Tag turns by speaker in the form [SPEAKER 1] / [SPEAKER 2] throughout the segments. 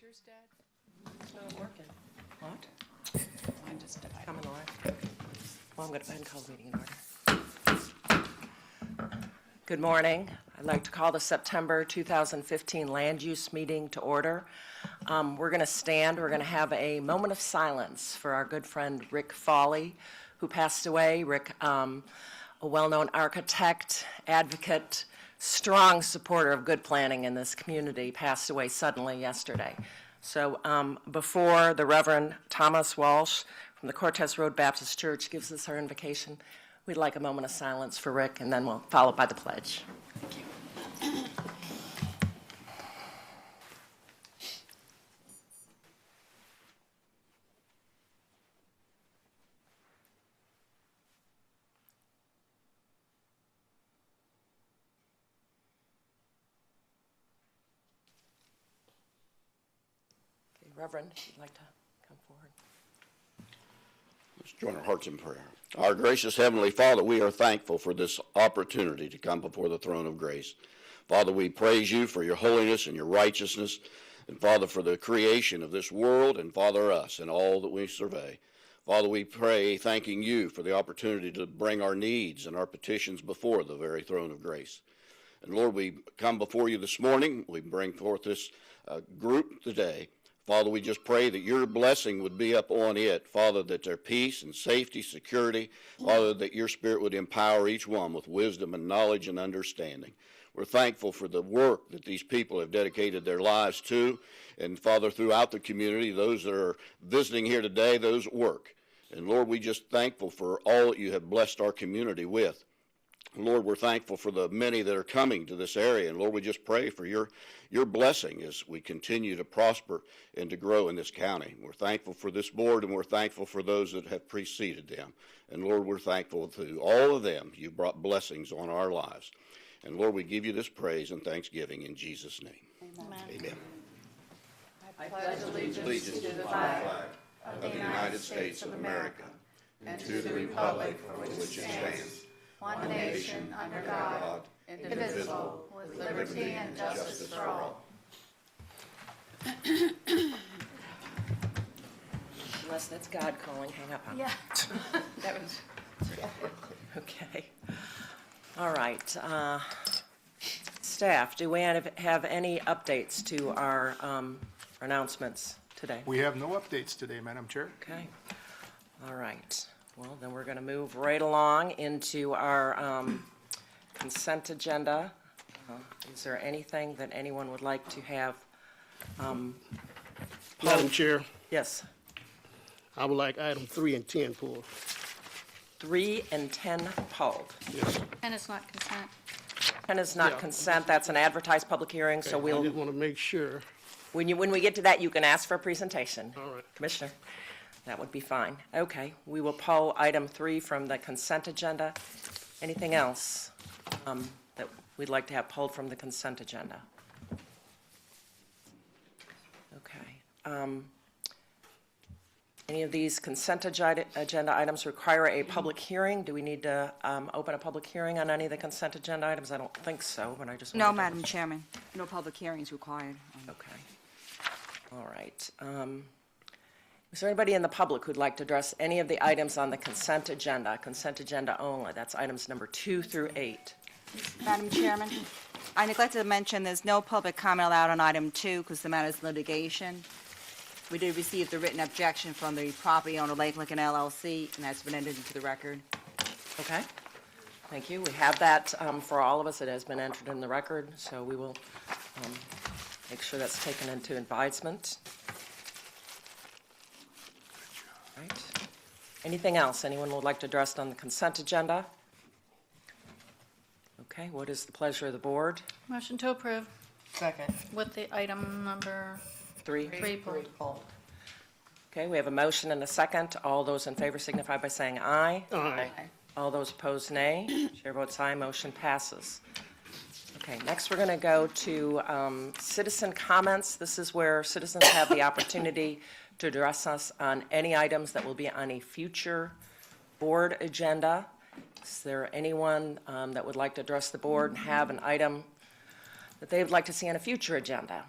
[SPEAKER 1] yours dead?
[SPEAKER 2] It's not working. What? I just coming live. Well, I'm going to go ahead and call the meeting in order. Good morning. I'd like to call the September 2015 Land Use Meeting to order. We're going to stand. We're going to have a moment of silence for our good friend Rick Foley, who passed away. Rick, a well-known architect, advocate, strong supporter of good planning in this community, passed away suddenly yesterday. So before the Reverend Thomas Walsh from the Cortez Road Baptist Church gives us our invocation, we'd like a moment of silence for Rick, and then we'll follow by the pledge. Thank you. Reverend, if you'd like to come forward.
[SPEAKER 3] Let's join our hearts in prayer. Our gracious Heavenly Father, we are thankful for this opportunity to come before the throne of grace. Father, we praise you for your holiness and your righteousness, and Father, for the creation of this world, and Father, us and all that we survey. Father, we pray, thanking you for the opportunity to bring our needs and our petitions before the very throne of grace. And Lord, we come before you this morning. We bring forth this group today. Father, we just pray that your blessing would be up on it. Father, that their peace and safety, security, Father, that your Spirit would empower each one with wisdom and knowledge and understanding. We're thankful for the work that these people have dedicated their lives to. And Father, throughout the community, those that are visiting here today, those work. And Lord, we just thankful for all that you have blessed our community with. Lord, we're thankful for the many that are coming to this area. And Lord, we just pray for your blessing as we continue to prosper and to grow in this county. We're thankful for this board, and we're thankful for those that have preceded them. And Lord, we're thankful to all of them. You've brought blessings on our lives. And Lord, we give you this praise and thanksgiving in Jesus' name.
[SPEAKER 4] Amen.
[SPEAKER 3] Amen.
[SPEAKER 1] I pledge allegiance to the flag of the United States of America and to the republic for which it stands, one nation under God, indivisible, with liberty and justice for all.
[SPEAKER 2] Unless that's God calling, hang up on
[SPEAKER 4] Yeah.
[SPEAKER 2] that was okay. All right. Staff, do we have any updates to our announcements today?
[SPEAKER 5] We have no updates today, Madam Chair.
[SPEAKER 2] Okay. All right. Well, then we're going to move right along into our consent agenda. Is there anything that anyone would like to have?
[SPEAKER 6] Madam Chair,
[SPEAKER 2] Yes.
[SPEAKER 6] I would like item 3 and 10 pulled.
[SPEAKER 2] 3 and 10 pulled.
[SPEAKER 6] Yes.
[SPEAKER 4] And it's not consent.
[SPEAKER 2] 10 is not
[SPEAKER 6] Yeah.
[SPEAKER 2] consent. That's an advertised public hearing, so
[SPEAKER 6] I
[SPEAKER 2] we'll,
[SPEAKER 6] just want to make sure.
[SPEAKER 2] when we get to that, you can ask for a presentation.
[SPEAKER 6] All right.
[SPEAKER 2] Commissioner, that would be fine. Okay, we will pull item 3 from the consent agenda. Anything else that we'd like to have pulled from the consent agenda? Okay. Any of these consent agenda items require a public hearing? Do we need to open a public hearing on any of the consent agenda items? I don't think so, but I just
[SPEAKER 7] No,
[SPEAKER 2] wanted to-
[SPEAKER 7] Madam Chairman. No public hearings required.
[SPEAKER 2] Okay. All right. Is there anybody in the public who'd like to address any of the items on the consent agenda only? That's items number 2 through 8.
[SPEAKER 7] Madam Chairman, I neglected to mention there's no public comment allowed on item 2 because the matter is litigation. We did receive the written objection from the property owner, Lake Lincoln LLC, and that's been entered into the record.
[SPEAKER 2] Okay. Thank you. We have that for all of us. It has been entered in the record, so we will make sure that's taken into advisement. All right. Anything else anyone would like to address on the consent agenda? Okay, what is the pleasure of the board?
[SPEAKER 4] Motion to approve
[SPEAKER 2] Second.
[SPEAKER 4] with the item number
[SPEAKER 2] 3.
[SPEAKER 4] 3 pulled.
[SPEAKER 2] Okay, we have a motion and a second. All those in favor signify by saying aye.
[SPEAKER 6] Aye.
[SPEAKER 2] All those opposed, nay. Chair votes aye, motion passes. Okay, next we're going to go to citizen comments. This is where citizens have the opportunity to address us on any items that will be on a future board agenda. Is there anyone that would like to address the board and have an item that they would like to see on a future agenda?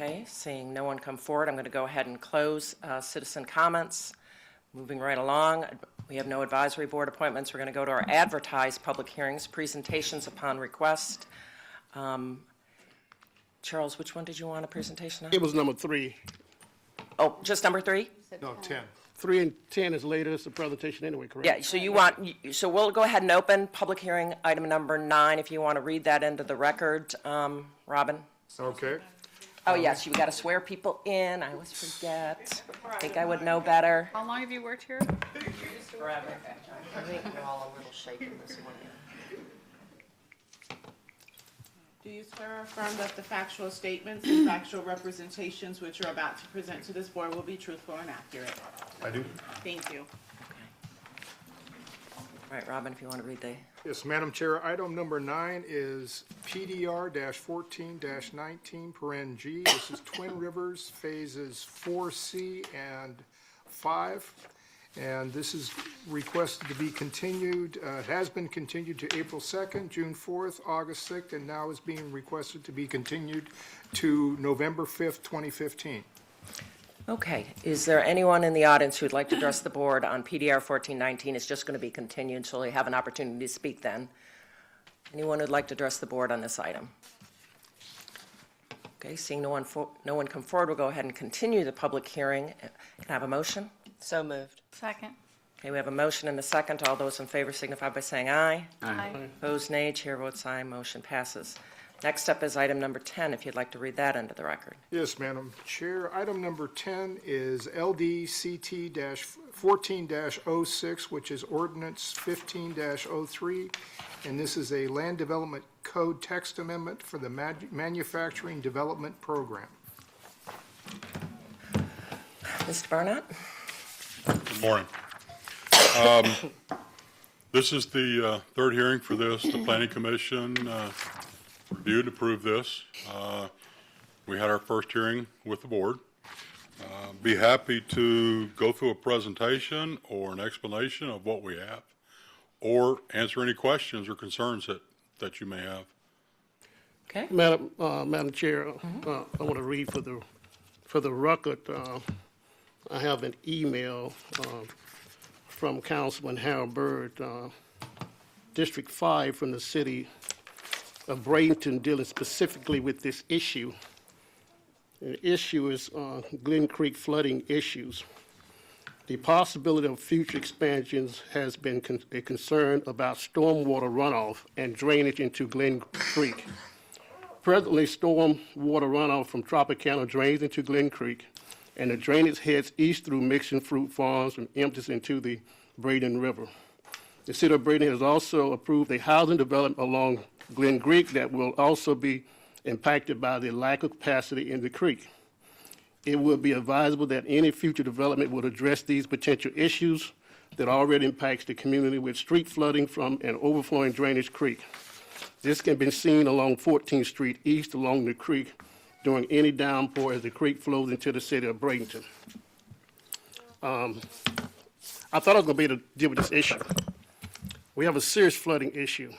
[SPEAKER 2] Okay, seeing no one come forward, I'm going to go ahead and close citizen comments. Moving right along, we have no advisory board appointments. We're going to go to our advertised public hearings, presentations upon request. Charles, which one did you want a presentation on?
[SPEAKER 6] It was number 3.
[SPEAKER 2] Oh, just number 3?
[SPEAKER 5] No, 10.
[SPEAKER 6] 3 and 10 is later. It's a presentation anyway, correct?
[SPEAKER 2] Yeah, so you want, so we'll go ahead and open public hearing item number 9, if you want to read that into the record, Robin.
[SPEAKER 5] Okay.
[SPEAKER 2] Oh, yes, you got to swear people in. I always forget. I think I would know better.
[SPEAKER 4] How long have you worked here?
[SPEAKER 2] Forever. I think we're all a little shaken this morning.
[SPEAKER 8] Do you swear or affirm that the factual statements and factual representations which you're about to present to this board will be truthful and accurate?
[SPEAKER 5] I do.
[SPEAKER 8] Thank you.
[SPEAKER 2] All right, Robin, if you want to read the,
[SPEAKER 5] Yes, Madam Chair, item number 9 is PDR-14-19, paren G. This is Twin Rivers Phases 4C and 5. And this is requested to be continued, it has been continued to April 2nd, June 4th, August 6th, and now is being requested to be continued to November 5th, 2015.
[SPEAKER 2] okay. Is there anyone in the audience who'd like to address the board on PDR 1419? It's just going to be continued, so they have an opportunity to speak then. Anyone who'd like to address the board on this item? Okay, seeing no one come forward, we'll go ahead and continue the public hearing. Can I have a motion?
[SPEAKER 7] So moved.
[SPEAKER 4] Second.
[SPEAKER 2] Okay, we have a motion and a second. All those in favor signify by saying aye.
[SPEAKER 4] Aye.
[SPEAKER 2] Opposed, nay. Chair votes aye. Motion passes. Next up is item number 10, if you'd like to read that into the record.
[SPEAKER 5] Yes, Madam Chair. Item number 10 is LDCT-14-06, which is ordinance 15-03, and this is a Land Development Code text amendment for the Manufacturing Development Program.
[SPEAKER 2] Mr. Barnett?
[SPEAKER 9] Good morning. This is the third hearing for this. The Planning Commission reviewed and approved this. We had our first hearing with the board. Be happy to go through a presentation or an explanation of what we have, or answer any questions or concerns that you may have.
[SPEAKER 2] Okay.
[SPEAKER 6] Madam Chair, I want to read for the record. I have an email from Councilman Harold Byrd, District 5 from the city of Bradenton, dealing specifically with this issue. The issue is Glen Creek flooding issues. The possibility of future expansions has been a concern about stormwater runoff and drainage into Glen Creek. Presently, storm water runoff from Tropicana drains into Glen Creek, and the drainage heads east through Mixon Fruit Farms and empties into the Braden River. The city of Braden has also approved a housing development along Glen Creek that will also be impacted by the lack of capacity in the creek. It would be advisable that any future development would address these potential issues that already impacts the community with street flooding from an overflowing drainage creek. This can be seen along 14th Street east along the creek during any downpour as the creek flows into the city of Bradenton. I thought I was going to be able to deal with this issue. We have a serious flooding issue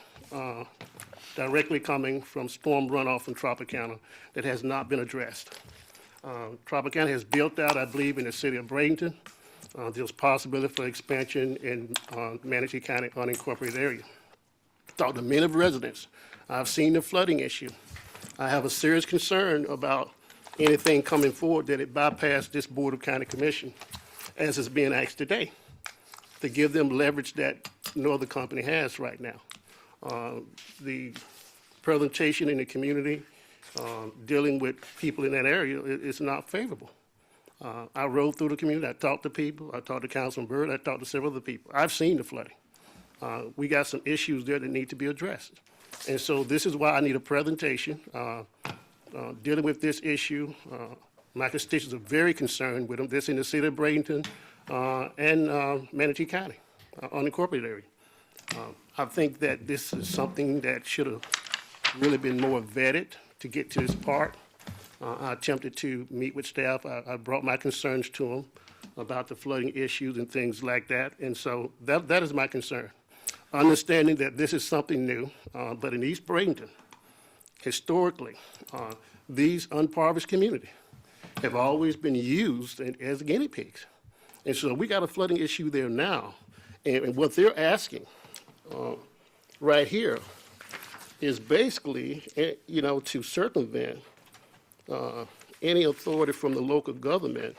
[SPEAKER 6] directly coming from storm runoff from Tropicana that has not been addressed. Tropicana has built out, I believe, in the city of Bradenton. There's possibility for expansion in Manatee County unincorporated area. Talked to many residents. I've seen the flooding issue. I have a serious concern about anything coming forward that it bypass this Board of County Commission, as is being asked today, to give them leverage that no other company has right now. The presentation in the community dealing with people in that area is not favorable. I rode through the community. I talked to people. I talked to Councilman Byrd. I talked to several other people. I've seen the flooding. We got some issues there that need to be addressed. And so this is why I need a presentation dealing with this issue. My constituents are very concerned with them. This in the city of Bradenton and Manatee County, unincorporated area. I think that this is something that should have really been more vetted to get to this part. I attempted to meet with staff. I brought my concerns to them about the flooding issues and things like that. And so that is my concern. Understanding that this is something new, but in East Bradenton, historically, these unimpoverished communities have always been used as guinea pigs. And so we got a flooding issue there now. And what they're asking right here is basically, to circumvent any authority from the local government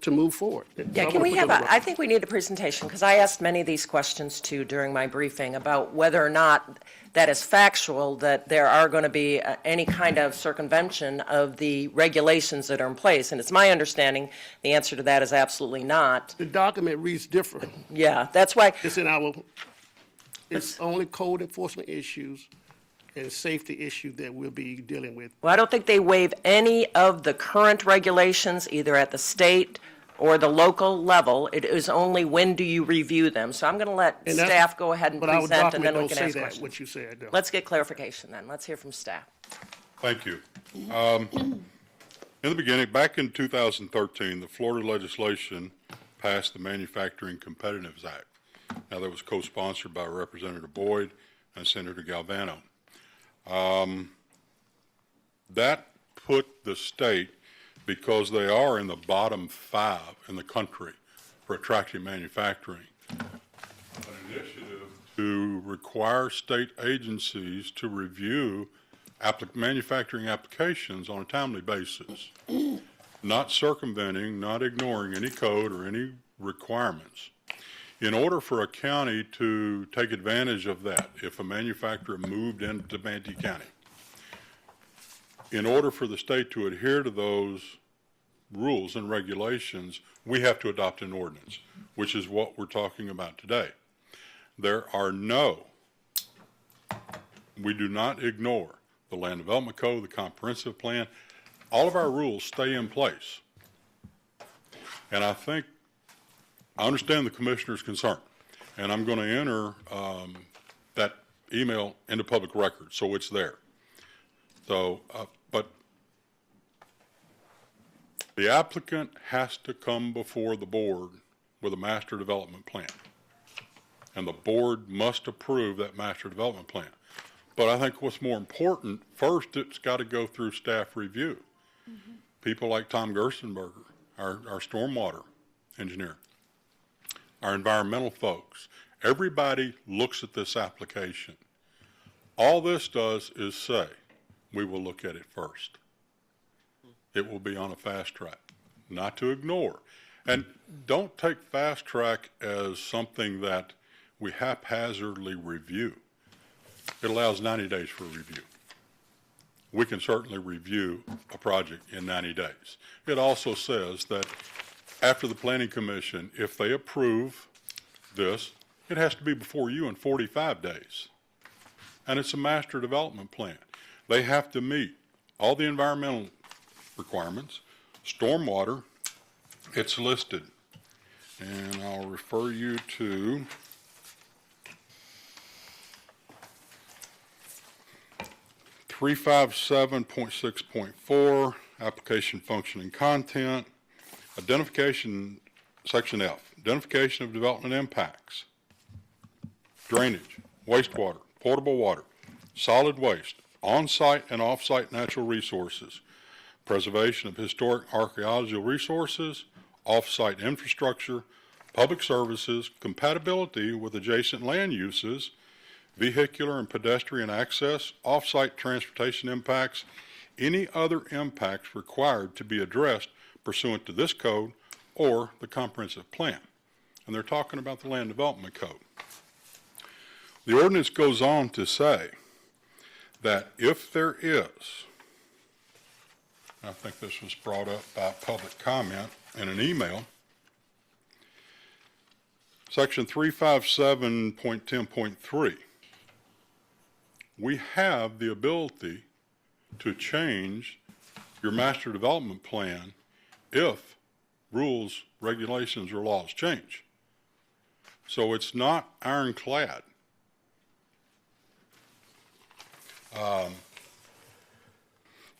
[SPEAKER 6] to move forward.
[SPEAKER 2] Yeah, can we have I think we need a presentation, because I asked many of these questions too during my briefing about whether or not that is factual, that there are going to be any kind of circumvention of the regulations that are in place. And it's my understanding the answer to that is absolutely not.
[SPEAKER 6] The document reads different.
[SPEAKER 2] Yeah, that's why.
[SPEAKER 6] It's only code enforcement issues and safety issue that we'll be dealing with.
[SPEAKER 2] Well, I don't think they waive any of the current regulations, either at the state or the local level. It is only when do you review them. So I'm going to let
[SPEAKER 6] And that's-
[SPEAKER 2] staff go ahead and
[SPEAKER 6] But our
[SPEAKER 2] present, and then we
[SPEAKER 6] document
[SPEAKER 2] can
[SPEAKER 6] don't
[SPEAKER 2] ask
[SPEAKER 6] say that,
[SPEAKER 2] questions.
[SPEAKER 6] what you said, though.
[SPEAKER 2] Let's get clarification then. Let's hear from staff.
[SPEAKER 9] Thank you. In the beginning, back in 2013, the Florida legislation passed the Manufacturing Competitiveness Act. Now, that was co-sponsored by Representative Boyd and Senator Galvano. That put the state, because they are in the bottom 5 in the country for attracting manufacturing, an initiative to require state agencies to review manufacturing applications on a timely basis, not circumventing, not ignoring any code or any requirements. In order for a county to take advantage of that, if a manufacturer moved into Manatee County, in order for the state to adhere to those rules and regulations, we have to adopt an ordinance, which is what we're talking about today. We do not ignore the Land Development Code, the Comprehensive Plan. All of our rules stay in place. And I understand the commissioner's concern, and I'm going to enter that email into public record, so it's there. So, but the applicant has to come before the board with a master development plan, and the board must approve that master development plan. But I think what's more important, first, it's got to go through staff review. Mm-hmm. People like Tom Gerstenberger, our stormwater engineer, our environmental folks, everybody looks at this application. All this does is say, we will look at it first. It will be on a fast track, not to ignore. And don't take fast track as something that we haphazardly review. It allows 90 days for review. We can certainly review a project in 90 days. It also says that after the Planning Commission, if they approve this, it has to be before you in 45 days. And it's a master development plan. They have to meet all the environmental requirements, stormwater, it's listed. And I'll refer you to .6.4, application function and content, identification, section F, identification of development impacts, drainage, wastewater, potable water, solid waste, on-site and off-site natural resources, preservation of historic archaeological resources, off-site infrastructure, public services, compatibility with adjacent land uses, vehicular and pedestrian access, off-site transportation impacts, any other impacts required to be addressed pursuant to this code or the comprehensive plan. And they're talking about the Land Development Code. The ordinance goes on to say that if there is, I think this was brought up by public comment in an email, section 357.10.3, we have the ability to change your master development plan if rules, regulations, or laws change. So it's not ironclad.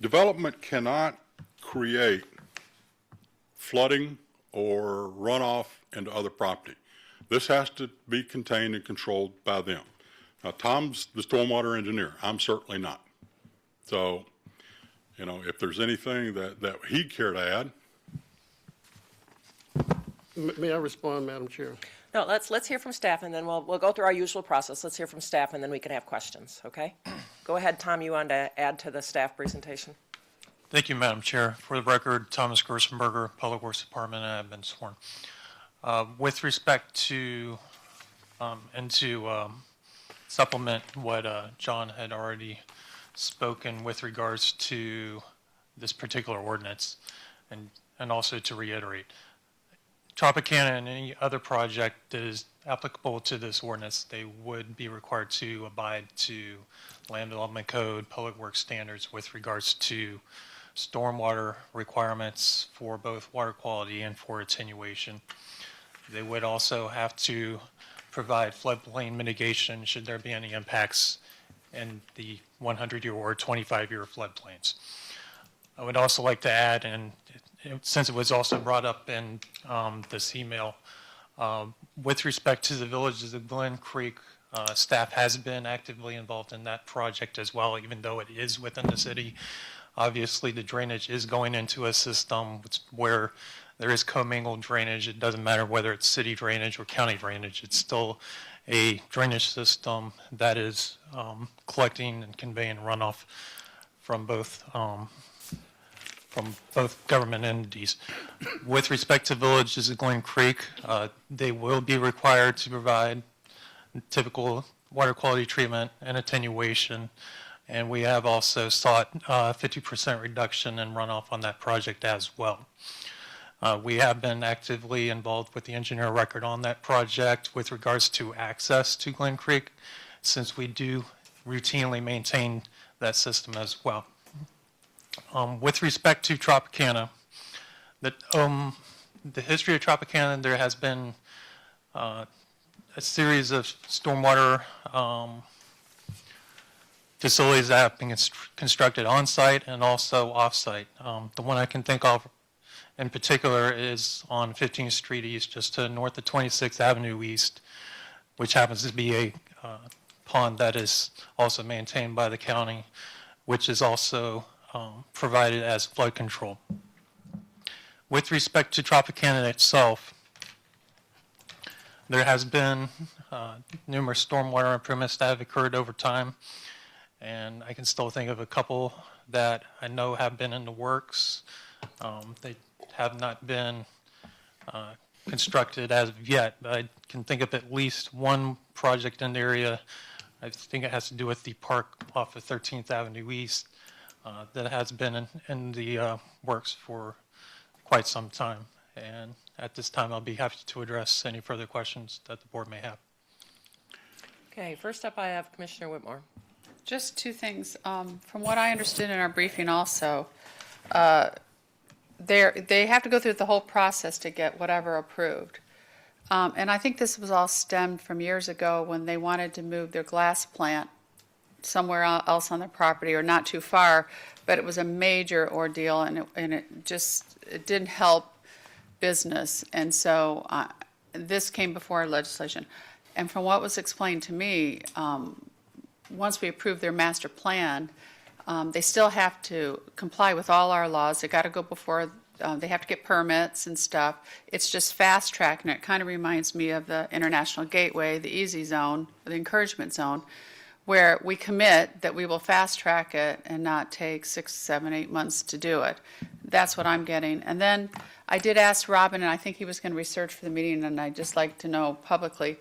[SPEAKER 9] Development cannot create flooding or runoff into other property. This has to be contained and controlled by them. Now, Tom's the stormwater engineer. I'm certainly not. So, you know, if there's anything that he'd care to add,
[SPEAKER 6] May I respond, Madam Chair?
[SPEAKER 2] No, let's hear from staff, and then we'll go through our usual process. Let's hear from staff, and then we can have questions, okay? Go ahead, Tom, you want to add to the staff presentation?
[SPEAKER 10] Thank you, Madam Chair. For the record, Thomas Gerstenberger, Public Works Department, and I've been sworn. With respect to, and to supplement what John had already spoken with regards to this particular ordinance, and also to reiterate, Tropicana and any other project that is applicable to this ordinance, they would be required to abide to Land Development Code, Public Works standards with regards to stormwater requirements for both water quality and for attenuation. They would also have to provide floodplain mitigation should there be any impacts in the 100-year or 25-year floodplains. I would also like to add, and since it was also brought up in this email, with respect to the villages of Glen Creek, staff has been actively involved in that project as well, even though it is within the city. Obviously, the drainage is going into a system where there is commingled drainage. It doesn't matter whether it's city drainage or county drainage. It's still a drainage system that is collecting and conveying runoff from both government entities. With respect to villages of Glen Creek, they will be required to provide typical water quality treatment and attenuation. And we have also sought 50% reduction in runoff on that project as well. We have been actively involved with the engineer record on that project with regards to access to Glen Creek, since we do routinely maintain that system as well. With respect to Tropicana, the history of Tropicana, there has been a series of stormwater facilities that have been constructed on-site and also off-site. The one I can think of in particular is on 15th Street East, just to north of 26th Avenue East, which happens to be a pond that is also maintained by the county, which is also provided as flood control. With respect to Tropicana itself, there has been numerous stormwater improvements that have occurred over time, and I can still think of a couple that I know have been in the works. They have not been constructed as of yet, but I can think of at least one project in the area. I think it has to do with the park off of 13th Avenue East that has been in the works for quite some time. And at this time, I'll be happy to address any further questions that the board may have.
[SPEAKER 2] Okay, first up I have Commissioner Whitmore.
[SPEAKER 4] Just two things. From what I understood in our briefing also, they have to go through the whole process to get whatever approved. And I think this was all stemmed from years ago when they wanted to move their glass plant somewhere else on their property or not too far, but it was a major ordeal and it didn't help business. And so this came before legislation. And from what was explained to me, once we approve their master plan, they still have to comply with all our laws. They got to go before, they have to get permits and stuff. It's just fast tracking it. It kind of reminds me of the International Gateway, the easy zone, the encouragement zone, where we commit that we will fast track it and not take 6, 7, 8 months to do it. That's what I'm getting. And then I did ask Robin, and I think he was going to research for the meeting, and I'd just like to know publicly.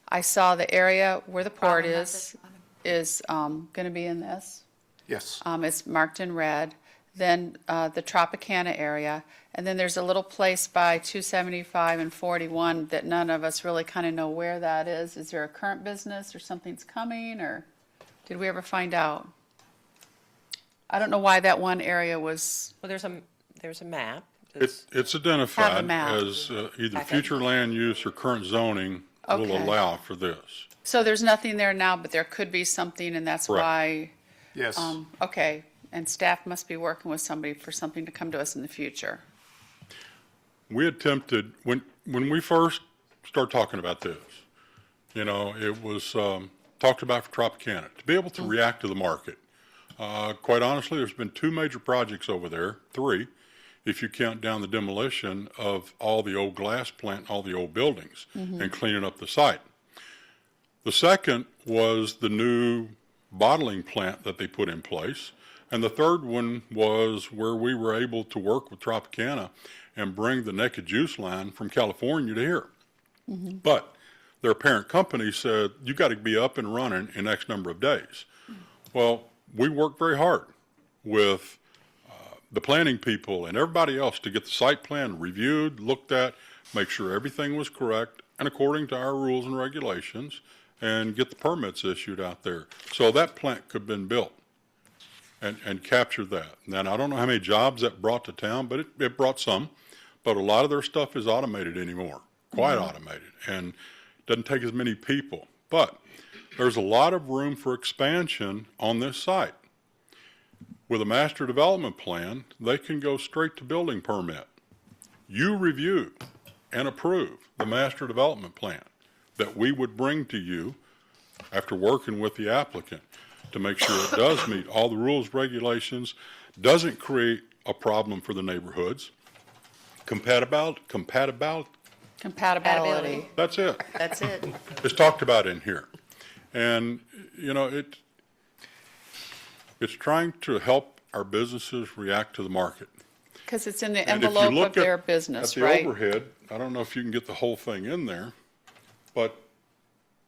[SPEAKER 4] I saw the area where the port is going to be in this.
[SPEAKER 5] Yes.
[SPEAKER 4] It's marked in red. Then the Tropicana area. And then there's a little place by 275 and 41 that none of us really kind of know where that is. Is there a current business or something's coming, or did we ever find out? I don't know why that one area was.
[SPEAKER 2] Well, there's a map.
[SPEAKER 9] it's
[SPEAKER 4] Have a
[SPEAKER 9] identified
[SPEAKER 4] map.
[SPEAKER 9] as either future land use or current zoning will
[SPEAKER 4] Okay.
[SPEAKER 9] allow for this.
[SPEAKER 4] So there's nothing there now, but there could be something, and that's
[SPEAKER 9] Correct.
[SPEAKER 4] why.
[SPEAKER 5] Yes.
[SPEAKER 4] Okay. And staff must be working with somebody for something to come to us in the future.
[SPEAKER 9] We attempted, when we first started talking about this, you know, it was talked about for Tropicana, to be able to react to the market. Quite honestly, there's been 2 major projects over there, 3, if you count down the demolition of all the old glass plant, all the old buildings, and cleaning up the site. The second was the new bottling plant that they put in place. And the third one was where we were able to work with Tropicana and bring the Naked Juice line from California to here. But their parent company said, you got to be up and running in X number of days. Well, we worked very hard with the planning people and everybody else to get the site plan reviewed, looked at, make sure everything was correct and according to our rules and regulations, and get the permits issued out there. So that plant could have been built and capture that. And I don't know how many jobs that brought to town, but it brought some. But a lot of their stuff is automated anymore, quite automated, and doesn't take as many people. But there's a lot of room for expansion on this site. With a master development plan, they can go straight to building permit. You review and approve the master development plan that we would bring to you after working with the applicant to make sure it does meet all the rules, regulations, doesn't create a problem for the neighborhoods. Compatibility, that's it.
[SPEAKER 4] That's it.
[SPEAKER 9] It's talked about in here. And, you know, it's trying to help our businesses react to the market.
[SPEAKER 4] Because it's in the
[SPEAKER 9] And if you
[SPEAKER 4] envelope
[SPEAKER 9] look
[SPEAKER 4] of their
[SPEAKER 9] at
[SPEAKER 4] business,
[SPEAKER 9] the
[SPEAKER 4] right?
[SPEAKER 9] overhead, I don't know if you can get the whole thing in there, but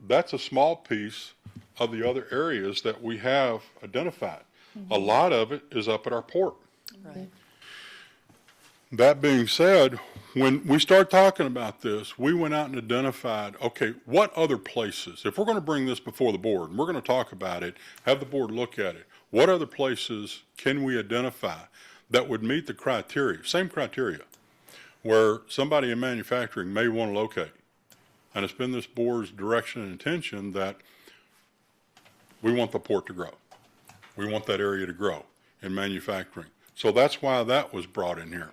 [SPEAKER 9] that's a small piece of the other areas that we have identified. A lot of it is up at our port.
[SPEAKER 2] Right.
[SPEAKER 9] That being said, when we start talking about this, we went out and identified, okay, what other places, if we're going to bring this before the board, and we're going to talk about it, have the board look at it, what other places can we identify that would meet the criteria, same criteria, where somebody in manufacturing may want to locate? And it's been this board's direction and intention that we want the port to grow. We want that area to grow in manufacturing. So that's why that was brought in here.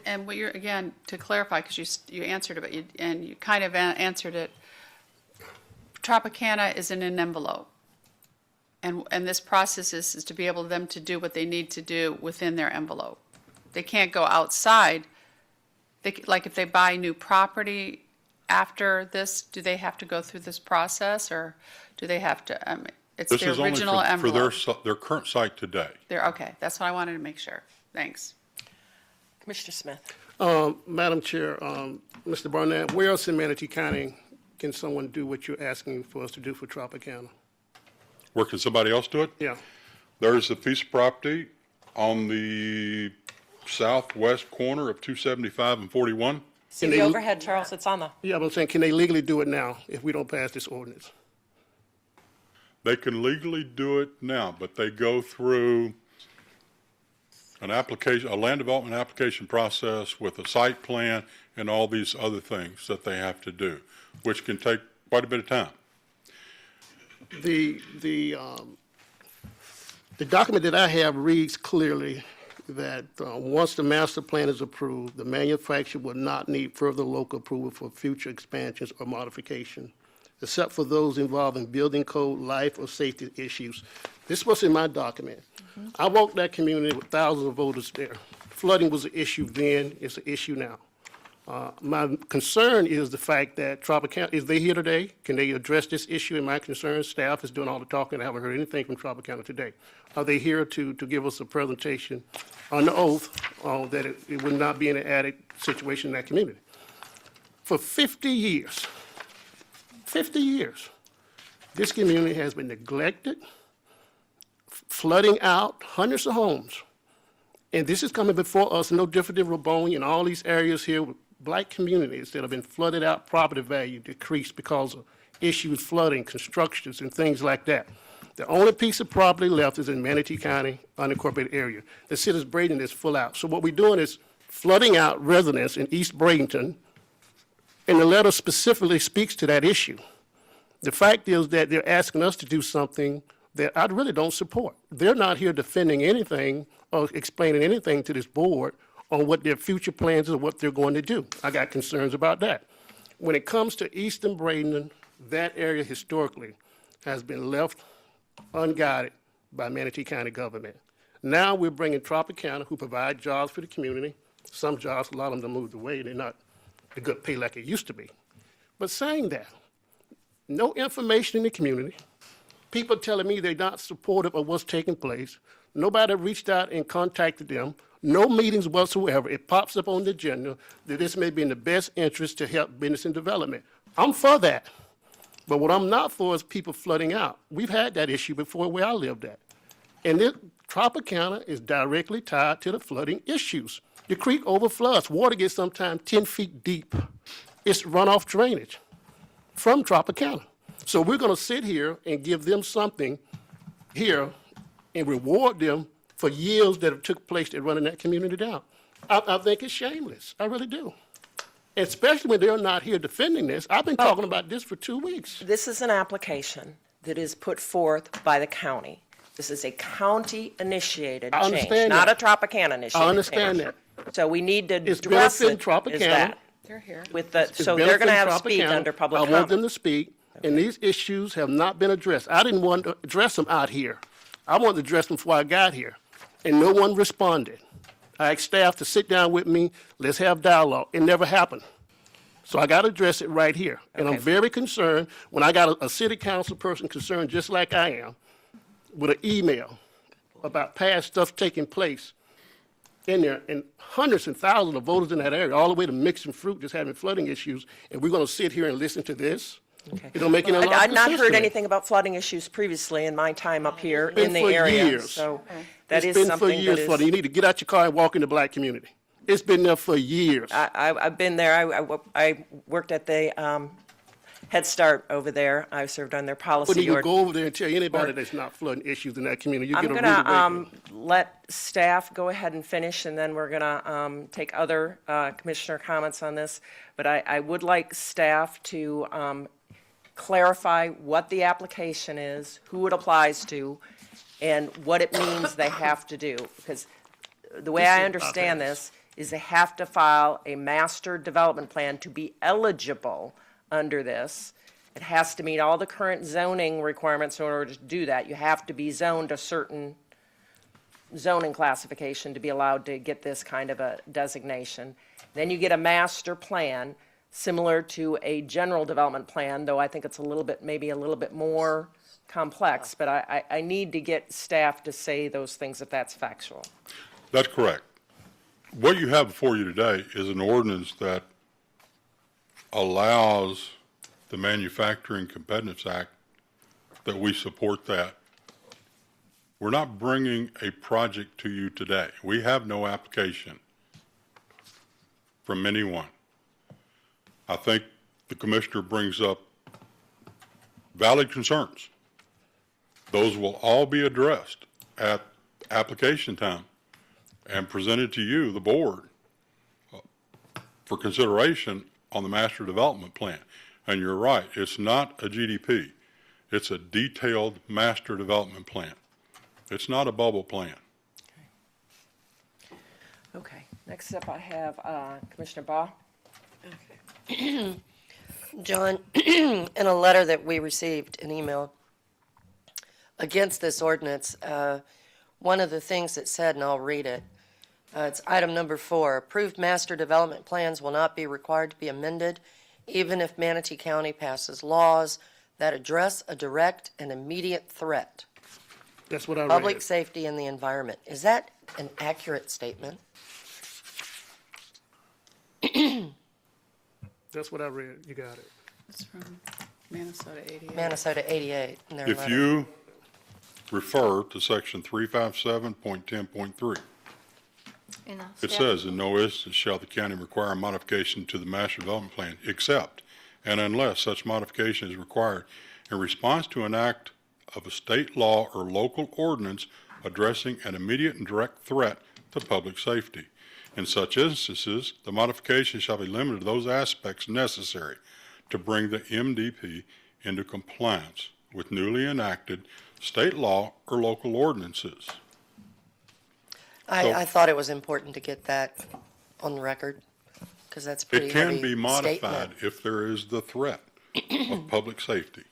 [SPEAKER 4] And what you're, again, to clarify, because you answered it, but you kind of answered it, Tropicana is in an envelope. And this process is to be able them to do what they need to do within their envelope. They can't go outside. Like if they buy new property after this, do they have to go through this process, or do they have to, it's
[SPEAKER 9] This
[SPEAKER 4] the
[SPEAKER 9] is only
[SPEAKER 4] original
[SPEAKER 9] for
[SPEAKER 4] envelope?
[SPEAKER 9] their current site today.
[SPEAKER 4] Okay, that's what I wanted to make sure. Thanks.
[SPEAKER 2] Commissioner Smith.
[SPEAKER 6] Madam Chair, Mr. Barnett, where else in Manatee County can someone do what you're asking for us to do for Tropicana?
[SPEAKER 9] Where can somebody else do it?
[SPEAKER 6] Yeah.
[SPEAKER 9] There's a piece of property on the southwest corner of 275 and 41.
[SPEAKER 2] See
[SPEAKER 6] And
[SPEAKER 2] the
[SPEAKER 6] they-
[SPEAKER 2] overhead, Charles, it's on the,
[SPEAKER 6] Yeah, but I'm saying, can they legally do it now if we don't pass this ordinance?
[SPEAKER 9] They can legally do it now, but they go through an application, a land development application process with a site plan and all these other things that they have to do, which can take quite a bit of time.
[SPEAKER 6] The document that I have reads clearly that once the master plan is approved, the manufacturer will not need further local approval for future expansions or modification, except for those involving building code, life, or safety issues. This was in my document. I walked that community with thousands of voters there. Flooding was an issue then, it's an issue now. My concern is the fact that Tropicana, is they here today? Can they address this issue? And my concern, staff is doing all the talking, I haven't heard anything from Tropicana today. Are they here to give us a presentation on the oath that it would not be an added situation in that community? For 50 years, this community has been neglected, flooding out hundreds of homes. And this is coming before us, no different than Rabonia and all these areas here with black communities that have been flooded out, property value decreased because of issues, flooding, constructions, and things like that. The only piece of property left is in Manatee County, unincorporated area. The city of Bradenton is full out. So what we're doing is flooding out residents in East Bradenton, and the letter specifically speaks to that issue. The fact is that they're asking us to do something that I really don't support. They're not here defending anything or explaining anything to this board on what their future plans is or what they're going to do. I got concerns about that. When it comes to Eastern Bradenton, that area historically has been left unguided by Manatee County government. Now we're bringing Tropicana, who provide jobs for the community. Some jobs, a lot of them moved away. They're not the good pay like it used to be. But saying that, no information in the community. People telling me they're not supportive of what's taking place. Nobody reached out and contacted them. No meetings whatsoever. It pops up on the agenda that this may be in the best interest to help business and development. I'm for that. But what I'm not for is people flooding out. We've had that issue before where I lived at. And this Tropicana is directly tied to the flooding issues. The creek overfloods. Water gets sometimes 10 feet deep. It's runoff drainage from Tropicana. So we're going to sit here and give them something here and reward them for years that have took place in running that community down. I think it's shameless. I really do. Especially when they're not here defending this. I've been talking about this for 2 weeks.
[SPEAKER 2] This is an application that is put forth by the county. This is a county-initiated
[SPEAKER 6] I
[SPEAKER 2] change,
[SPEAKER 6] understand
[SPEAKER 2] not a
[SPEAKER 6] that.
[SPEAKER 2] Tropicana-initiated
[SPEAKER 6] I understand
[SPEAKER 2] change.
[SPEAKER 6] that.
[SPEAKER 2] So we need to
[SPEAKER 6] It's
[SPEAKER 2] address
[SPEAKER 6] benefiting
[SPEAKER 2] it,
[SPEAKER 6] Tropicana.
[SPEAKER 2] is that.
[SPEAKER 4] They're here.
[SPEAKER 2] With the,
[SPEAKER 6] It's
[SPEAKER 2] so they're going to have to
[SPEAKER 6] benefiting
[SPEAKER 2] speak
[SPEAKER 6] Tropicana.
[SPEAKER 2] under public
[SPEAKER 6] I want them
[SPEAKER 2] comment.
[SPEAKER 6] to speak, and these issues have not been addressed. I didn't want to address them out here. I wanted to address them before I got here, and no one responded. I asked staff to sit down with me, let's have dialogue. It never happened. So I got to address it right here. And I'm
[SPEAKER 2] Okay.
[SPEAKER 6] very concerned when I got a city council person concerned just like I am with an email about past stuff taking place in there, and hundreds and thousands of voters in that area, all the way to mixing fruit, just having flooding issues, and we're going to sit here and listen to this?
[SPEAKER 2] Okay.
[SPEAKER 6] It don't make any logical
[SPEAKER 2] I'd not
[SPEAKER 6] sense
[SPEAKER 2] heard
[SPEAKER 6] to me.
[SPEAKER 2] anything about flooding issues previously in my time up here
[SPEAKER 6] been
[SPEAKER 2] in the
[SPEAKER 6] for
[SPEAKER 2] area.
[SPEAKER 6] years.
[SPEAKER 2] So that is
[SPEAKER 6] It's been for
[SPEAKER 2] something that
[SPEAKER 6] years,
[SPEAKER 2] is.
[SPEAKER 6] flooding. You need to get out your car and walk in the black community. It's been there for years.
[SPEAKER 2] I've been there. I worked at the Head Start over there. I served on their policy.
[SPEAKER 6] Wouldn't even
[SPEAKER 2] org-
[SPEAKER 6] go over there and tell anybody there's not flooding issues in that community. You
[SPEAKER 2] I'm
[SPEAKER 6] get a
[SPEAKER 2] going
[SPEAKER 6] rude awakening.
[SPEAKER 2] to let staff go ahead and finish, and then we're going to take other commissioner comments on this. But I would like staff to clarify what the application is, who it applies to, and what it means they have to do. Because the way I understand this is they have to file a master development plan to be eligible under this. It has to meet all the current zoning requirements in order to do that. You have to be zoned a certain zoning classification to be allowed to get this kind of a designation. Then you get a master plan, similar to a general development plan, though I think it's a little bit, maybe a little bit more complex. But I need to get staff to say those things if that's factual.
[SPEAKER 9] That's correct. What you have before you today is an ordinance that allows the Manufacturing Competitiveness Act, that we support that. We're not bringing a project to you today. We have no application from anyone. I think the commissioner brings up valid concerns. Those will all be addressed at application time and presented to you, the board, for consideration on the master development plan. And you're right, it's not a GDP. It's a detailed master development plan. It's not a bubble plan.
[SPEAKER 2] Okay, next up I have Commissioner Baugh.
[SPEAKER 11] John, in a letter that we received, an email against this ordinance, one of the things it said, and I'll read it, it's item number 4, approved master development plans will not be required to be amended even if Manatee County passes laws that address a direct and immediate threat,
[SPEAKER 6] That's what I read.
[SPEAKER 11] public safety and the environment. Is that an accurate statement?
[SPEAKER 6] That's what I read. You got it.
[SPEAKER 4] It's from Minnesota 88.
[SPEAKER 11] Minnesota 88 in their
[SPEAKER 9] If
[SPEAKER 11] letter.
[SPEAKER 9] you refer to section 357.10.3, it says, in no instance shall the county require a modification to the master development plan, except and unless such modification is required in response to an act of a state law or local ordinance addressing an immediate and direct threat to public safety. In such instances, the modification shall be limited to those aspects necessary to bring the MDP into compliance with newly enacted state law or local ordinances.
[SPEAKER 11] I thought it was important to get that on the record, because that's a pretty
[SPEAKER 9] It
[SPEAKER 11] heavy
[SPEAKER 9] can be modified
[SPEAKER 11] statement.
[SPEAKER 9] if there is the threat of public safety.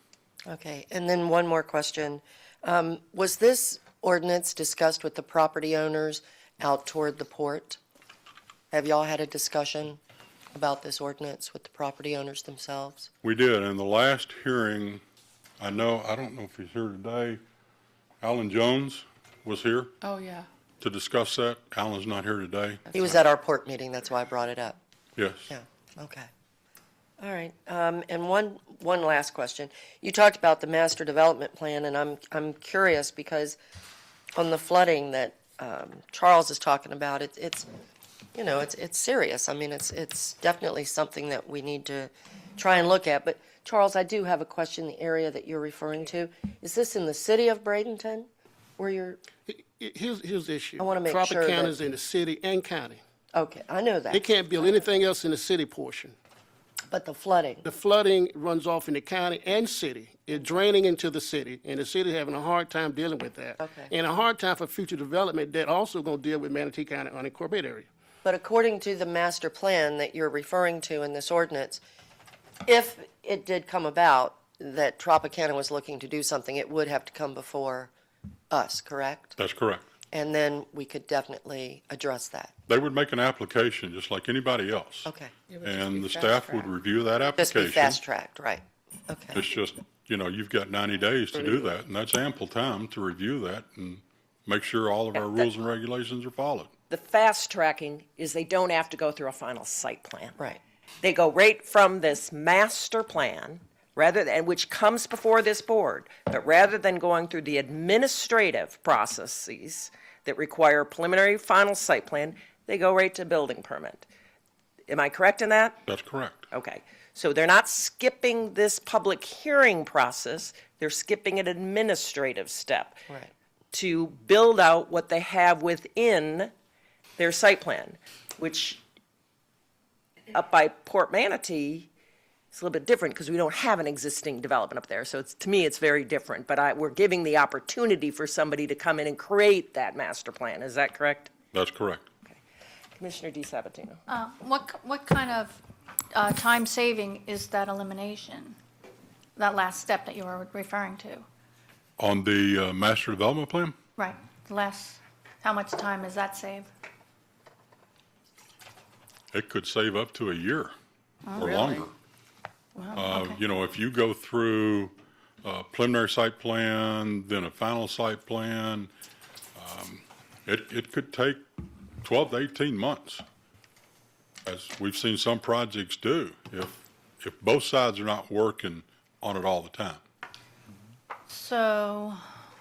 [SPEAKER 11] Okay, and then one more question. Was this ordinance discussed with the property owners out toward the port? Have y'all had a discussion about this ordinance with the property owners themselves?
[SPEAKER 9] We did. In the last hearing, I don't know if he's here today. Alan Jones was here
[SPEAKER 4] Oh, yeah.
[SPEAKER 9] to discuss that. Alan's not here today.
[SPEAKER 11] He was at our port meeting, that's why I brought it up.
[SPEAKER 9] Yes.
[SPEAKER 11] Yeah, okay. All right, and one last question. You talked about the master development plan, and I'm curious because on the flooding that Charles is talking about, it's serious. I mean, it's definitely something that we need to try and look at. But Charles, I do have a question. The area that you're referring to, is this in the city of Bradenton, where you're?
[SPEAKER 6] Here's the issue.
[SPEAKER 11] I wanna make sure that-
[SPEAKER 6] Tropicana is in the city and county.
[SPEAKER 11] Okay, I know
[SPEAKER 6] They
[SPEAKER 11] that,
[SPEAKER 6] can't build anything else in the city portion.
[SPEAKER 11] but the flooding.
[SPEAKER 6] The flooding runs off in the county and city. It's draining into the city, and the city having a hard time dealing with that.
[SPEAKER 11] Okay.
[SPEAKER 6] And a hard time for future development that also gonna deal with Manatee County unincorporated area.
[SPEAKER 11] But according to the master plan that you're referring to in this ordinance, if it did come about that Tropicana was looking to do something, it would have to come before us, correct?
[SPEAKER 9] That's correct.
[SPEAKER 11] And then we could definitely address that.
[SPEAKER 9] They would make an application just like anybody else.
[SPEAKER 11] Okay.
[SPEAKER 9] And the staff would review that
[SPEAKER 11] Just be
[SPEAKER 9] application.
[SPEAKER 11] fast-tracked, right? Okay.
[SPEAKER 9] It's just, you've got 90 days to do that, and that's ample time to review that and make sure all of our rules and regulations are followed.
[SPEAKER 2] The fast tracking is they don't have to go through a final site plan.
[SPEAKER 11] Right.
[SPEAKER 2] They go right from this master plan, which comes before this board, but rather than going through the administrative processes that require preliminary final site plan, they go right to building permit. Am I correct in that?
[SPEAKER 9] That's correct.
[SPEAKER 2] Okay. So they're not skipping this public hearing process, they're skipping an administrative step
[SPEAKER 11] Right.
[SPEAKER 2] to build out what they have within their site plan, which up by Port Manatee, it's a little bit different because we don't have an existing development up there. So to me, it's very different. But we're giving the opportunity for somebody to come in and create that master plan. Is that correct?
[SPEAKER 9] That's correct.
[SPEAKER 2] Commissioner DiSabatino.
[SPEAKER 12] What kind of time saving is that elimination? That last step that you were referring to?
[SPEAKER 9] On the master development plan,
[SPEAKER 12] Right, how much time does that save?
[SPEAKER 9] it could save up to a year or longer.
[SPEAKER 12] Wow, okay.
[SPEAKER 9] If you go through a preliminary site plan, then a final site plan, it could take 12 to 18 months, as we've seen some projects do, if both sides are not working on it all the time.
[SPEAKER 12] So,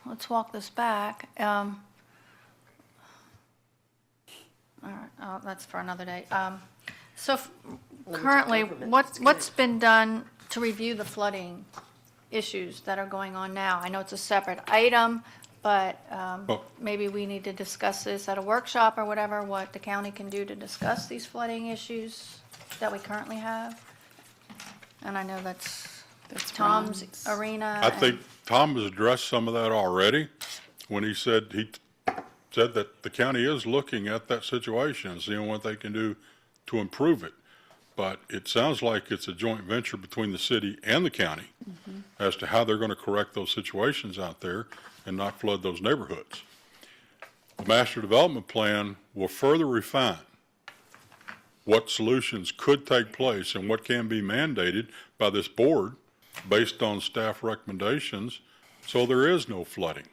[SPEAKER 12] let's walk this back. All right, that's for another day. Currently, what's been done to review the flooding issues that are going on now? I know it's a separate item, but maybe we need to discuss this at a workshop or whatever, what the county can do to discuss these flooding issues that we currently have. And I know that's Tom's arena.
[SPEAKER 9] I think Tom has addressed some of that already when he said that the county is looking at that situation and seeing what they can do to improve it. But it sounds like it's a joint venture between the city and the county as to how they're going to correct those situations out there and not flood those neighborhoods. The master development plan will further refine what solutions could take place and what can be mandated by this board based on staff recommendations, so there is no flooding.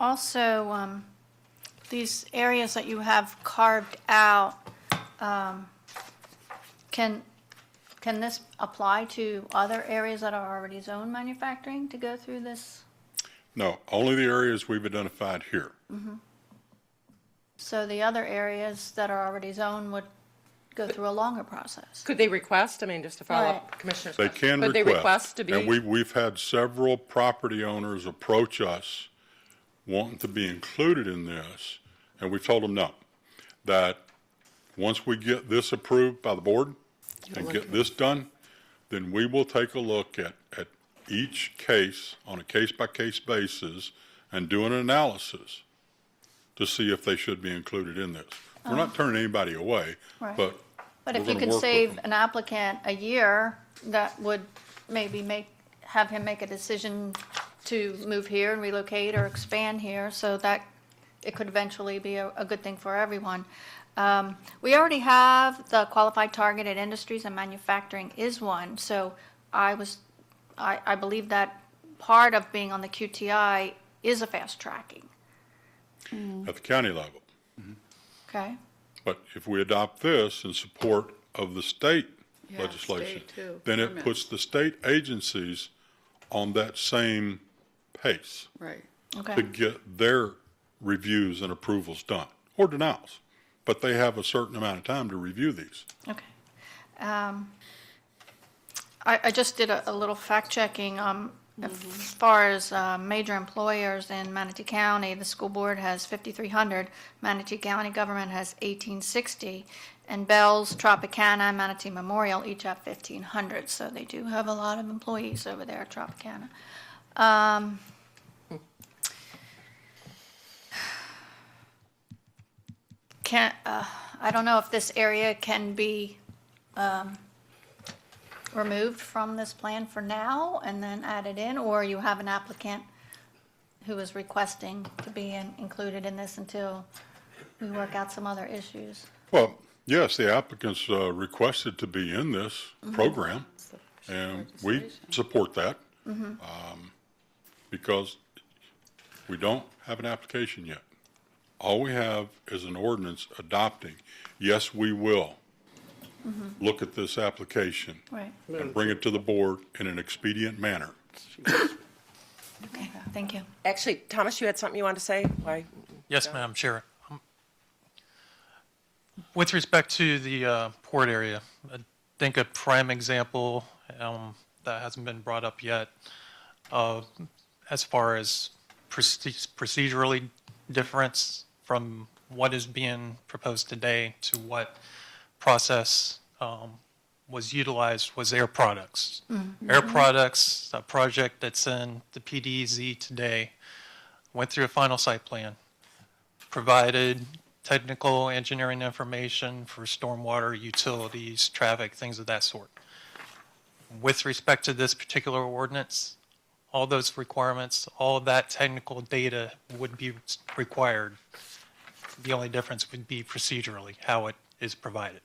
[SPEAKER 12] Also, these areas that you have carved out, can this apply to other areas that are already zoned manufacturing to go through this?
[SPEAKER 9] No, only the areas we've identified here.
[SPEAKER 12] So the other areas that are already zoned would go through a longer process?
[SPEAKER 2] Could they request, just to follow up
[SPEAKER 12] Right.
[SPEAKER 2] Commissioner's
[SPEAKER 9] They
[SPEAKER 2] question.
[SPEAKER 9] can
[SPEAKER 2] Could they
[SPEAKER 9] request.
[SPEAKER 2] request to be?
[SPEAKER 9] And we've had several property owners approach us wanting to be included in this, and we've told them no. That once we get this approved by the board and get this done, then we will take a look at each case on a case-by-case basis and do an analysis to see if they should be included in this. We're not turning anybody away,
[SPEAKER 12] Right.
[SPEAKER 9] but
[SPEAKER 12] But if
[SPEAKER 9] we're
[SPEAKER 12] you
[SPEAKER 9] gonna
[SPEAKER 12] can
[SPEAKER 9] work with
[SPEAKER 12] save
[SPEAKER 9] them.
[SPEAKER 12] an applicant a year, that would maybe have him make a decision to move here and relocate or expand here, so that it could eventually be a good thing for everyone. We already have the qualified targeted industries, and manufacturing is one, so I believe that part of being on the QTI is a fast tracking,
[SPEAKER 9] At the county level.
[SPEAKER 12] okay?
[SPEAKER 9] But if we adopt this in support of the state
[SPEAKER 4] Yeah,
[SPEAKER 9] legislation,
[SPEAKER 4] state too,
[SPEAKER 9] then it
[SPEAKER 4] permits.
[SPEAKER 9] puts the state agencies on that same pace
[SPEAKER 4] Right.
[SPEAKER 9] to
[SPEAKER 12] Okay,
[SPEAKER 9] get their reviews and approvals done, or denials. But they have a certain amount of time to review these.
[SPEAKER 12] okay. I just did a little fact checking. As far as major employers in Manatee County, the school board has 5,300, Manatee County government has 1,860, and Bell's, Tropicana, and Manatee Memorial each have 1,500, so they do have a lot of employees over there at Tropicana. I don't know if this area can be removed from this plan for now and then added in, or you have an applicant who is requesting to be included in this until we work out some other issues.
[SPEAKER 9] Well, yes, the applicants requested to be in this program, and we support that. Because we don't have an application yet. All we have is an ordinance adopting, yes, we will look at this application
[SPEAKER 12] Right,
[SPEAKER 9] and bring it to the board in an expedient manner.
[SPEAKER 12] okay, thank you.
[SPEAKER 2] Actually, Thomas, you had something you wanted to say? Why?
[SPEAKER 10] Yes, Madam Chair. With respect to the port area, I think a prime example that hasn't been brought up yet, as far as procedurally difference from what is being proposed today to what process was utilized was Air Products. Air Products, a project that's in the PDEZ today, went through a final site plan, provided technical engineering information for stormwater, utilities, traffic, things of that sort. With respect to this particular ordinance, all those requirements, all of that technical data would be required. The only difference would be procedurally, how it is provided.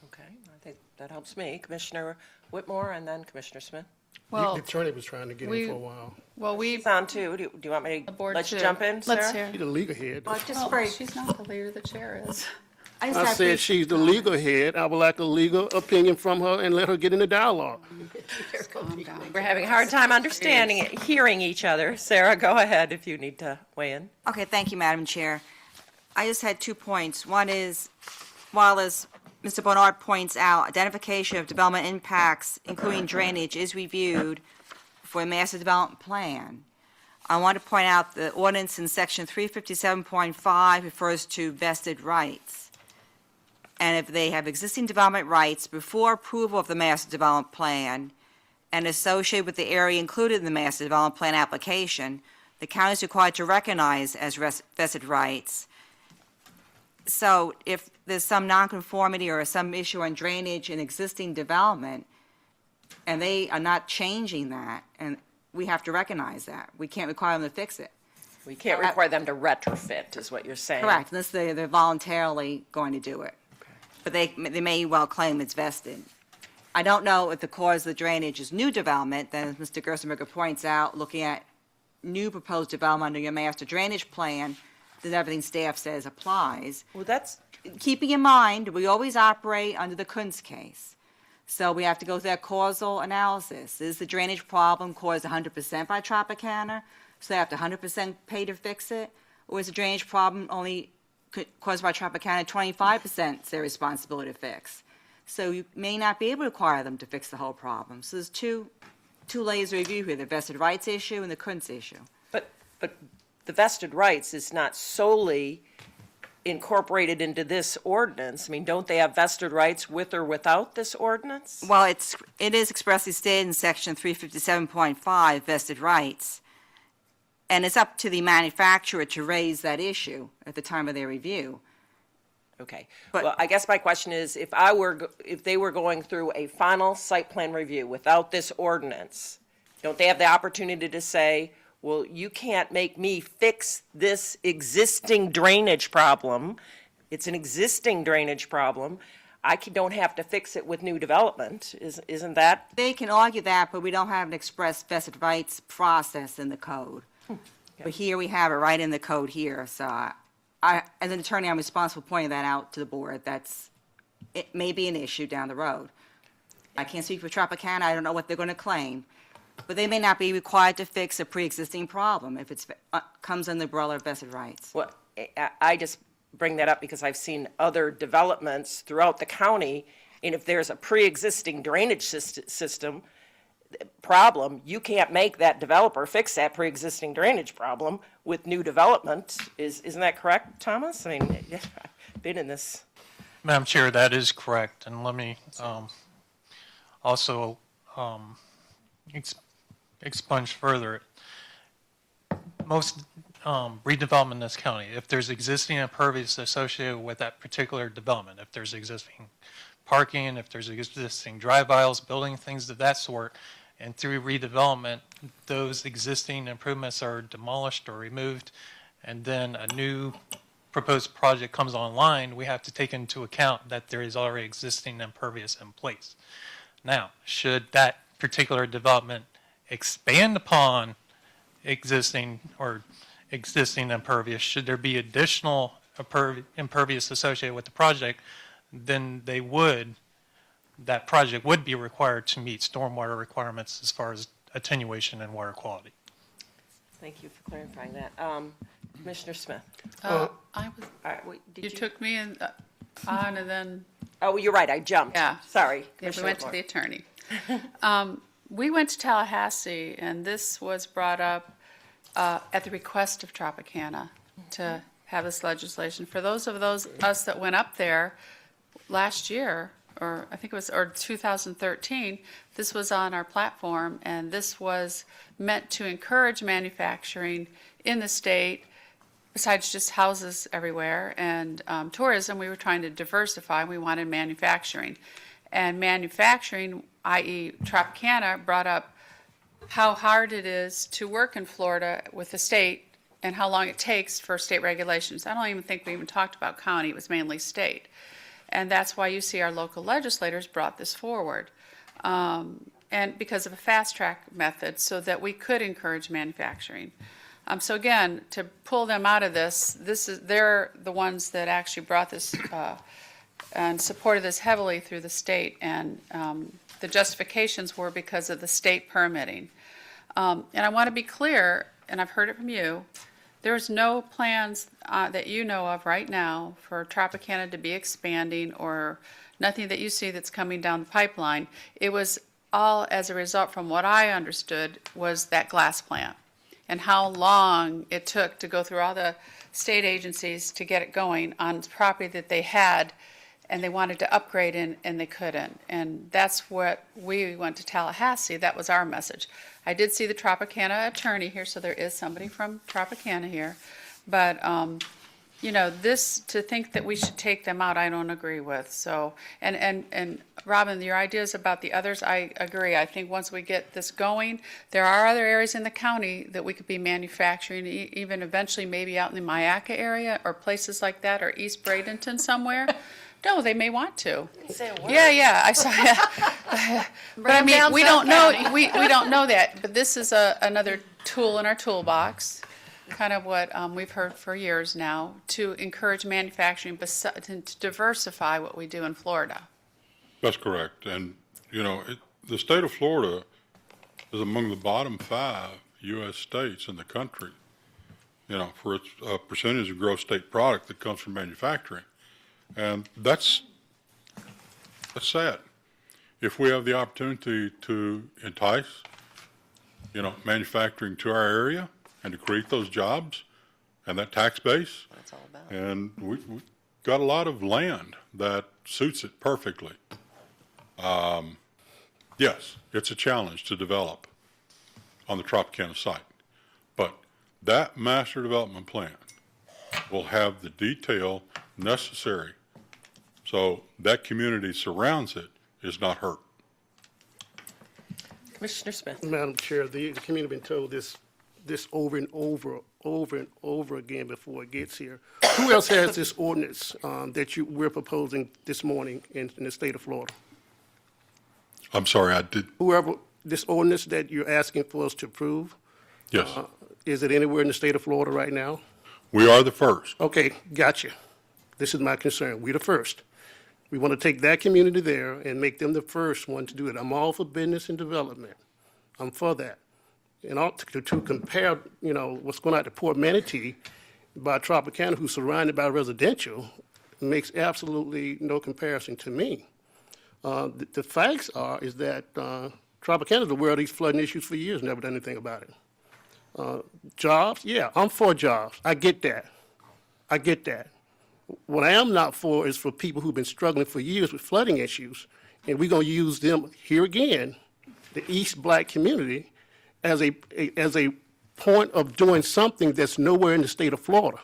[SPEAKER 2] Okay, I think that helps me. Commissioner Whitmore and then Commissioner Smith.
[SPEAKER 6] The
[SPEAKER 4] Well,
[SPEAKER 6] attorney was trying to get
[SPEAKER 4] we-
[SPEAKER 6] in for a while.
[SPEAKER 4] well, we,
[SPEAKER 2] He's on too. Do you want me
[SPEAKER 4] the
[SPEAKER 2] to
[SPEAKER 4] board
[SPEAKER 2] let you
[SPEAKER 4] too.
[SPEAKER 2] jump in, Sarah?
[SPEAKER 4] Let's hear.
[SPEAKER 6] She's the legal head.
[SPEAKER 7] Just
[SPEAKER 4] She's not the leader, the chair is.
[SPEAKER 7] I
[SPEAKER 6] I said she's the legal head. I would like a legal opinion from her and let her get in the dialogue.
[SPEAKER 2] We're having a hard time understanding it, hearing each other. Sarah, go ahead if you need to weigh in.
[SPEAKER 7] Okay, thank you, Madam Chair. I just had 2 points. One is, while as Mr. Bernard points out, identification of development impacts, including drainage, is reviewed for a master development plan. I want to point out the ordinance in section 357.5 refers to vested rights. And if they have existing development rights before approval of the master development plan and associated with the area included in the master development plan application, the county is required to recognize as vested rights. So if there's some nonconformity or some issue on drainage in existing development, and they are not changing that, and we have to recognize that. We can't require them to fix it.
[SPEAKER 2] We can't require them to retrofit, is what you're saying.
[SPEAKER 7] Correct, unless they're voluntarily going to do it. But they may well claim it's vested. I don't know if the cause of the drainage is new development, then as Mr. Gerstenberger points out, looking at new proposed development under your master drainage plan, then everything staff says applies.
[SPEAKER 2] Well, that's,
[SPEAKER 7] Keeping in mind, we always operate under the Kunz case. So we have to go through that causal analysis. Is the drainage problem caused 100% by Tropicana, so they have to 100% pay to fix it? Or is the drainage problem only caused by Tropicana, 25% is their responsibility to fix? So you may not be able to require them to fix the whole problem. So there's two layers of review here, the vested rights issue and the Kunz issue.
[SPEAKER 2] but the vested rights is not solely incorporated into this ordinance. I mean, don't they have vested rights with or without this ordinance?
[SPEAKER 7] Well, it is expressly stated in section 357.5, vested rights. And it's up to the manufacturer to raise that issue at the time of their review.
[SPEAKER 2] Okay.
[SPEAKER 7] But-
[SPEAKER 2] Well, I guess my question is, if they were going through a final site plan review without this ordinance, Don't they have the opportunity to say, well, you can't make me fix this existing drainage problem? It's an existing drainage problem. Don't have to fix it with new development. Isn't that?
[SPEAKER 7] They can argue that, but we don't have an express vested rights process in the code. But here we have it right in the code here, so as an attorney, I'm responsible for pointing that out to the board. It may be an issue down the road. I can't speak for Tropicana, I don't know what they're going to claim, but they may not be required to fix a pre-existing problem if it comes under the umbrella of vested rights.
[SPEAKER 2] Well, I just bring that up because I've seen other developments throughout the county, and if there's a pre-existing drainage system problem, you can't make that developer fix that pre-existing drainage problem with new development. Isn't that correct, Thomas? I mean, yeah, I've been in this.
[SPEAKER 10] Madam Chair, that is correct, and let me also expunge further. Most redevelopment in this county, if there's existing impervious associated with that particular development, if there's existing parking, if there's existing drive aisles, building, things of that sort, and through redevelopment, those existing improvements are demolished or removed, and then a new proposed project comes online, we have to take into account that there is already existing impervious in place. Now, should that particular development expand upon existing impervious, should there be additional impervious associated with the project, then that project would be required to meet stormwater requirements as far as attenuation and water quality.
[SPEAKER 2] Thank you for clarifying that. Commissioner Smith.
[SPEAKER 4] You took me on and then,
[SPEAKER 2] Oh, you're right, I jumped.
[SPEAKER 4] Yeah.
[SPEAKER 2] Sorry.
[SPEAKER 4] yeah, we
[SPEAKER 2] Commissioner
[SPEAKER 4] went to
[SPEAKER 2] Moore.
[SPEAKER 4] the attorney. We went to Tallahassee, and this was brought up at the request of Tropicana to have this legislation. For those of us that went up there last year, or I think it was, or 2013, this was on our platform, and this was meant to encourage manufacturing in the state, besides just houses everywhere, and tourism. We were trying to diversify. We wanted manufacturing. And manufacturing, i.e. Tropicana, brought up how hard it is to work in Florida with the state and how long it takes for state regulations. I don't even think we even talked about county. It was mainly state. And that's why you see our local legislators brought this forward. And because of a fast track method so that we could encourage manufacturing. So again, to pull them out of they're the ones that actually brought this and supported this heavily through the state. And the justifications were because of the state permitting. And I want to be clear, and I've heard it from you, there's no plans that you know of right now for Tropicana to be expanding, or nothing that you see that's coming down the pipeline. It was all as a result, from what I understood, was that glass plant and how long it took to go through all the state agencies to get it going on property that they had, and they wanted to upgrade and they couldn't. And that's what we went to Tallahassee. That was our message. I did see the Tropicana attorney here, so there is somebody from Tropicana here. But, this, to think that we should take them out, I don't agree with. So, and Robin, your ideas about the others, I agree. I think once we get this going, there are other areas in the county that we could be manufacturing, even eventually maybe out in the Myakka area or places like that, or East Bradenton somewhere. No, they may want to. Yeah, I saw. Yeah. But I mean, we don't know. We don't know that. But this is another tool in our toolbox, kind of what we've heard for years now, to encourage manufacturing, to diversify what we do in Florida.
[SPEAKER 9] That's correct. And, the state of Florida is among the bottom 5 U.S. states in the country, for its percentage of gross state product that comes from manufacturing. And that's sad. If we have the opportunity to entice, manufacturing to our area and to create those jobs and that tax base,
[SPEAKER 2] That's all about.
[SPEAKER 9] and we've got a lot of land that suits it perfectly. Yes, it's a challenge to develop on the Tropicana site, but that master development plan will have the detail necessary so that community surrounds it is not hurt.
[SPEAKER 2] Commissioner Smith.
[SPEAKER 6] Madam Chair, the community been told this over and over again before it gets here. Who else has this ordinance that we're proposing this morning in the state of Florida?
[SPEAKER 9] I'm sorry, I did,
[SPEAKER 6] Whoever, this ordinance that you're asking for us to approve,
[SPEAKER 9] yes.
[SPEAKER 6] is it anywhere in the state of Florida right now?
[SPEAKER 9] We are the first.
[SPEAKER 6] Okay, gotcha. This is my concern. We're the first. We want to take that community there and make them the first one to do it. I'm all for business and development. I'm for that. And to compare, what's going out to Port Manatee by Tropicana, who's surrounded by residential, makes absolutely no comparison to me. The facts is that Tropicana's aware of these flooding issues for years, never done anything about it. Jobs, yeah, I'm for jobs. I get that. What I am not for is for people who've been struggling for years with flooding issues, and we're going to use them here again, the East Black community, as a point of doing something that's nowhere in the state of Florida.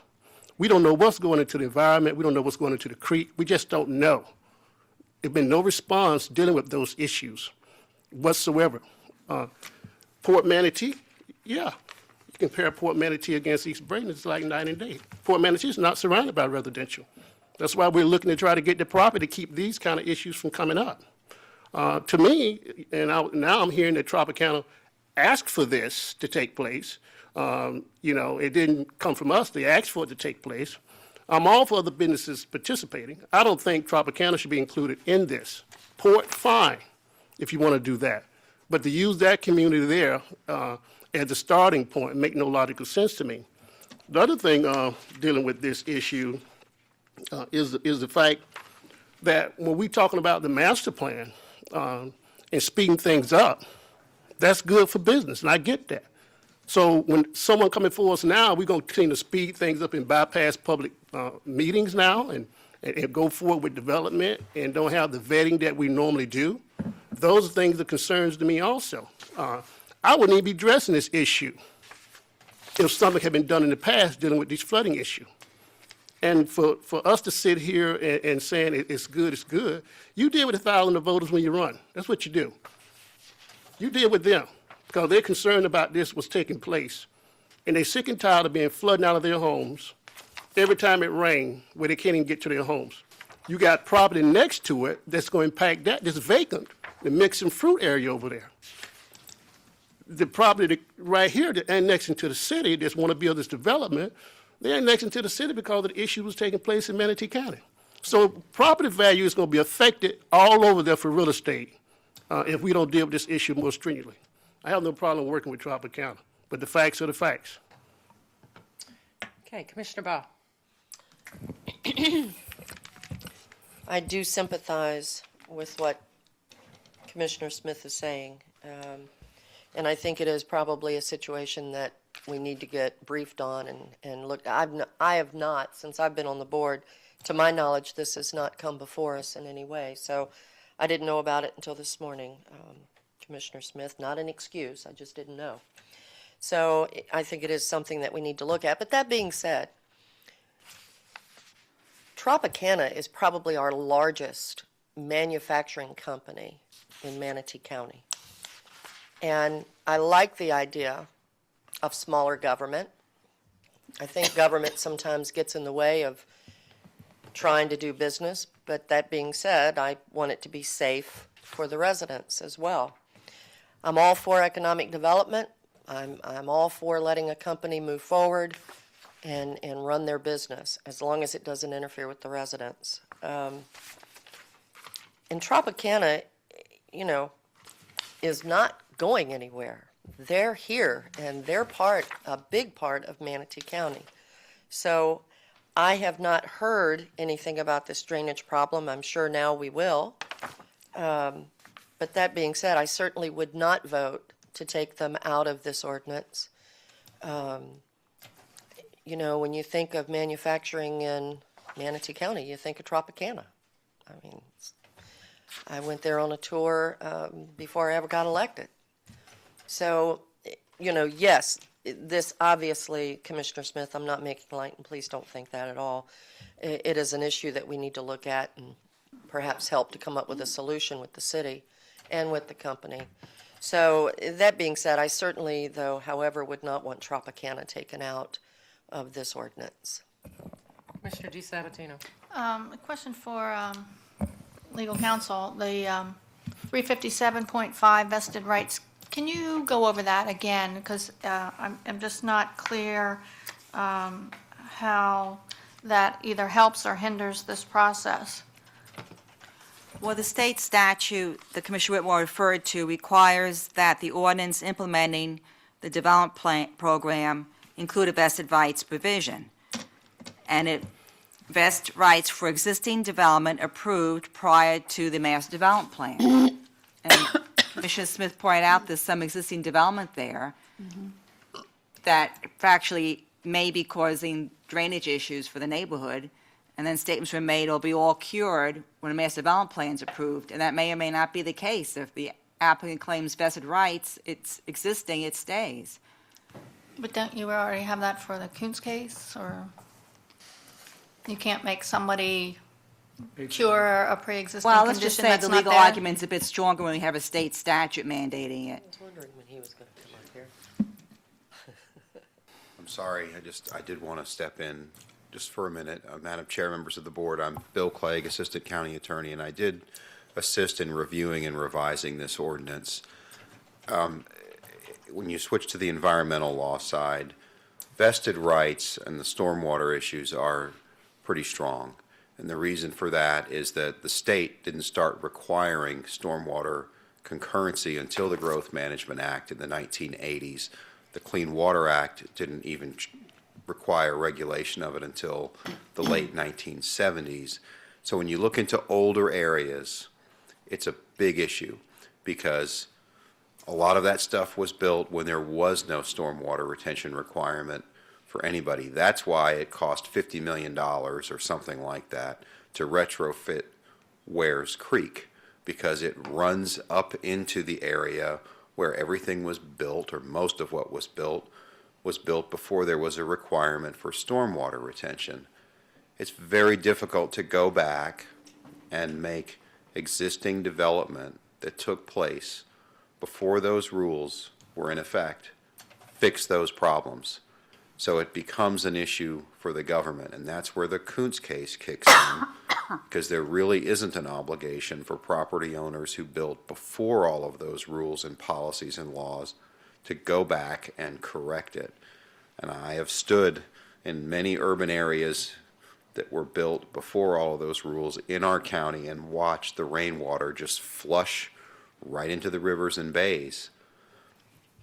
[SPEAKER 6] We don't know what's going into the environment. We don't know what's going into the creek. We just don't know. There's been no response dealing with those issues whatsoever. Port Manatee, yeah. You compare Port Manatee against East Braden, it's like night and day. Port Manatee is not surrounded by residential. That's why we're looking to try to get the property to keep these kind of issues from coming up. To me, now I'm hearing that Tropicana asked for this to take place. It didn't come from us. They asked for it to take place. I'm all for other businesses participating. I don't think Tropicana should be included in this. Port, fine, if you want to do that. But to use that community there as a starting point make no logical sense to me. The other thing dealing with this issue is the fact that when we're talking about the master plan and speeding things up, that's good for business, and I get that. So when someone coming for us now, we're going to continue to speed things up and bypass public meetings now and go forward with development and don't have the vetting that we normally do. Those are things that concerns to me also. I wouldn't even be addressing this issue if something had been done in the past dealing with this flooding issue. And for us to sit here and saying it's good, you deal with the thousands of voters when you run. That's what you do. You deal with them because they're concerned about this what's taking place. And they're sick and tired of being flooding out of their homes every time it rains where they can't even get to their homes. You got property next to it that's going to impact that, that's vacant, the mixing fruit area over there. The property right here that annexing to the city that's want to build this development, they're annexing to the city because of the issue was taking place in Manatee County. So property value is going to be affected all over there for real estate if we don't deal with this issue more stringently. I have no problem working with Tropicana, but the facts are the facts.
[SPEAKER 2] Okay, Commissioner Baugh.
[SPEAKER 11] I do sympathize with what Commissioner Smith is saying. And I think it is probably a situation that we need to get briefed on and look. I have not, since I've been on the board, to my knowledge, this has not come before us in any way. So I didn't know about it until this morning, Commissioner Smith. Not an excuse, I just didn't know. So I think it is something that we need to look at. But that being said, Tropicana is probably our largest manufacturing company in Manatee County. And I like the idea of smaller government. I think government sometimes gets in the way of trying to do business, but that being said, I want it to be safe for the residents as well. I'm all for economic development. I'm all for letting a company move forward and run their business as long as it doesn't interfere with the residents. And Tropicana, is not going anywhere. They're here, and they're a big part of Manatee County. So I have not heard anything about this drainage problem. I'm sure now we will. But that being said, I certainly would not vote to take them out of this ordinance. When you think of manufacturing in Manatee County, you think of Tropicana. I went there on a tour before I ever got elected. So, yes, this obviously, Commissioner Smith, I'm not making light, and please don't think that at all. It is an issue that we need to look at and perhaps help to come up with a solution with the city and with the company. So that being said, I certainly, though, however, would not want Tropicana taken out of this ordinance.
[SPEAKER 2] Commissioner DeSabatino.
[SPEAKER 12] A question for legal counsel, the 357.5 vested rights. Can you go over that again? Because I'm just not clear how that either helps or hinders this process.
[SPEAKER 7] Well, the state statute that Commissioner Whitmore referred to requires that the ordinance implementing the development plan program include a vested rights provision. And it vests rights for existing development approved prior to the master development plan. And Commissioner Smith pointed out there's some existing development there that factually may be causing drainage issues for the neighborhood. And then statements were made, it'll be all cured when a master development plan's approved. And that may or may not be the case. If the applicant claims vested rights, it's existing, it stays.
[SPEAKER 12] But don't you already have that for the Coons case, or you can't make somebody cure a pre-existing
[SPEAKER 7] Well, let's just
[SPEAKER 12] condition
[SPEAKER 7] say
[SPEAKER 12] that's
[SPEAKER 7] the
[SPEAKER 12] not
[SPEAKER 7] legal
[SPEAKER 12] there?
[SPEAKER 7] argument's a bit stronger when we have a state statute mandating it.
[SPEAKER 11] I was wondering when he was going to come up here.
[SPEAKER 1] I'm sorry, I did want to step in just for a minute. Madam Chair, members of the board, I'm Bill Clegg, Assistant County Attorney, and I did assist in reviewing and revising this ordinance. When you switch to the environmental law side, vested rights and the stormwater issues are pretty strong. And the reason for that is that the state didn't start requiring stormwater concurrency until the Growth Management Act in the 1980s. The Clean Water Act didn't even require regulation of it until the late 1970s. So when you look into older areas, it's a big issue because a lot of that stuff was built when there was no stormwater retention requirement for anybody. That's why it cost $50 million or something like that to retrofit Wares Creek, because it runs up into the area where everything was built, or most of what was built before there was a requirement for stormwater retention. It's very difficult to go back and make existing development that took place before those rules were in effect, fix those problems. So it becomes an issue for the government, and that's where the Kuntz case kicks in, because there really isn't an obligation for property owners who built before all of those rules and policies and laws to go back and correct it. And I have stood in many urban areas that were built before all of those rules in our county and watched the rainwater just flush right into the rivers and bays.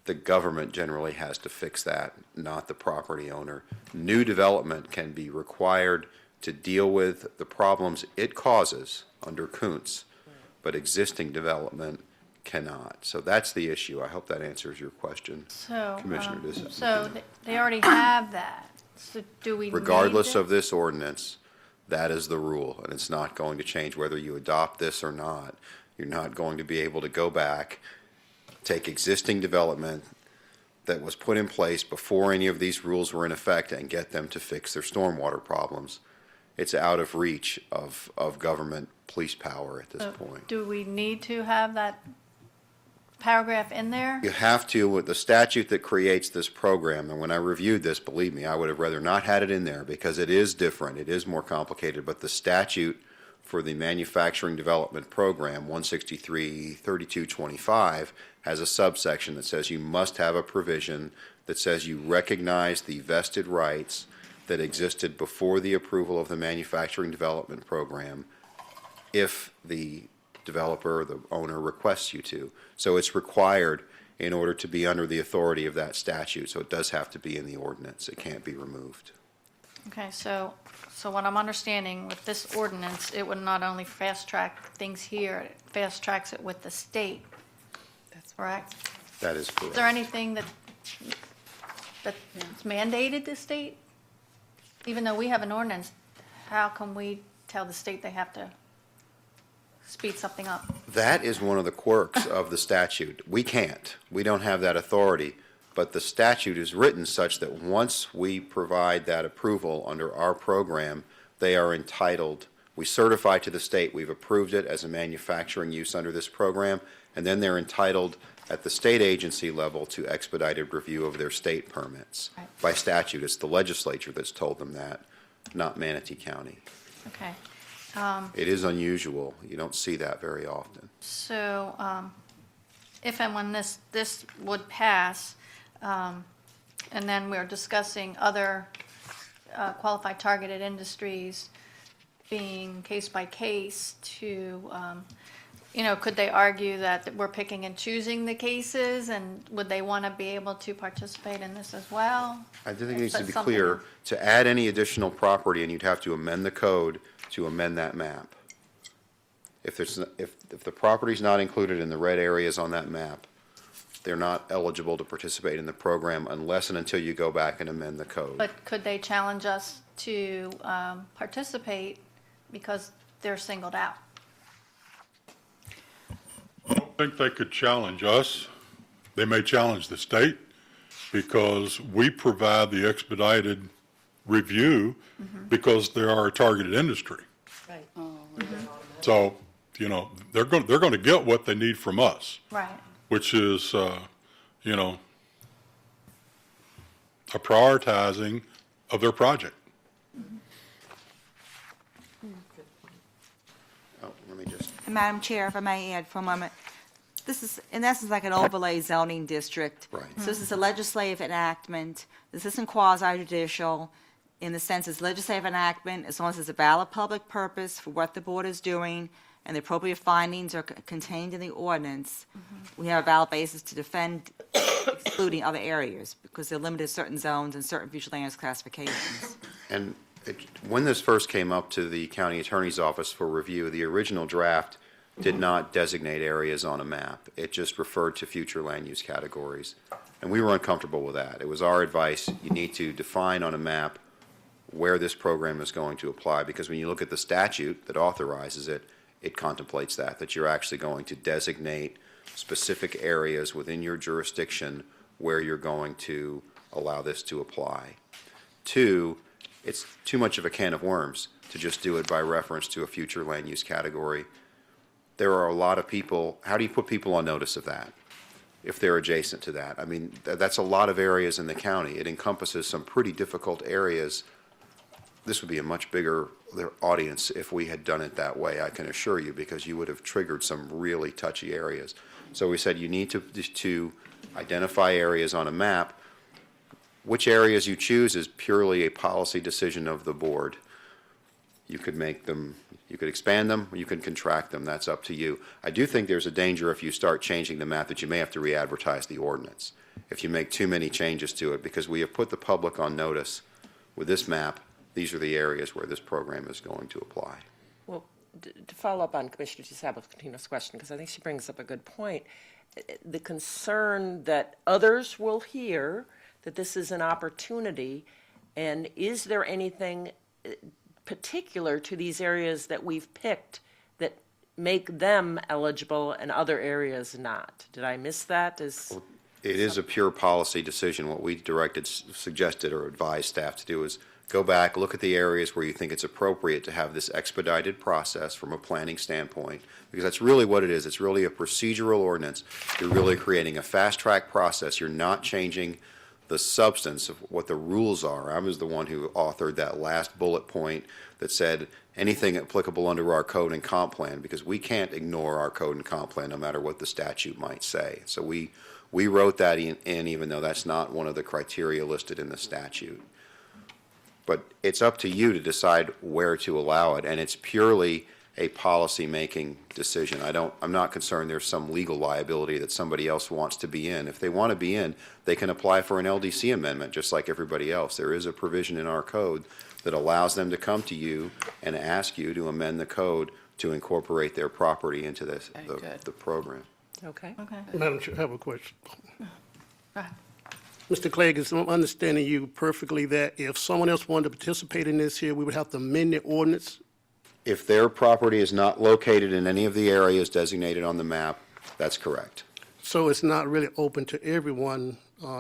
[SPEAKER 1] The government generally has to fix that, not the property owner. New development can be required to deal with the problems it causes under Kuntz, but existing development cannot. So that's the issue. I hope that answers your question,
[SPEAKER 12] So,
[SPEAKER 1] Commissioner.
[SPEAKER 12] they already have that. So do we need
[SPEAKER 1] Regardless
[SPEAKER 12] it?
[SPEAKER 1] of this ordinance, that is the rule, and it's not going to change whether you adopt this or not. You're not going to be able to go back, take existing development that was put in place before any of these rules were in effect and get them to fix their stormwater problems. It's out of reach of government police power at this
[SPEAKER 12] So
[SPEAKER 1] point.
[SPEAKER 12] do we need to have that paragraph in there?
[SPEAKER 1] You have to, with the statute that creates this program, and when I reviewed this, believe me, I would have rather not had it in there because it is different, it is more complicated, but the statute for the Manufacturing Development Program, 163-3225, has a subsection that says you must have a provision that says you recognize the vested rights that existed before the approval of the Manufacturing Development Program if the developer or the owner requests you to. So it's required in order to be under the authority of that statute, so it does have to be in the ordinance. It can't be removed.
[SPEAKER 12] Okay, so what I'm understanding with this ordinance, it would not only fast-track things here, it fast-tracks it with the state, correct?
[SPEAKER 1] That is
[SPEAKER 12] Is there
[SPEAKER 1] correct.
[SPEAKER 12] anything that's mandated the state? Even though we have an ordinance, how can we tell the state they have to speed something up?
[SPEAKER 1] That is one of the quirks of the statute. We can't. We don't have that authority. But the statute is written such that once we provide that approval under our program, they are entitled, we certify to the state we've approved it as a manufacturing use under this program, and then they're entitled
[SPEAKER 13] at the state agency level to expedited review of their state permits.
[SPEAKER 12] Right.
[SPEAKER 13] By statute, it's the legislature that's told them that, not Manatee County.
[SPEAKER 12] Okay.
[SPEAKER 13] It is unusual. You don't see that very often.
[SPEAKER 12] So, if and when this would pass, and then we're discussing other qualified targeted industries being case by case to, could they argue that we're picking and choosing the cases, and would they want to be able to participate in this as well?
[SPEAKER 13] I do think it needs to
[SPEAKER 12] But
[SPEAKER 13] be
[SPEAKER 12] something-
[SPEAKER 13] clear, to add any additional property, and you'd have to amend the code to amend that map. If the property's not included in the red areas on that map, they're not eligible to participate in the program unless and until you go back and amend the code.
[SPEAKER 12] But could they challenge us to participate because they're singled out?
[SPEAKER 9] I don't think they could challenge us. They may challenge the state because we provide the expedited review because they are a targeted industry.
[SPEAKER 11] Right.
[SPEAKER 9] So, they're going to get what they need from us,
[SPEAKER 12] Right.
[SPEAKER 9] which is, a prioritizing of their project.
[SPEAKER 13] Oh, let me just,
[SPEAKER 7] Madam Chair, if I may add for a moment, this is, in essence, like an overlay zoning district.
[SPEAKER 13] Right.
[SPEAKER 7] So this is a legislative enactment. This isn't quasi-judicial in the sense it's legislative enactment, as long as it's a valid public purpose for what the board is doing and the appropriate findings are contained in the ordinance, we have a valid basis to defend excluding other areas because they're limited to certain zones and certain future land use classifications.
[SPEAKER 13] and when this first came up to the county attorney's office for review, the original draft did not designate areas on a map. It just referred to future land use categories. And we were uncomfortable with that. It was our advice, you need to define on a map where this program is going to apply, because when you look at the statute that authorizes it, it contemplates that you're actually going to designate specific areas within your jurisdiction where you're going to allow this to apply. Two, it's too much of a can of worms to just do it by reference to a future land use category. There are a lot of people, how do you put people on notice of that if they're adjacent to that? I mean, that's a lot of areas in the county. It encompasses some pretty difficult areas. This would be a much bigger audience if we had done it that way, I can assure you, because you would have triggered some really touchy areas. So we said you need to identify areas on a map. Which areas you choose is purely a policy decision of the board. You could make them, you could expand them, or you could contract them. That's up to you. I do think there's a danger if you start changing the map that you may have to re-advertise the ordinance if you make too many changes to it, because we have put the public on notice with this map. These are the areas where this program is going to apply.
[SPEAKER 2] Well, to follow up on Commissioner Sabatino's question, because I think she brings up a good point, the concern that others will hear that this is an opportunity, and is there anything particular to these areas that we've picked that make them eligible and other areas not? Did I miss that?
[SPEAKER 13] It is a pure policy decision. What we suggested, or advised staff to do is go back, look at the areas where you think it's appropriate to have this expedited process from a planning standpoint, because that's really what it is. It's really a procedural ordinance. You're really creating a fast-track process. You're not changing the substance of what the rules are. I was the one who authored that last bullet point that said anything applicable under our code and comp plan, because we can't ignore our code and comp plan no matter what the statute might say. So we wrote that in even though that's not one of the criteria listed in the statute. But it's up to you to decide where to allow it, and it's purely a policy-making decision. I'm not concerned there's some legal liability that somebody else wants to be in. If they want to be in, they can apply for an LDC amendment, just like everybody else. There is a provision in our code that allows them to come to you and ask you to amend the code to incorporate their property into the program.
[SPEAKER 2] Okay.
[SPEAKER 12] Okay.
[SPEAKER 6] Madam Chair, I have a question.
[SPEAKER 12] Go ahead.
[SPEAKER 6] Mr. Clegg, is I'm understanding you perfectly that if someone else wanted to participate in this here, we would have to amend the ordinance?
[SPEAKER 13] If their property is not located in any of the areas designated on the map, that's correct.
[SPEAKER 6] So it's not really open to everyone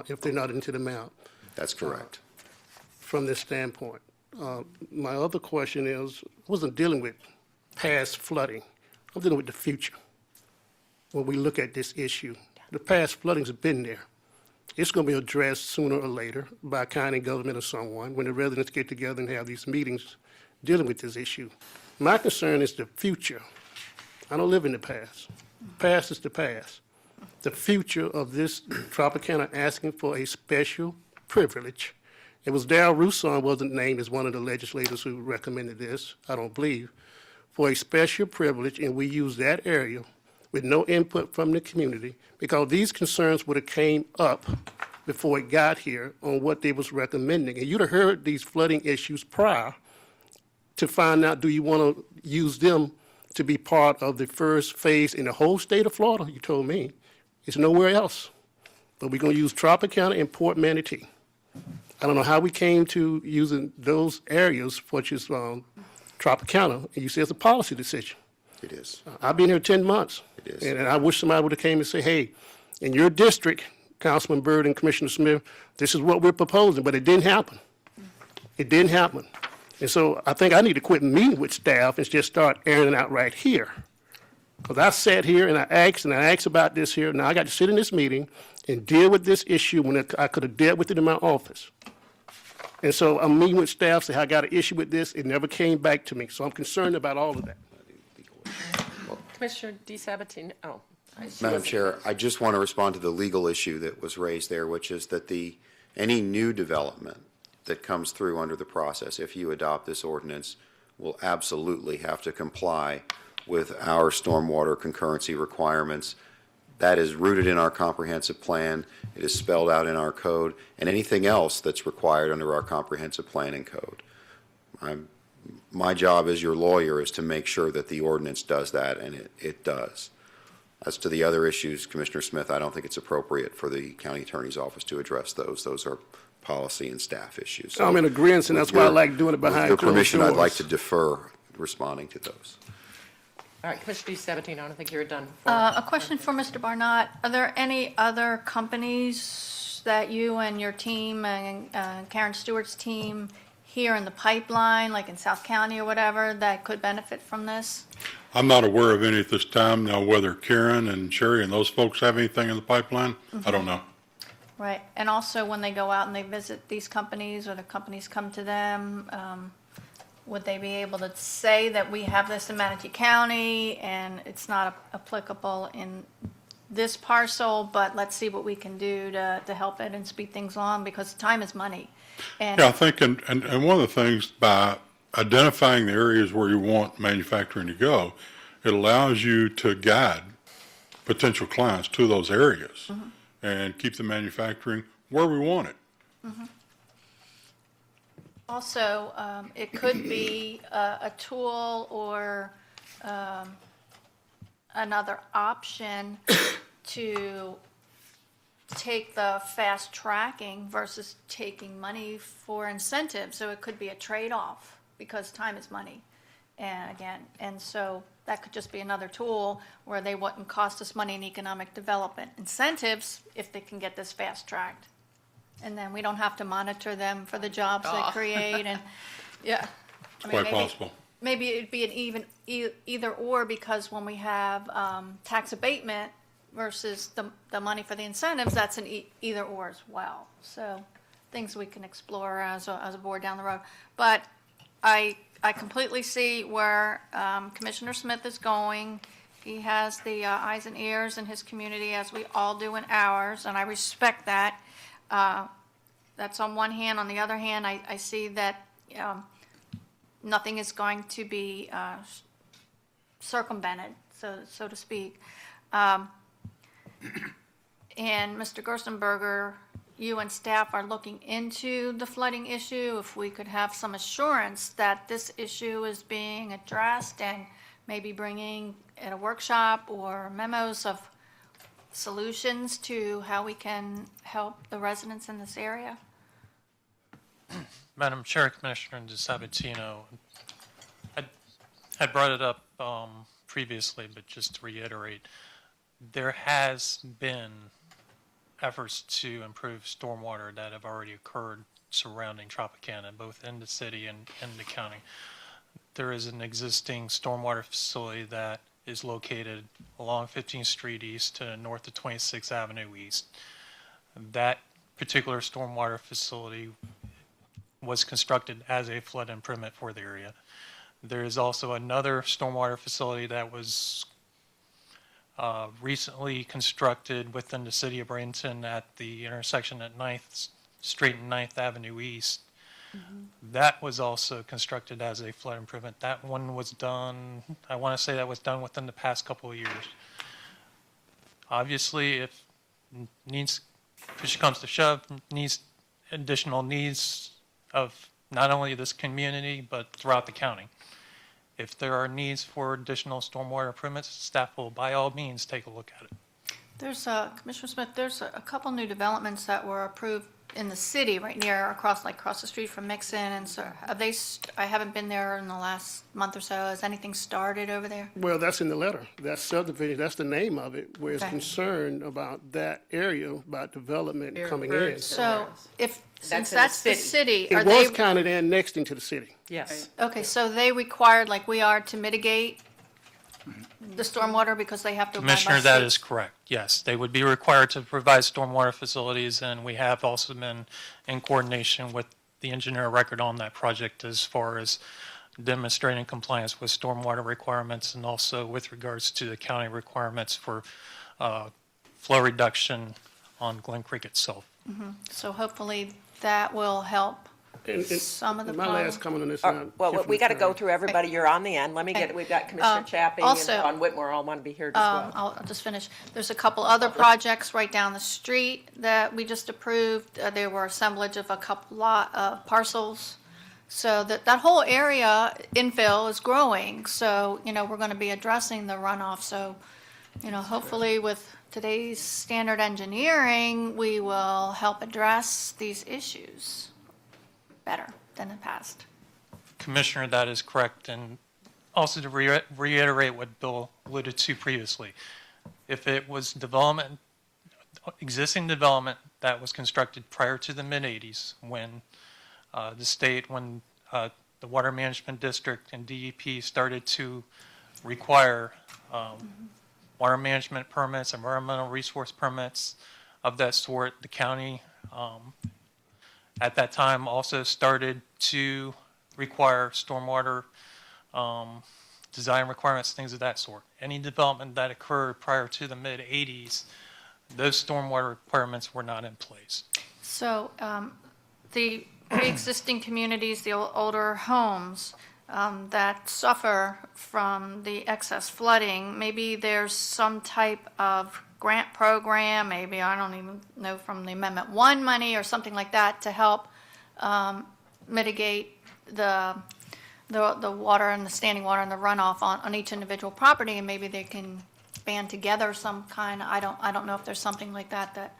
[SPEAKER 6] if they're not into the map
[SPEAKER 13] That's correct.
[SPEAKER 6] from this standpoint. My other question is, I wasn't dealing with past flooding. I'm dealing with the future when we look at this issue The past floodings have been there. It's going to be addressed sooner or later by county government or someone when the residents get together and have these meetings dealing with this issue. My concern is the future. I don't live in the past. Past is the past. The future of this Tropicana asking for a special privilege. It was Darrell Rousson wasn't named as one of the legislators who recommended this, I don't believe, for a special privilege, and we use that area with no input from the community, because these concerns would have came up before it got here on what they was recommending. And you'd have heard these flooding issues prior to find out, do you want to use them to be part of the first phase in the whole state of Florida? You told me. It's nowhere else. But we're going to use Tropicana and Port Manatee. I don't know how we came to using those areas, which is Tropicana, and you say it's a policy decision.
[SPEAKER 13] It is.
[SPEAKER 6] I've been here 10 months.
[SPEAKER 13] It is.
[SPEAKER 6] And I wish somebody would have came and say, hey, in your district, Councilman Byrd and Commissioner Smith, this is what we're proposing, but it didn't happen. It didn't happen. And so I think I need to quit meeting with staff and just start airing it out right here. Because I sat here and I asked about this here. Now I got to sit in this meeting and deal with this issue when I could have dealt with it in my office. And so I'm meeting with staff, say I got an issue with this. It never came back to me. So I'm concerned about all of that.
[SPEAKER 2] Commissioner DeSabatino, oh.
[SPEAKER 13] Madam Chair, I just want to respond to the legal issue that was raised there, which is that any new development that comes through under the process, if you adopt this ordinance, will absolutely have to comply with our stormwater concurrency requirements. That is rooted in our comprehensive plan. It is spelled out in our code, and anything else that's required under our comprehensive plan and code. My job as your lawyer is to make sure that the ordinance does that, and it does. As to the other issues, Commissioner Smith, I don't think it's appropriate for the county attorney's office to address those. Those are policy and staff issues.
[SPEAKER 6] I'm in agreement, and that's why I like doing it behind
[SPEAKER 13] With your
[SPEAKER 6] closed
[SPEAKER 13] permission, I'd like
[SPEAKER 6] doors.
[SPEAKER 13] to defer responding to those.
[SPEAKER 2] All right, Commissioner DeSabatino, I don't think you're done.
[SPEAKER 12] A question for Mr. Barnott. Are there any other companies that you and your team and Karen Stewart's team here in the pipeline, like in South County or whatever, that could benefit from this?
[SPEAKER 9] I'm not aware of any at this time. Now, whether Karen and Sherry and those folks have anything in the pipeline, I don't know.
[SPEAKER 12] Right, and also when they go out and they visit these companies or the companies come to them, would they be able to say that we have this in Manatee County and it's not applicable in this parcel, but let's see what we can do to help it and speed things along, because time is money. And
[SPEAKER 9] Yeah, I think, and one of the things, by identifying the areas where you want manufacturing to go, it allows you to guide potential clients to those areas and keep the manufacturing where we want it.
[SPEAKER 12] also, it could be a tool or another option to take the fast tracking versus taking money for incentives. So it could be a trade-off, because time is money. And so that could just be another tool where they wouldn't cost us money in economic development. Incentives, if they can get this fast tracked. And then we don't have to monitor them for the jobs they create, and, yeah. I mean,
[SPEAKER 9] Quite
[SPEAKER 12] maybe-
[SPEAKER 9] possible.
[SPEAKER 12] Maybe it'd be an even either or, because when we have tax abatement versus the money for the incentives, that's an either or as well. So things we can explore as a board down the road. But I completely see where Commissioner Smith is going. He has the eyes and ears in his community, as we all do in ours, and I respect that. That's on one hand. On the other hand, I see that nothing is going to be circumvented, so to speak. And Mr. Gerstenberger, you and staff are looking into the flooding issue. If we could have some assurance that this issue is being addressed, and maybe bringing at a workshop or memos of solutions to how we can help the residents in this area.
[SPEAKER 10] Madam Chair, Commissioner DeSabatino, I brought it up previously, but just to reiterate, there has been efforts to improve stormwater that have already occurred surrounding Tropicana, both in the city and in the county. There is an existing stormwater facility that is located along 15th Street East to north of 26th Avenue East. That particular stormwater facility was constructed as a flood improvement for the area. There is also another stormwater facility that was recently constructed within the city of Bradenton at the intersection at 9th Street and 9th Avenue East. That was also constructed as a flood improvement. That one was done, I want to say that was done within the past couple of years. Obviously, if push comes to shove, additional needs of not only this community, but throughout the county. If there are needs for additional stormwater improvements, staff will by all means take a look at it.
[SPEAKER 12] There's Commissioner Smith, there's a couple new developments that were approved in the city right near, across the street from Mixon, and so have they, I haven't been there in the last month or so. Has anything started over there?
[SPEAKER 6] Well, that's in the letter. That's subdivision, that's the name of it, where it's
[SPEAKER 12] Okay.
[SPEAKER 6] concerned about that area, about development coming in.
[SPEAKER 12] So since
[SPEAKER 2] in the
[SPEAKER 12] that's the city, are
[SPEAKER 6] It was
[SPEAKER 12] they,
[SPEAKER 6] kind of annexed into the city.
[SPEAKER 2] Yes.
[SPEAKER 12] okay, so they required, like we are, to mitigate the stormwater because they have to abide by
[SPEAKER 10] Commissioner, that
[SPEAKER 12] state-
[SPEAKER 10] is correct. Yes, they would be required to provide stormwater facilities, and we have also been in coordination with the engineer of record on that project as far as demonstrating compliance with stormwater requirements and also with regards to the county requirements for flow reduction on Glen Creek itself.
[SPEAKER 12] So hopefully that will help
[SPEAKER 6] And
[SPEAKER 12] some of the
[SPEAKER 6] my
[SPEAKER 12] problem.
[SPEAKER 6] last comment on this.
[SPEAKER 2] Well, we got to go through everybody. You're on the end. Let me get, we've got Commissioner Chappie and
[SPEAKER 12] also,
[SPEAKER 2] Don Whitmore all want to be here as well.
[SPEAKER 12] I'll just finish. There's a couple other projects right down the street that we just approved. They were assemblage of a couple parcels. So that whole area infill is growing. So, we're going to be addressing the runoff. So, hopefully with today's standard engineering, we will help address these issues better than in the past.
[SPEAKER 10] Commissioner, that is correct. And also to reiterate what Bill alluded to previously, if it was existing development that was constructed prior to the mid-'80s when the Water Management District and DEP started to require water management permits, environmental resource permits of that sort, the county at that time also started to require stormwater design requirements, things of that sort. Any development that occurred prior to the mid-'80s, those stormwater requirements were not in place.
[SPEAKER 12] So the pre-existing communities, the older homes that suffer from the excess flooding, maybe there's some type of grant program, maybe, I don't even know, from the Amendment 1 money or something like that to help mitigate the water and the standing water and the runoff on each individual property, and maybe they can band together some kind. I don't know if there's something like that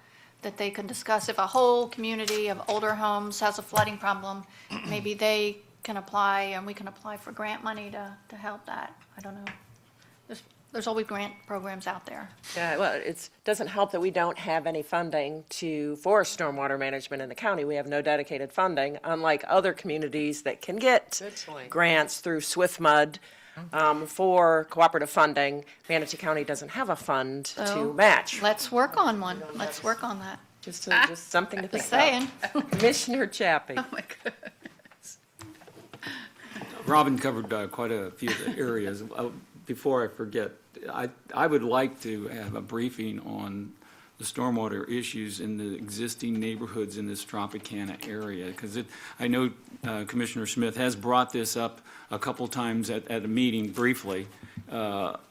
[SPEAKER 12] they can discuss. If a whole community of older homes has a flooding problem, maybe they can apply and we can apply for grant money to help that. I don't know. There's always grant programs out there.
[SPEAKER 2] Yeah, well, it doesn't help that we don't have any funding for stormwater management in the county. We have no dedicated funding, unlike other communities that can get grants through SwiftMud for cooperative funding. Manatee County doesn't have a fund to
[SPEAKER 12] So,
[SPEAKER 2] match.
[SPEAKER 12] Let's work on one. Let's work on that.
[SPEAKER 2] Just something to think
[SPEAKER 12] Just
[SPEAKER 2] about.
[SPEAKER 12] saying.
[SPEAKER 2] Commissioner Chappie.
[SPEAKER 12] Oh, my God.
[SPEAKER 14] Robin covered quite a few of the areas. Before I forget, I would like to have a briefing on the stormwater issues in the existing neighborhoods in this Tropicana area, because I know Commissioner Smith has brought this up a couple times at a meeting briefly, but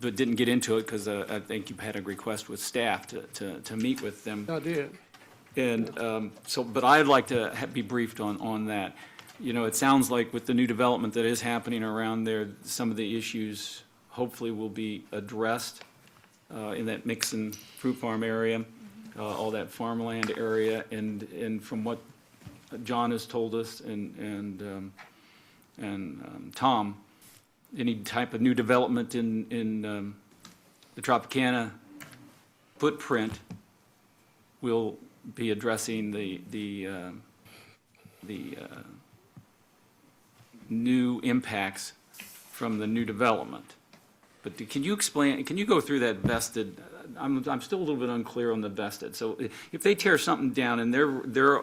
[SPEAKER 14] didn't get into it because I think you had a request with staff to meet with them.
[SPEAKER 6] I did.
[SPEAKER 14] And but I'd like to be briefed on that. It sounds like with the new development that is happening around there, some of the issues hopefully will be addressed in that Mixon Fruit Farm area, all that farmland area, and from what John has told us and Tom, any type of new development in the Tropicana footprint will be addressing the new impacts from the new development. But can you explain, can you go through that vested, I'm still a little bit unclear on the vested. So if they tear something down and they're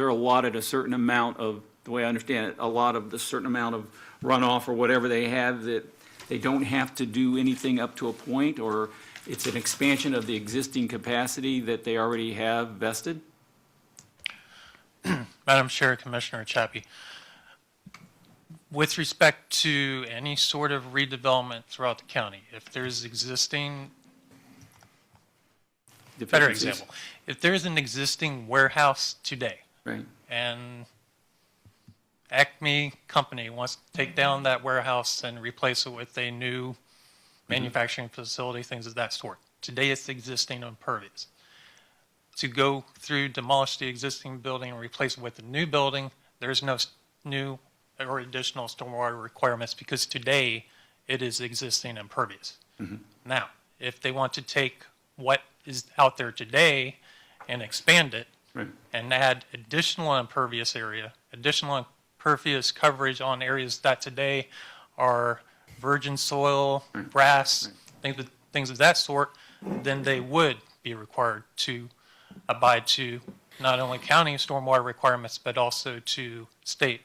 [SPEAKER 14] allotted a certain amount of, the way I understand it, a lot of the certain amount of runoff or whatever they have, that they don't have to do anything up to a point, or it's an expansion of the existing capacity that they already have vested?
[SPEAKER 10] Madam Chair, Commissioner Chappie, with respect to any sort of redevelopment throughout the county, if there's existing, better
[SPEAKER 14] Deficiencies?
[SPEAKER 10] example, if there's an existing warehouse today
[SPEAKER 14] Right.
[SPEAKER 10] and Acme Company wants to take down that warehouse and replace it with a new manufacturing facility, things of that sort. Today it's existing impervious. To go through, demolish the existing building and replace it with a new building, there's no new or additional stormwater requirements because today it is existing impervious. Now, if they want to take what is out there today and expand it
[SPEAKER 14] Right.
[SPEAKER 10] and add additional impervious area, additional impervious coverage on areas that today are virgin soil, grass, things of that sort, then they would be required to abide to not only county stormwater requirements, but also to state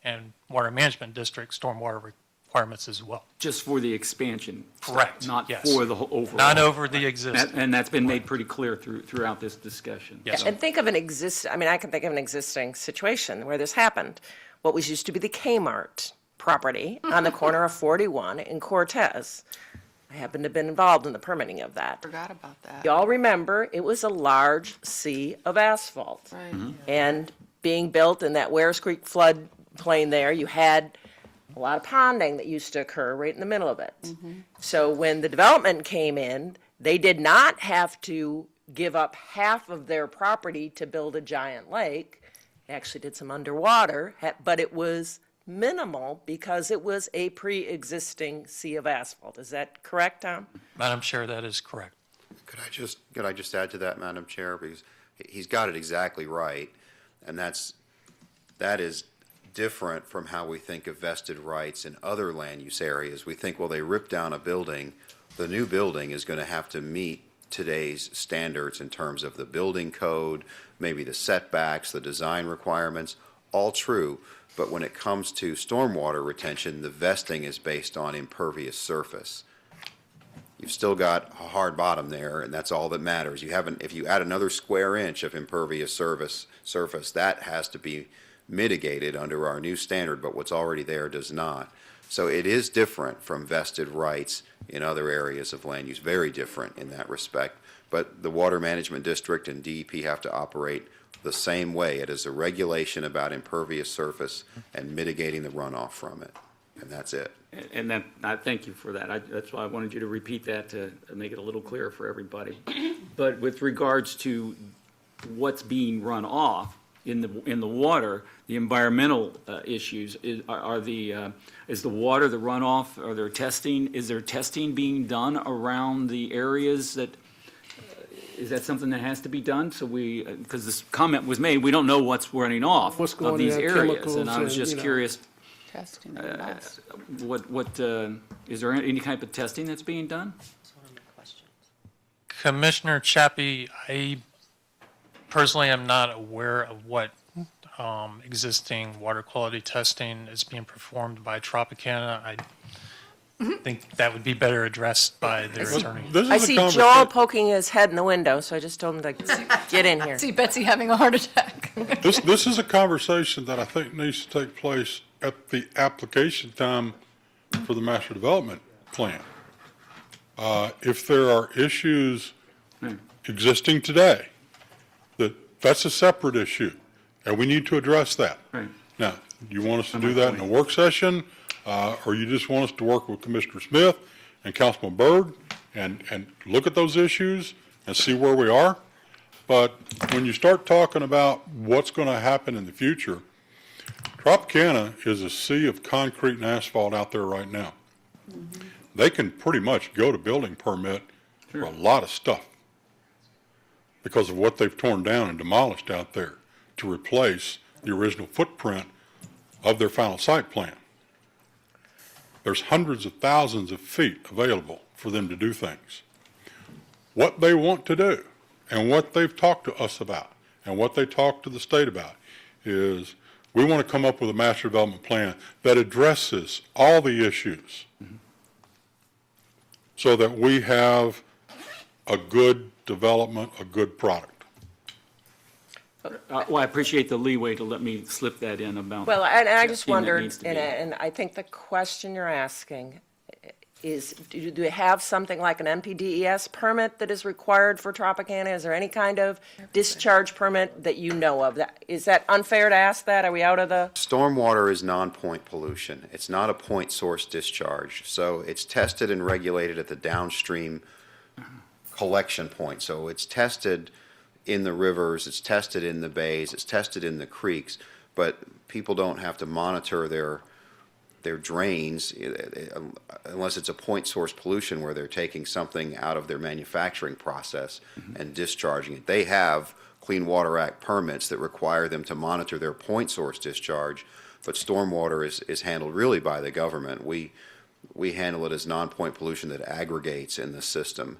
[SPEAKER 10] and water management district stormwater requirements as well.
[SPEAKER 14] Just for the expansion?
[SPEAKER 10] Correct,
[SPEAKER 14] Not
[SPEAKER 10] yes.
[SPEAKER 14] for the whole overall?
[SPEAKER 10] Not over the existing.
[SPEAKER 14] And that's been made pretty clear throughout this discussion?
[SPEAKER 10] Yes.
[SPEAKER 2] And think of an I can think of an existing situation where this happened. What was used to be the Kmart property on the corner of 41 in Cortez. I happen to have been involved in the permitting of that.
[SPEAKER 4] Forgot about that.
[SPEAKER 2] Y'all remember, it was a large sea of asphalt.
[SPEAKER 4] Right.
[SPEAKER 2] And being built in that Wares Creek floodplain there, you had a lot of ponding that used to occur right in the middle of it. So when the development came in, they did not have to give up half of their property to build a giant lake. They actually did some underwater, but it was minimal because it was a pre-existing sea of asphalt. Is that correct, Tom?
[SPEAKER 10] Madam Chair, that is correct.
[SPEAKER 13] Could I just add to that, Madam Chair? Because he's got it exactly right, and that is different from how we think of vested rights in other land use areas. We think, well, they rip down a building, the new building is going to have to meet today's standards in terms of the building code, maybe the setbacks, the design requirements, all true. But when it comes to stormwater retention, the vesting is based on impervious surface. You've still got a hard bottom there, and that's all that matters. If you add another square inch of impervious surface, that has to be mitigated under our new standard, but what's already there does not. So it is different from vested rights in other areas of land use, very different in that respect. But the Water Management District and DEP have to operate the same way. It is a regulation about impervious surface and mitigating the runoff from it, and that's it.
[SPEAKER 14] And that, I thank you for that. That's why I wanted you to repeat that to make it a little clearer for everybody. But with regards to what's being run off in the water, the environmental issues, is the water, the runoff, is there testing being done around the areas that, is that something that has to be done? So because this comment was made, we don't know what's running off
[SPEAKER 6] What's going
[SPEAKER 14] of these
[SPEAKER 6] in,
[SPEAKER 14] areas.
[SPEAKER 6] chemicals
[SPEAKER 14] And I was
[SPEAKER 6] and,
[SPEAKER 14] just
[SPEAKER 6] you know.
[SPEAKER 14] curious,
[SPEAKER 4] Testing and that's-
[SPEAKER 14] is there any type of testing that's being done?
[SPEAKER 10] Commissioner Chappie, I personally am not aware of what existing water quality testing is being performed by Tropicana. I think that would be better addressed by their attorney.
[SPEAKER 9] This
[SPEAKER 2] I
[SPEAKER 9] is a
[SPEAKER 2] see
[SPEAKER 9] conversa-
[SPEAKER 2] Joel poking his head in the window, so I just told him to get in here.
[SPEAKER 12] See Betsy having a heart attack.
[SPEAKER 9] This is a conversation that I think needs to take place at the application time for the master development plan. If there are issues existing today, that's a separate issue, and we need to address that.
[SPEAKER 14] Right.
[SPEAKER 9] Now, do you want us to do that in a work session, or you just want us to work with Commissioner Smith and Councilman Byrd and look at those issues and see where we are? But when you start talking about what's going to happen in the future, Tropicana is a sea of concrete and asphalt out there right now. They can pretty much go to building permit for a lot of stuff because of what they've torn down and demolished out there to replace the original footprint of their final site plan. There's hundreds of thousands of feet available for them to do things. What they want to do and what they've talked to us about and what they talk to the state about is we want to come up with a master development plan that addresses all the issues so that we have a good development, a good product.
[SPEAKER 14] Well, I appreciate the leeway to let me slip that in about.
[SPEAKER 2] Well, and I just
[SPEAKER 14] seeing that
[SPEAKER 2] wondered,
[SPEAKER 14] needs to be-
[SPEAKER 2] and I think the question you're asking is, do they have something like an MPDES permit that is required for Tropicana? Is there any kind of discharge permit that you know of? Is that unfair to ask that? Are we out of the?
[SPEAKER 13] Stormwater is non-point pollution. It's not a point source discharge. So it's tested and regulated at the downstream collection point. So it's tested in the rivers, it's tested in the bays, it's tested in the creeks, but people don't have to monitor their drains unless it's a point source pollution where they're taking something out of their manufacturing process and discharging it. They have Clean Water Act permits that require them to monitor their point source discharge, but stormwater is handled really by the government. We handle it as non-point pollution that aggregates in the system.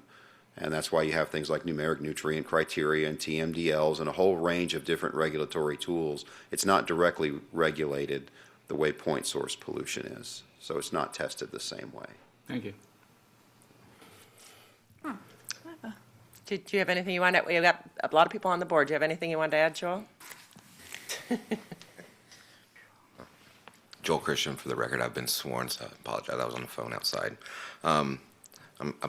[SPEAKER 13] And that's why you have things like numeric nutrient criteria and TMDLs and a whole range of different regulatory tools. It's not directly regulated the way point source pollution is. So it's not tested the same way.
[SPEAKER 14] Thank you.
[SPEAKER 2] Do you have anything you want to, we've got a lot of people on the board. Do you have anything you want to add, Joel?
[SPEAKER 15] Joel Christian, for the record. I've been sworn, so I apologize. I was on the phone outside. I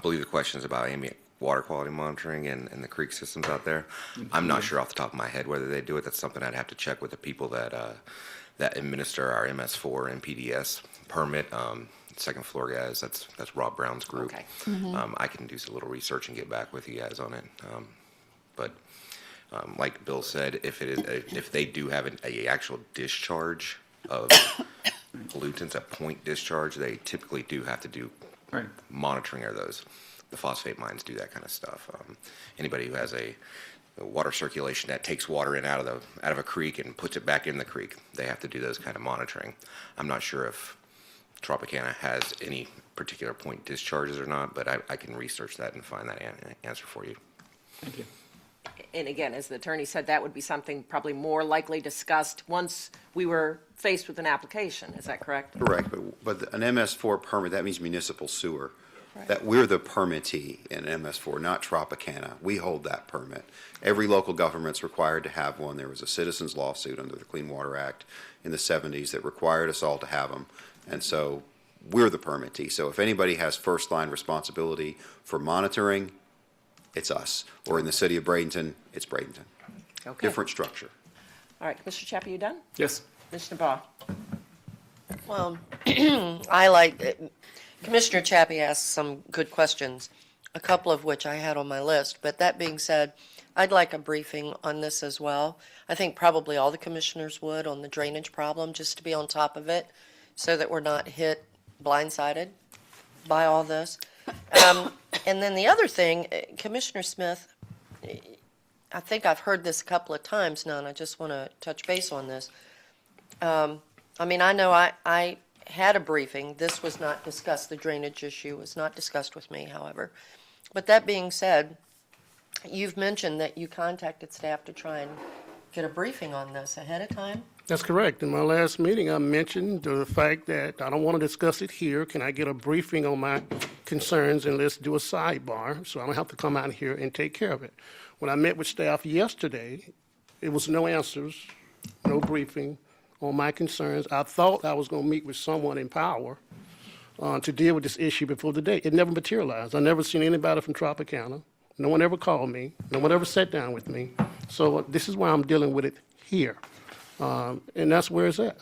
[SPEAKER 15] believe the question is about ambient water quality monitoring and the creek systems out there. I'm not sure off the top of my head whether they do it. That's something I'd have to check with the people that administer our MS4 and PDS permit. Second floor guys, that's Rob Brown's group.
[SPEAKER 2] Okay.
[SPEAKER 15] I can do a little research and get back with you guys on it. But like Bill said, if they do have a actual discharge of pollutants, a point discharge, they typically do have to do
[SPEAKER 14] Right.
[SPEAKER 15] monitoring of those. The phosphate mines do that kind of stuff. Anybody who has a water circulation that takes water in out of a creek and puts it back in the creek, they have to do those kind of monitoring. I'm not sure if Tropicana has any particular point discharges or not, but I can research that and find that answer for you.
[SPEAKER 14] Thank you.
[SPEAKER 2] And again, as the attorney said, that would be something probably more likely discussed once we were faced with an application. Is that correct?
[SPEAKER 13] Correct, but an MS4 permit, that means municipal sewer. That we're the permittee in MS4, not Tropicana. We hold that permit. Every local government's required to have one. There was a citizens lawsuit under the Clean Water Act in the 70s that required us all to have them. And so we're the permittee. So if anybody has first line responsibility for monitoring, it's us. Or in the city of Bradenton, it's Bradenton.
[SPEAKER 2] Okay.
[SPEAKER 13] Different structure.
[SPEAKER 2] All right, Commissioner Chappie, you done?
[SPEAKER 14] Yes.
[SPEAKER 2] Commissioner Baugh?
[SPEAKER 11] Well, I like, Commissioner Chappie asked some good questions, a couple of which I had on my list. But that being said, I'd like a briefing on this as well. I think probably all the commissioners would on the drainage problem, just to be on top of it, so that we're not hit blindsided by all this. And then the other thing, Commissioner Smith, I think I've heard this a couple of times now, and I just want to touch base on this. I mean, I know I had a briefing. This was not discussed. The drainage issue was not discussed with me, however. But that being said, you've mentioned that you contacted staff to try and get a briefing on this ahead of time.
[SPEAKER 6] That's correct. In my last meeting, I mentioned the fact that I don't want to discuss it here. Can I get a briefing on my concerns and let's do a sidebar so I don't have to come out here and take care of it. When I met with staff yesterday, it was no answers, no briefing on my concerns. I thought I was going to meet with someone in power to deal with this issue before the day. It never materialized. I never seen anybody from Tropicana. No one ever called me. No one ever sat down with me. So this is why I'm dealing with it here. And that's where it's at.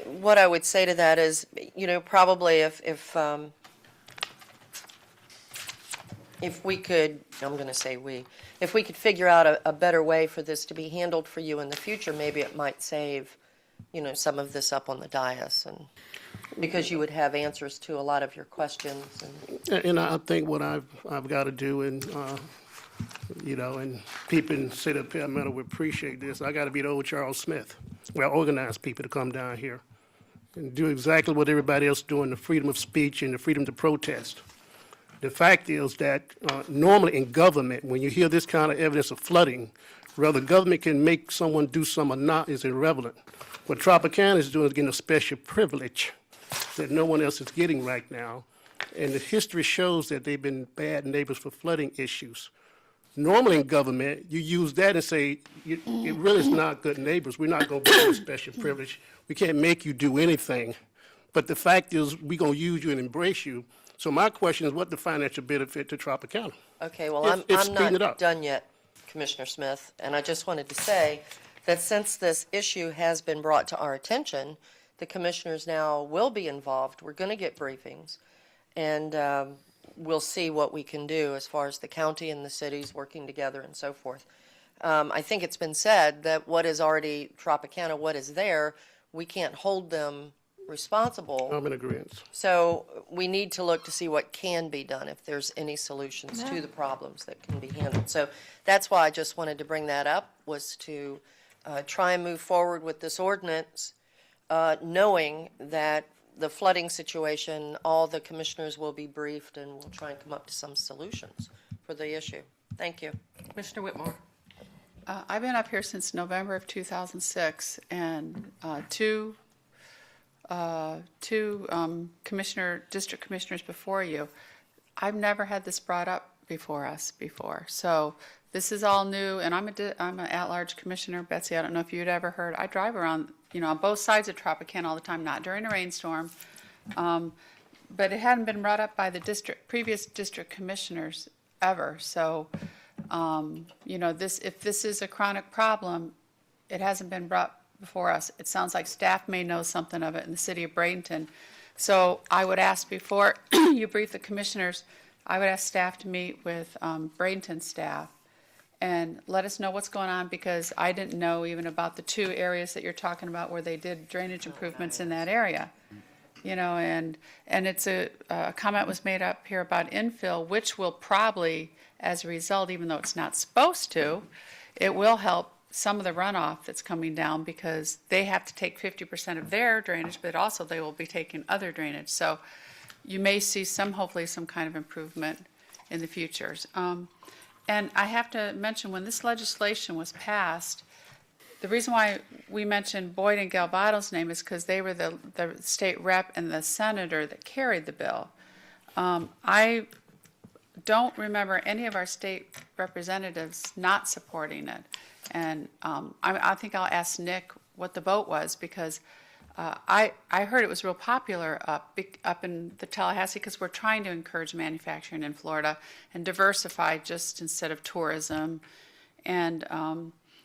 [SPEAKER 11] What I would say to that is, you know, probably if we could, I'm going to say if we could figure out a better way for this to be handled for you in the future, maybe it might save, you know, some of this up on the dais, and because you would have answers to a lot of your questions.
[SPEAKER 6] And I think what I've got to do, and you know, and people in City of Palmetto would appreciate this. I got to be the old Charles Smith. Well, organize people to come down here and do exactly what everybody else is doing, the freedom of speech and the freedom to protest. The fact is that normally in government, when you hear this kind of evidence of flooding, whether government can make someone do something or not is irrelevant. What Tropicana is doing is getting a special privilege that no one else is getting right now. And the history shows that they've been bad neighbors for flooding issues. Normally in government, you use that and say, it really is not good neighbors. We're not going to give you a special privilege. We can't make you do anything. But the fact is, we're going to use you and embrace you. So my question is, what the financial benefit to Tropicana?
[SPEAKER 11] Okay, well,
[SPEAKER 6] If
[SPEAKER 11] I'm
[SPEAKER 6] speeding it
[SPEAKER 11] not
[SPEAKER 6] up.
[SPEAKER 11] done yet, Commissioner Smith, and I just wanted to say that since this issue has been brought to our attention, the commissioners now will be involved. We're going to get briefings, and we'll see what we can do as far as the county and the cities working together and so forth. I think it's been said that what is already Tropicana, what is there, we can't hold them responsible.
[SPEAKER 6] I'm in agreement.
[SPEAKER 11] So we need to look to see what can be done, if there's any solutions to the problems that can be handled. So that's why I just wanted to bring that up, was to try and move forward with this ordinance, knowing that the flooding situation, all the commissioners will be briefed, and we'll try and come up to some solutions for the issue. Thank you.
[SPEAKER 2] Commissioner Whitmore?
[SPEAKER 4] I've been up here since November of 2006, and two district commissioners before you. I've never had this brought up before us before. So this is all new, and I'm an at-large commissioner. Betsy, I don't know if you'd ever heard. I drive around, on both sides of Tropicana all the time, not during a rainstorm. But it hadn't been brought up by the previous district commissioners ever. So, if this is a chronic problem, it hasn't been brought before us. It sounds like staff may know something of it in the city of Bradenton. So I would ask, before you brief the commissioners, I would ask staff to meet with Bradenton staff and let us know what's going on, because I didn't know even about the two areas that you're talking about where they did drainage improvements in that area. And it's a comment was made up here about infill, which will probably, as a result, even though it's not supposed to, it will help some of the runoff that's coming down, because they have to take 50% of their drainage, but also they will be taking other drainage. So you may see hopefully some kind of improvement in the futures. And I have to mention, when this legislation was passed, the reason why we mentioned Boyd and Galvado's name is because they were the state rep and the senator that carried the bill. I don't remember any of our state representatives not supporting it. And I think I'll ask Nick what the vote was, because I heard it was real popular up in the Tallahassee, because we're trying to encourage manufacturing in Florida and diversify just instead of tourism. And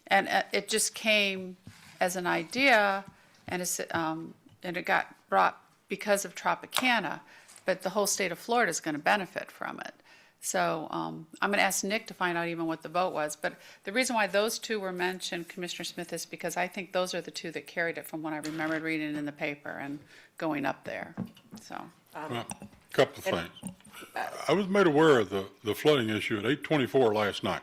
[SPEAKER 4] it just came as an idea, and it got brought because of Tropicana, but the whole state of Florida is going to benefit from it. So I'm going to ask Nick to find out even what the vote was. But the reason why those two were mentioned, Commissioner Smith, is because I think those are the two that carried it from what I remembered reading in the paper and going up there. So.
[SPEAKER 9] Well, a couple of things. I was made aware of the flooding issue at 8:24 last night.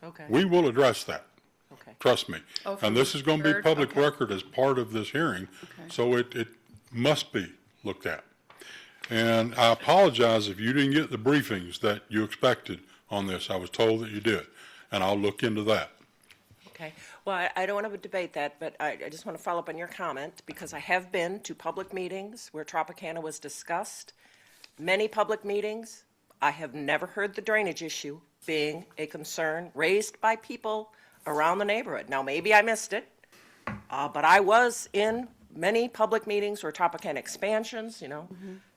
[SPEAKER 2] Okay.
[SPEAKER 9] We will address that.
[SPEAKER 2] Okay.
[SPEAKER 9] Trust me.
[SPEAKER 4] Oh,
[SPEAKER 9] And this is going to be
[SPEAKER 4] heard?
[SPEAKER 9] public
[SPEAKER 4] Okay.
[SPEAKER 9] record as part of this hearing,
[SPEAKER 4] Okay.
[SPEAKER 9] so it must be looked at. And I apologize if you didn't get the briefings that you expected on this. I was told that you did, and I'll look into that.
[SPEAKER 2] Okay. Well, I don't want to debate that, but I just want to follow up on your comment, because I have been to public meetings where Tropicana was discussed, many public meetings. I have never heard the drainage issue being a concern raised by people around the neighborhood. Now, maybe I missed it, but I was in many public meetings where Tropicana expansions,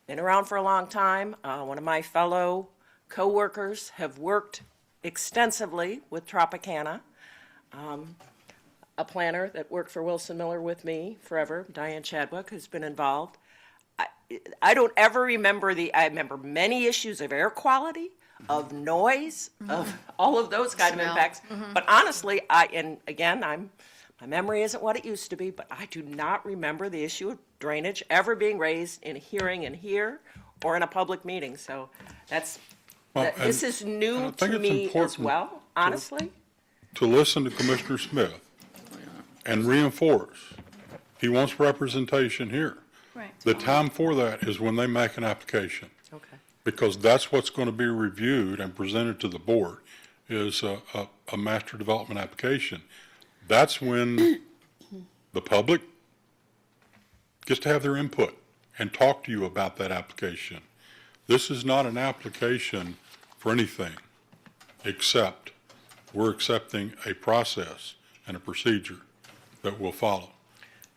[SPEAKER 2] been around for a long time. One of my fellow co-workers have worked extensively with Tropicana. A planner that worked for Wilson Miller with me forever, Diane Chadwick, has been involved. I don't ever remember I remember many issues of air quality, of noise, of all of those kind of impacts. But honestly, my memory isn't what it used to be, but I do not remember the issue of drainage ever being raised in a hearing in here or in a public meeting. So this is new to me as well, honestly.
[SPEAKER 9] To listen to Commissioner Smith and reinforce, he wants representation here. The time for that is when they make an application,
[SPEAKER 2] Okay.
[SPEAKER 9] because that's what's going to be reviewed and presented to the board, is a master development application. That's when the public gets to have their input and talk to you about that application. This is not an application for anything, except we're accepting a process and a procedure that we'll follow,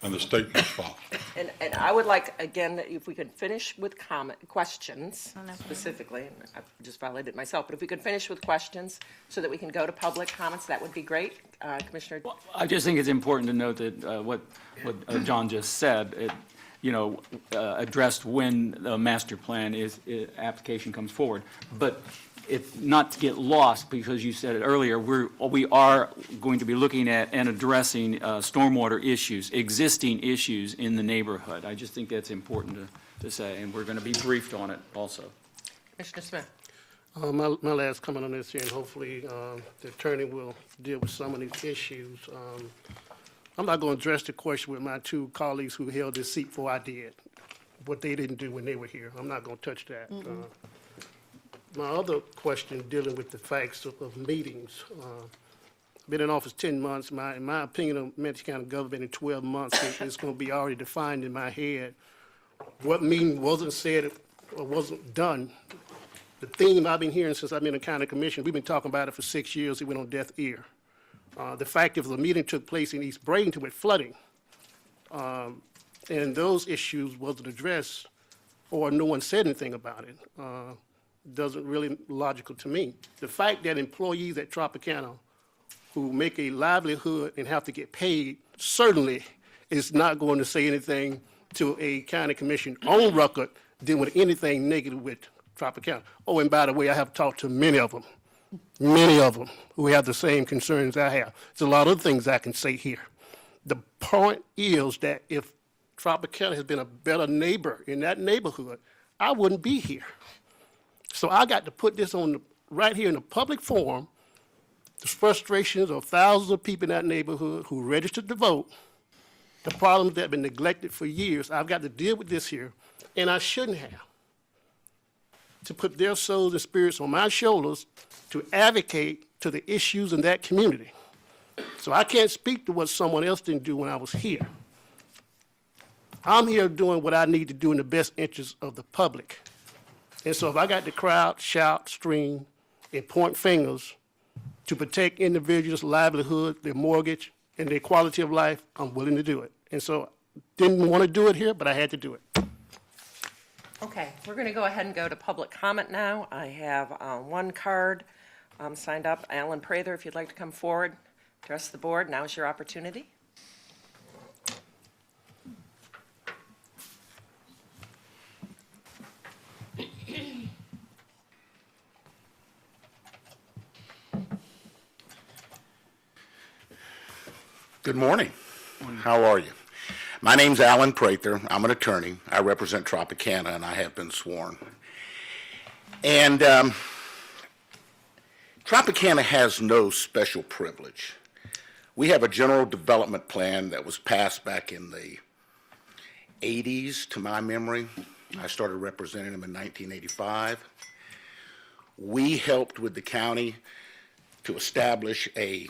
[SPEAKER 9] and the state must follow.
[SPEAKER 2] And I would like, again, if we could finish with questions specifically, and I just violated myself, but if we could finish with questions so that we can go to public comments, that would be great. Commissioner?
[SPEAKER 14] I just think it's important to note that what John just said, addressed when the master plan application comes forward. But if not to get lost, because you said it earlier, we are going to be looking at and addressing stormwater issues, existing issues in the neighborhood. I just think that's important to say, and we're going to be briefed on it also.
[SPEAKER 2] Commissioner Smith?
[SPEAKER 6] My last comment on this here, and hopefully the attorney will deal with some of these issues. I'm not going to address the question with my two colleagues who held this seat before I did, what they didn't do when they were here. I'm not going to touch that. My other question dealing with the facts of meetings. Been in office 10 months. In my opinion of Memphis County government in 12 months, it's going to be already defined in my head what meeting wasn't said or wasn't done. The theme I've been hearing since I've been in the county commission, we've been talking about it for 6 years. It went on deaf ear. The fact if the meeting took place in East Bradenton with flooding, and those issues wasn't addressed, or no one said anything about it, doesn't really logical to me. The fact that employees at Tropicana who make a livelihood and have to get paid certainly is not going to say anything to a county commission on record dealing with anything negative with Tropicana. Oh, and by the way, I have talked to many of them who have the same concerns I have. There's a lot of things I can say here. The point is that if Tropicana has been a better neighbor in that neighborhood, I wouldn't be here. So I got to put this on right here in the public forum, the frustrations of thousands of people in that neighborhood who registered to vote, the problems that have been neglected for years. I've got to deal with this here, and I shouldn't have. To put their souls and spirits on my shoulders to advocate to the issues in that community. So I can't speak to what someone else didn't do when I was here. I'm here doing what I need to do in the best interest of the public. And so if I got to crowd, shout, scream, and point fingers to protect individuals' livelihood, their mortgage, and their quality of life, I'm willing to do it. And so didn't want to do it here, but I had to do it.
[SPEAKER 2] Okay, we're going to go ahead and go to public comment now. I have one card signed up. Alan Prather, if you'd like to come forward, address the board, now is your opportunity.
[SPEAKER 16] Good morning. How are you? My name's Alan Prather. I'm an attorney. I represent Tropicana, and I have been sworn. And Tropicana has no special privilege. We have a general development plan that was passed back in the 80s, to my memory. I started representing them in 1985. We helped with the county to establish a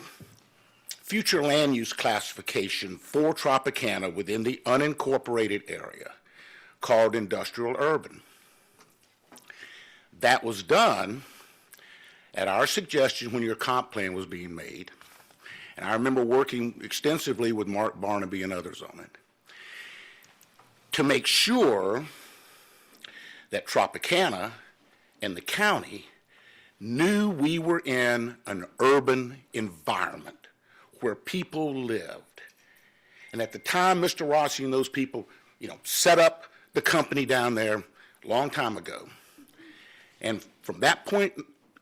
[SPEAKER 16] future land use classification for Tropicana within the unincorporated area called industrial urban. That was done at our suggestion when your comp plan was being made. And I remember working extensively with Mark Barnaby and others on it to make sure that Tropicana and the county knew we were in an urban environment where people lived. And at the time, Mr. Rossi and those people, set up the company down there a long time ago. And from that point,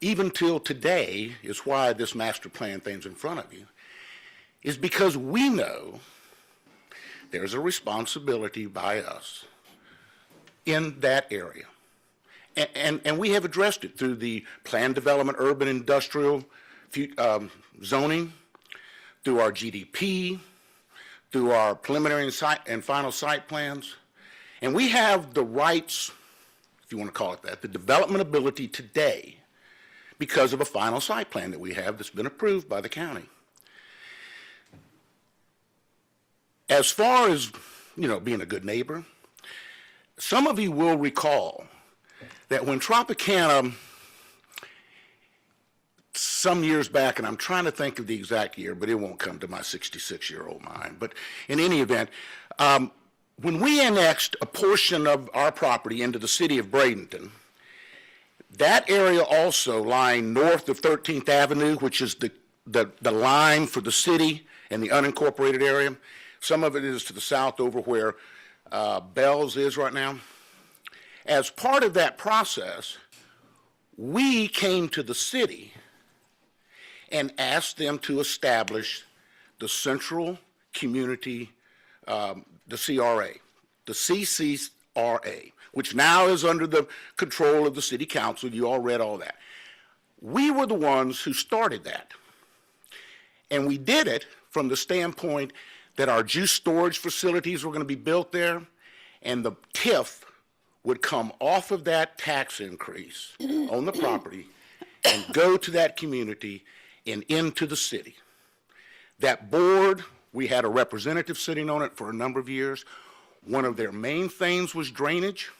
[SPEAKER 16] even till today, is why this master plan thing's in front of you, is because we know there's a responsibility by us in that area. And we have addressed it through the planned development, urban industrial zoning, through our GDP, through our preliminary and final site plans. And we have the rights, if you want to call it that, the development ability today because of a final site plan that we have that's been approved by the county. As far as, being a good neighbor, some of you will recall that when Tropicana, some years back, and I'm trying to think of the exact year, but it won't come to my 66-year-old mind, but in any event, when we annexed a portion of our property into the city of Bradenton, that area also lying north of 13th Avenue, which is the line for the city and the unincorporated area, some of it is to the south over where Bell's is right now. As part of that process, we came to the city and asked them to establish the Central Community, the CRA, the CCRA, which now is under the control of the city council. You all read all that. We were the ones who started that. And we did it from the standpoint that our juice storage facilities were going to be built there, and the TIF would come off of that tax increase on the property and go to that community and into the city. That board, we had a representative sitting on it for a number of years. One of their main things was drainage,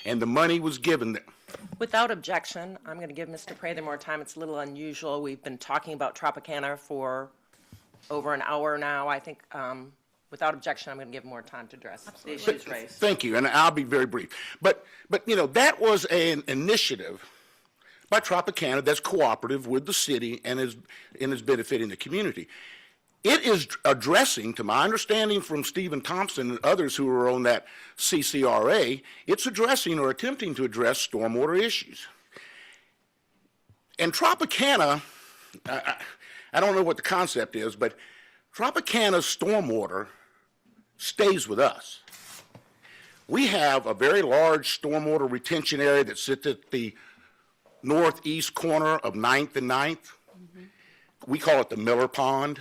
[SPEAKER 16] and the money was given them.
[SPEAKER 2] Without objection, I'm going to give Mr. Prather more time. It's a little unusual. We've been talking about Tropicana for over an hour now. I think, without objection, I'm going to give him more time to address the issues raised.
[SPEAKER 16] Thank you, and I'll be very brief. But that was an initiative by Tropicana that's cooperative with the city and is benefiting the community. It is addressing, to my understanding from Stephen Thompson and others who are on that CCRA, it's addressing or attempting to address stormwater issues. And Tropicana, I don't know what the concept is, but Tropicana's stormwater stays with us. We have a very large stormwater retention area that sits at the northeast corner of 9th and 9th. Mm-hmm. We call it the Miller Pond.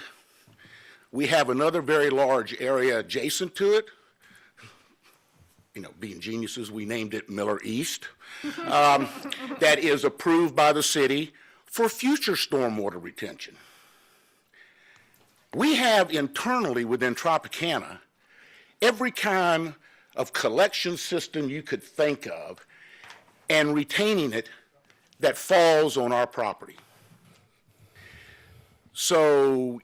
[SPEAKER 16] We have another very large area adjacent to it. Being geniuses, we named it Miller East. That is approved by the city for future stormwater retention. We have internally within Tropicana every kind of collection system you could think of and retaining it that falls on our property. So,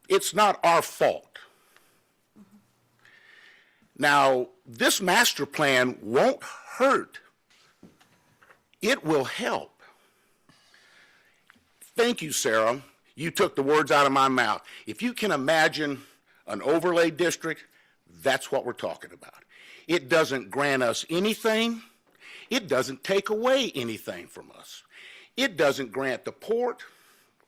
[SPEAKER 16] it's not our fault. Now, this master plan won't hurt. It will help. Thank you, Sarah. You took the words out of my mouth. If you can imagine an overlay district, that's what we're talking about. It doesn't grant us anything. It doesn't take away anything from us. It doesn't grant the port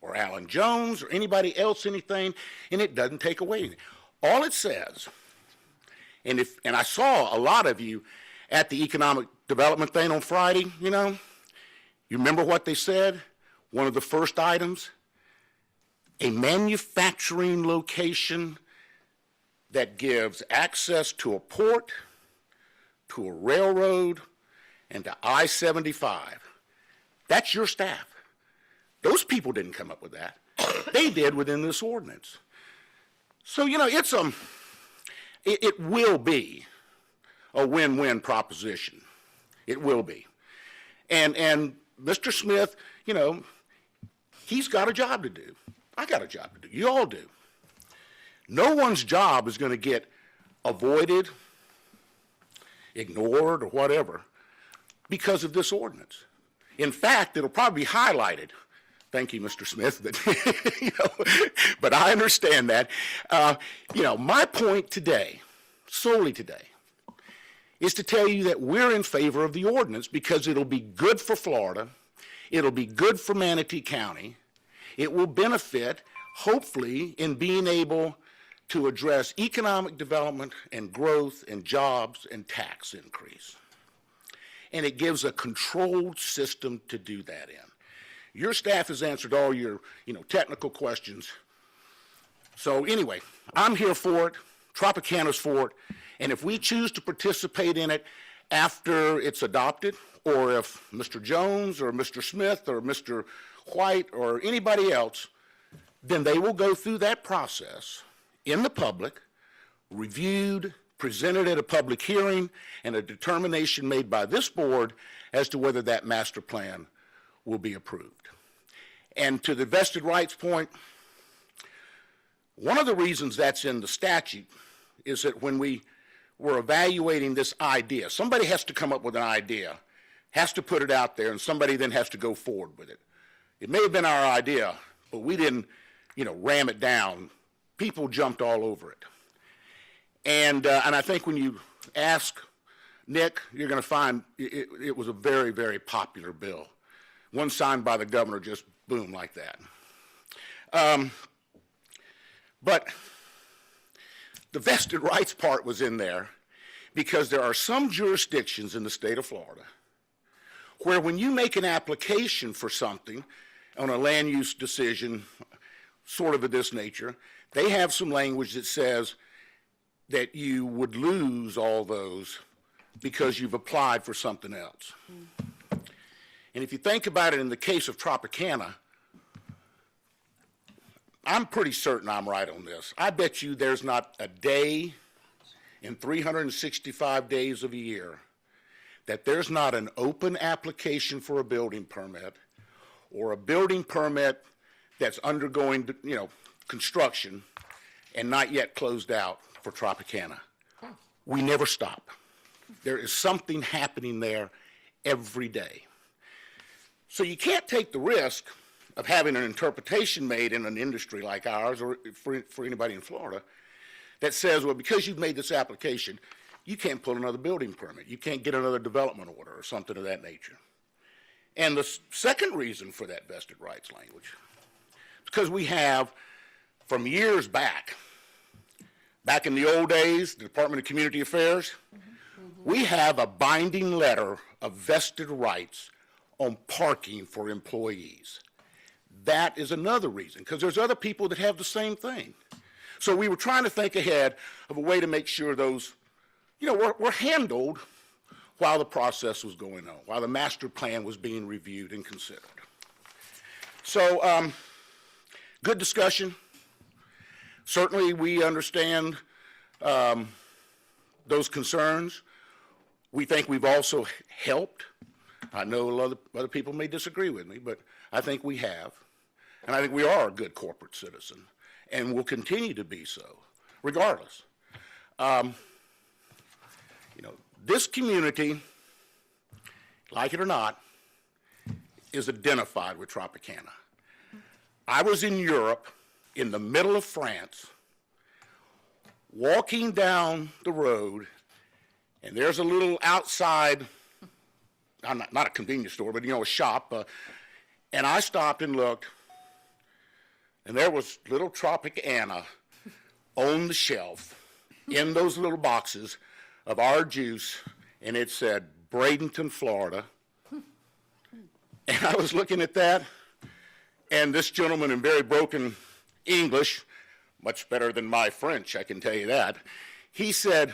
[SPEAKER 16] or Alan Jones or anybody else anything, and it doesn't take away anything. All it says, and I saw a lot of you at the economic development thing on Friday, you remember what they said? One of the first items, a manufacturing location that gives access to a port, to a railroad, and to I-75. That's your staff. Those people didn't come up with that. They did within this ordinance. So, it will be a win-win proposition. It will be. And Mr. Smith, he's got a job to do. I got a job to do. You all do. No one's job is going to get avoided, ignored, or whatever because of this ordinance. In fact, it'll probably be highlighted. Thank you, Mr. Smith, but I understand that. My point today, solely today, is to tell you that we're in favor of the ordinance because it'll be good for Florida, it'll be good for Manatee County, it will benefit, hopefully, in being able to address economic development and growth and jobs and tax increase. And it gives a controlled system to do that in. Your staff has answered all your, technical questions. So anyway, I'm here for it. Tropicana's for it. And if we choose to participate in it after it's adopted, or if Mr. Jones or Mr. Smith or Mr. White or anybody else, then they will go through that process in the public, reviewed, presented at a public hearing, and a determination made by this board as to whether that master plan will be approved. And to the vested rights point, one of the reasons that's in the statute is that when we were evaluating this idea, somebody has to come up with an idea, has to put it out there, and somebody then has to go forward with it. It may have been our idea, but we didn't, ram it down. People jumped all over it. And I think when you ask Nick, you're going to find it was a very, very popular bill. One signed by the governor, just boom, like that. But the vested rights part was in there because there are some jurisdictions in the state of Florida where when you make an application for something on a land use decision, sort of this nature, they have some language that says that you would lose all those because you've applied for something else. And if you think about it in the case of Tropicana, I'm pretty certain I'm right on this. I bet you there's not a day in 365 days of a year that there's not an open application for a building permit or a building permit that's undergoing, construction and not yet closed out for Tropicana. We never stop. There is something happening there every day. So you can't take the risk of having an interpretation made in an industry like ours or for anybody in Florida that says, well, because you've made this application, you can't pull another building permit. You can't get another development order or something of that nature. And the second reason for that vested rights language is because we have, from years back in the old days, the Department of Community Affairs, we have a binding letter of vested rights on parking for employees. That is another reason, because there's other people that have the same thing. So we were trying to think ahead of a way to make sure those, were handled while the process was going on, while the master plan was being reviewed and considered. So, good discussion. Certainly, we understand those concerns. We think we've also helped. I know a lot of other people may disagree with me, but I think we have. And I think we are a good corporate citizen and will continue to be so, regardless. This community, like it or not, is identified with Tropicana. I was in Europe, in the middle of France, walking down the road, and there's a little outside, not a convenience store, but a shop, and I stopped and looked, and there was little Tropicana on the shelf in those little boxes of our juice, and it said Bradenton, Florida. And I was looking at that, and this gentleman in very broken English, much better than my French, I can tell you that, he said,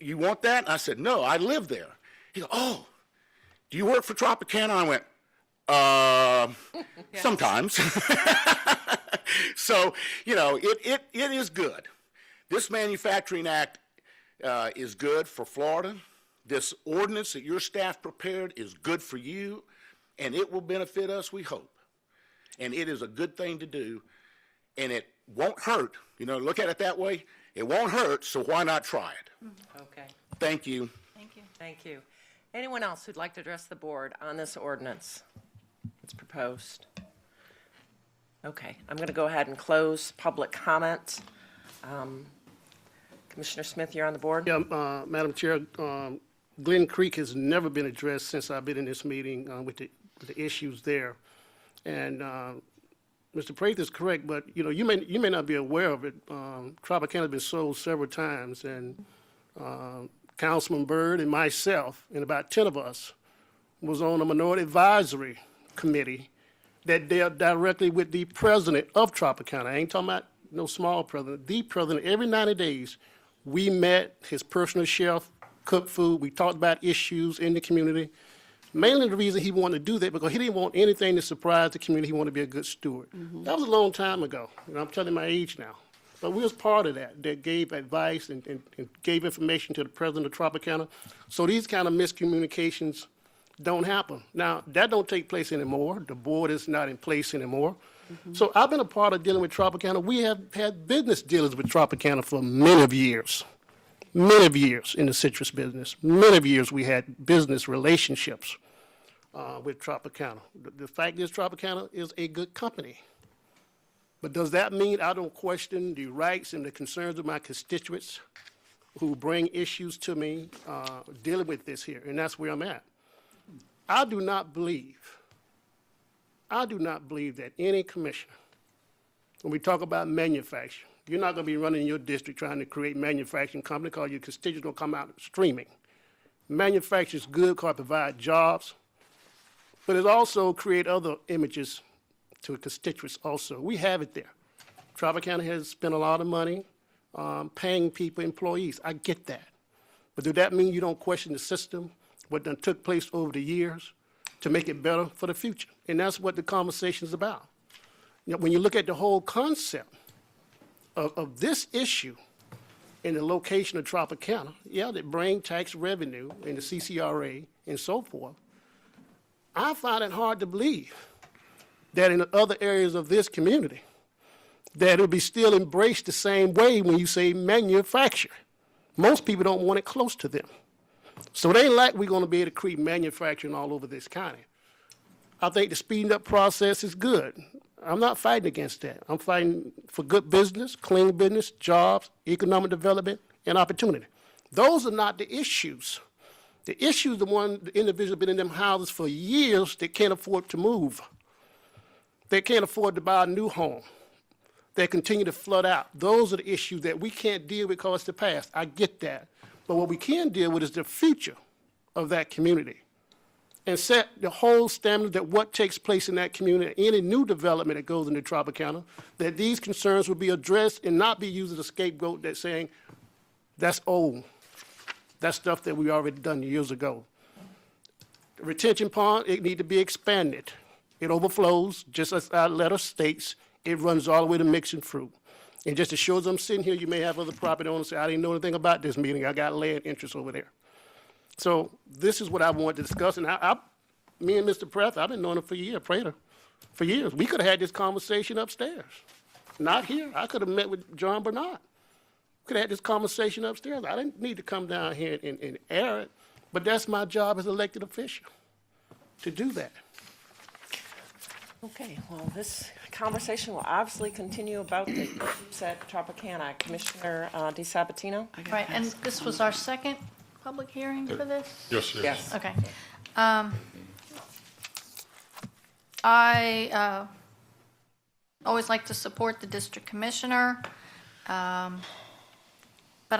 [SPEAKER 16] "You want that?" And I said, "No, I live there." He goes, "Oh, do you work for Tropicana?" I went, sometimes. So, it is good. This Manufacturing Act is good for Florida. This ordinance that your staff prepared is good for you, and it will benefit us, we hope. And it is a good thing to do, and it won't hurt. Look at it that way. It won't hurt, so why not try it?
[SPEAKER 2] Okay,
[SPEAKER 16] Thank you.
[SPEAKER 12] Thank you.
[SPEAKER 2] thank you. Anyone else who'd like to address the board on this ordinance that's proposed? Okay, I'm going to go ahead and close public comment. Commissioner Smith, you're on the board?
[SPEAKER 6] Yeah, Madam Chair, Glen Creek has never been addressed since I've been in this meeting with the issues there. And Mr. Praith is correct, but you may not be aware of it. Tropicana has been sold several times, and Councilman Byrd and myself, and about 10 of us, was on a minority advisory committee that dealt directly with the president of Tropicana. I ain't talking about no small president, the president. Every 90 days, we met, his personal chef cooked food. We talked about issues in the community. Mainly the reason he wanted to do that because he didn't want anything to surprise the community. He wanted to be a good steward. That was a long time ago. I'm telling my age now. But we was part of that gave advice and gave information to the president of Tropicana. So these kind of miscommunications don't happen. Now, that don't take place anymore. The board is not in place anymore. So I've been a part of dealing with Tropicana. We have had business dealings with Tropicana for many of years in the citrus business. Many of years we had business relationships with Tropicana. The fact is Tropicana is a good company. But does that mean I don't question the rights and the concerns of my constituents who bring issues to me dealing with this here? And that's where I'm at. I do not believe that any commissioner, when we talk about manufacturing, you're not going to be running your district trying to create manufacturing company because your constituents going to come out streaming. Manufacturing is good because it provides jobs, but it also create other images to constituents also. We have it there. Tropicana has spent a lot of money paying people, employees. I get that. But does that mean you don't question the system, what done took place over the years to make it better for the future? And that's what the conversation is about. You know, when you look at the whole concept of this issue in the location of Tropicana, yeah, that bring tax revenue in the CCRA and so forth, I find it hard to believe that in other areas of this community, that it'll be still embraced the same way when you say manufacture. Most people don't want it close to them. So it ain't like we're going to be able to create manufacturing all over this county. I think the speeding up process is good. I'm not fighting against that. I'm fighting for good business, clean business, jobs, economic development, and opportunity. Those are not the issues. The issues are the individuals been in them houses for years that can't afford to move. They can't afford to buy a new home. They continue to flood out. Those are the issues that we can't deal with because it's the past. I get that. But what we can deal with is the future of that community and set the whole standard that what takes place in that community, any new development that goes into Tropicana, that these concerns will be addressed and not be used as a scapegoat that's saying, that's old. That's stuff that we already done years ago. The retention pond, it need to be expanded. It overflows, just as our letter states, it runs all the way to Mixing Fruit. And just to show as I'm sitting here, you may have other property owners say, I didn't know anything about this meeting. I got land interest over there. So this is what I want to discuss. And me and Mr. Pratt, I've been knowing him for years, Prater, for years. We could have had this conversation upstairs. Not here. I could have met with John Bernard. Could have had this conversation upstairs. I didn't need to come down here and air it. But that's my job as elected official, to do that.
[SPEAKER 2] Okay, well, this conversation will obviously continue about the issues at Tropicana. Commissioner DeSabatino?
[SPEAKER 12] Right, and this was our second public hearing for this?
[SPEAKER 9] Yes, yes.
[SPEAKER 2] Yes.
[SPEAKER 12] Okay. I always like to support the district commissioner, but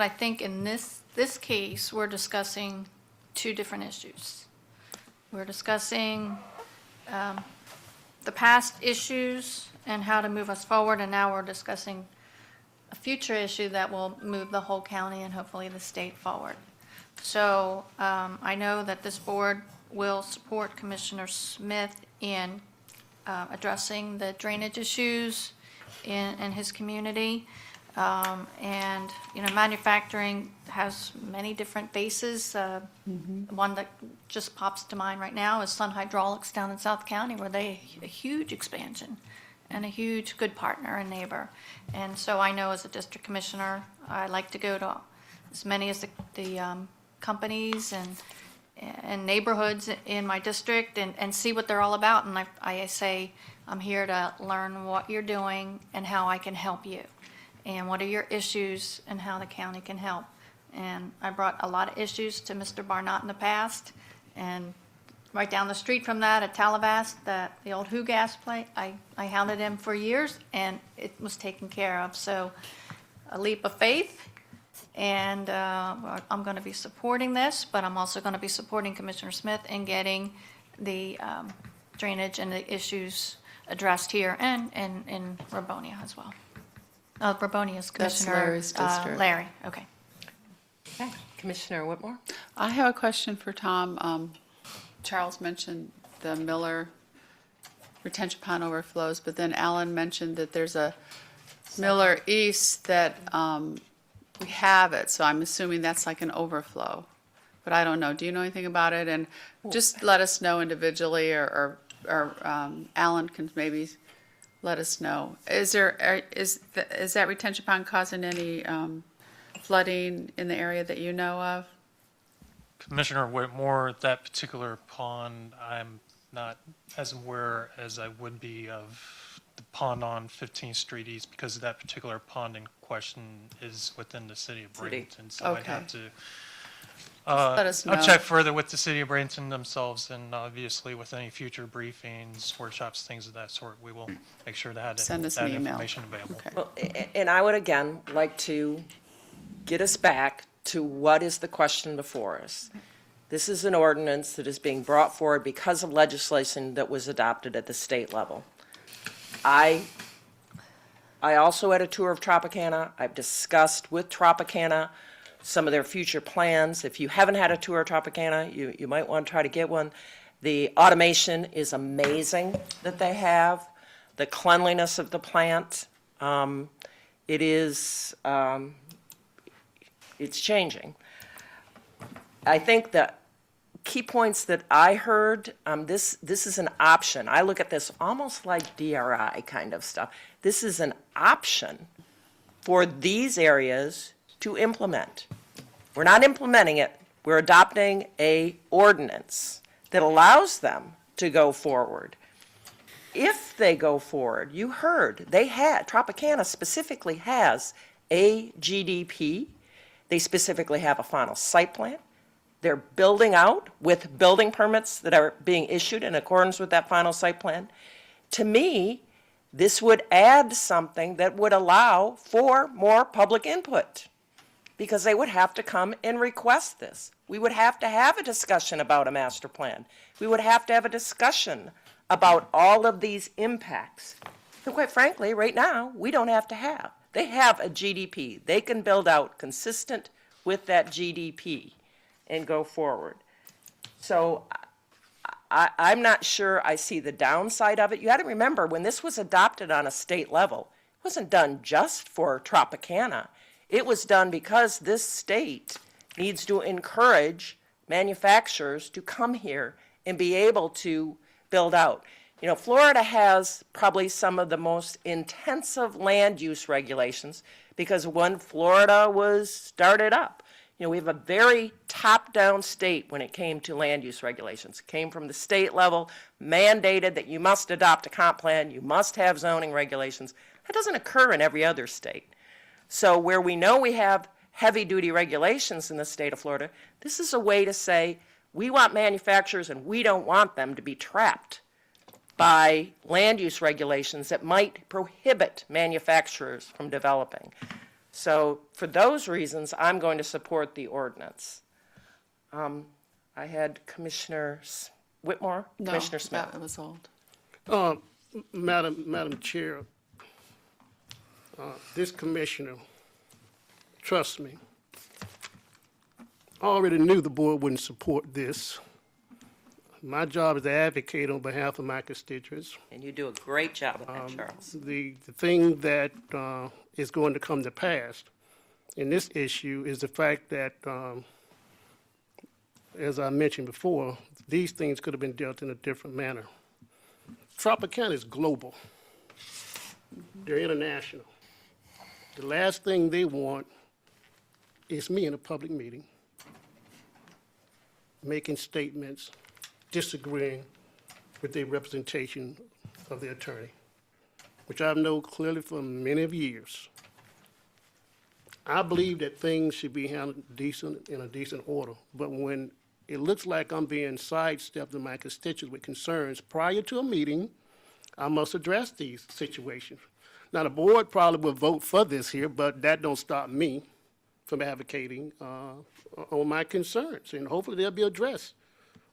[SPEAKER 12] I think in this case, we're discussing two different issues. We're discussing the past issues and how to move us forward, and now we're discussing a future issue that will move the whole county and hopefully the state forward. So I know that this board will support Commissioner Smith in addressing the drainage issues in his community. And, you know, manufacturing has many different bases. One that just pops to mind right now is Sun Hydraulics down in South County, where they a huge expansion and a huge good partner and neighbor. And so I know as a district commissioner, I like to go to as many as the companies and neighborhoods in my district and see what they're all about. And I say, I'm here to learn what you're doing and how I can help you. And what are your issues and how the county can help. And I brought a lot of issues to Mr. Barnott in the past. And right down the street from that at Talavast, the old Who gas plant, I hounded him for years and it was taken care of. So a leap of faith. And I'm going to be supporting this, but I'm also going to be supporting Commissioner Smith in getting the drainage and the issues addressed here and in Rabonia as well. Raboni is Commissioner.
[SPEAKER 4] Larry's district.
[SPEAKER 12] Larry, okay.
[SPEAKER 2] Okay, Commissioner Whitmore?
[SPEAKER 4] I have a question for Tom. Charles mentioned the Miller retention pond overflows, but then Alan mentioned that there's a Miller East that we have it, so I'm assuming that's like an overflow. But I don't know. Do you know anything about it? And just let us know individually, or Alan can maybe let us know. Is that retention pond causing any flooding in the area that you know of?
[SPEAKER 10] Commissioner Whitmore, that particular pond, I'm not as aware as I would be of the pond on 15th Street East, because that particular pond in question is within the city of Bradenton. So I'd have to
[SPEAKER 4] let us know.
[SPEAKER 10] I'll check further with the city of Bradenton themselves, and obviously with any future briefings, workshops, things of that sort, we will make sure to have
[SPEAKER 4] Send us
[SPEAKER 10] that
[SPEAKER 4] an email.
[SPEAKER 10] information available.
[SPEAKER 4] Okay.
[SPEAKER 2] Well, and I would again like to get us back to what is the question before us. This is an ordinance that is being brought forward because of legislation that was adopted at the state level. I also had a tour of Tropicana. I've discussed with Tropicana some of their future plans. If you haven't had a tour of Tropicana, you might want to try to get one. The automation is amazing that they have. The cleanliness of the plant, it is, it's changing. I think the key points that I heard, this is an option. I look at this almost like DRI kind of stuff. This is an option for these areas to implement. We're not implementing it. We're adopting a ordinance that allows them to go forward. If they go forward, you heard, Tropicana specifically has a GDP. They specifically have a final site plan. They're building out with building permits that are being issued in accordance with that final site plan. To me, this would add something that would allow for more public input, because they would have to come and request this. We would have to have a discussion about a master plan. We would have to have a discussion about all of these impacts. And quite frankly, right now, we don't have to have. They have a GDP. They can build out consistent with that GDP and go forward. So I'm not sure I see the downside of it. You got to remember, when this was adopted on a state level, it wasn't done just for Tropicana. It was done because this state needs to encourage manufacturers to come here and be able to build out. You know, Florida has probably some of the most intensive land use regulations, because when Florida was started up, you know, we have a very top-down state when it came to land use regulations. It came from the state level, mandated that you must adopt a comp plan, you must have zoning regulations. That doesn't occur in every other state. So where we know we have heavy-duty regulations in the state of Florida, this is a way to say, we want manufacturers and we don't want them to be trapped by land use regulations that might prohibit manufacturers from developing. So for those reasons, I'm going to support the ordinance. I had Commissioner Whitmore,
[SPEAKER 4] No,
[SPEAKER 2] Commissioner Smith.
[SPEAKER 4] that was old.
[SPEAKER 6] Madam Chair, this commissioner, trust me, I already knew the board wouldn't support this. My job is to advocate on behalf of my constituents.
[SPEAKER 2] And you do a great job of that, Charles.
[SPEAKER 6] The thing that is going to come to pass in this issue is the fact that, as I mentioned before, these things could have been dealt in a different manner. Tropicana is global. They're international. The last thing they want is me in a public meeting making statements, disagreeing with the representation of the attorney, which I've known clearly for many of years. I believe that things should be handled in a decent order, but when it looks like I'm being sidestepped in my constituents with concerns prior to a meeting, I must address these situations. Now, the board probably will vote for this here, but that don't stop me from advocating on my concerns, and hopefully they'll be addressed.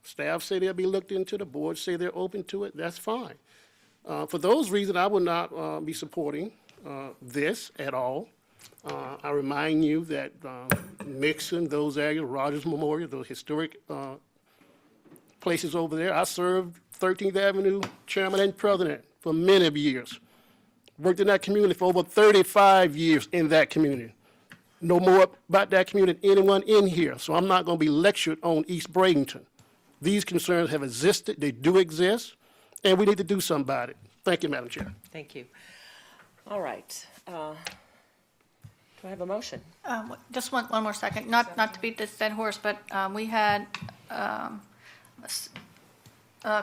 [SPEAKER 6] Staff say they'll be looked into, the board say they're open to it, that's fine. For those reasons, I will not be supporting this at all. I remind you that Nixon, those areas, Rogers Memorial, those historic places over there, I served 13th Avenue chairman and president for many of years. Worked in that community for over 35 years in that community. Know more about that community than anyone in here, so I'm not going to be lectured on East Bradenton. These concerns have existed, they do exist, and we need to do something about it. Thank you, Madam Chair.
[SPEAKER 2] Thank you. All right. Do I have a motion?
[SPEAKER 12] Just one more second, not to beat this dead horse, but we had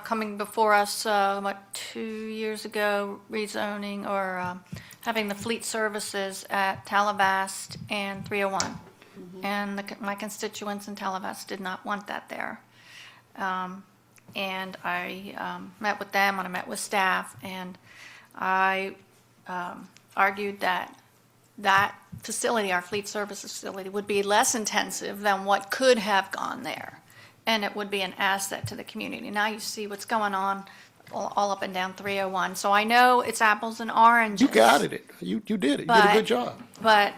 [SPEAKER 12] coming before us, 2 years ago, rezoning or having the fleet services at Talavast and 301. And my constituents in Talavast did not want that there. And I met with them, and I met with staff, and I argued that that facility, our fleet services facility, would be less intensive than what could have gone there, and it would be an asset to the community. Now you see what's going on all up and down 301. So I know it's apples and oranges.
[SPEAKER 6] You got it. You did it. You did a good job.
[SPEAKER 12] But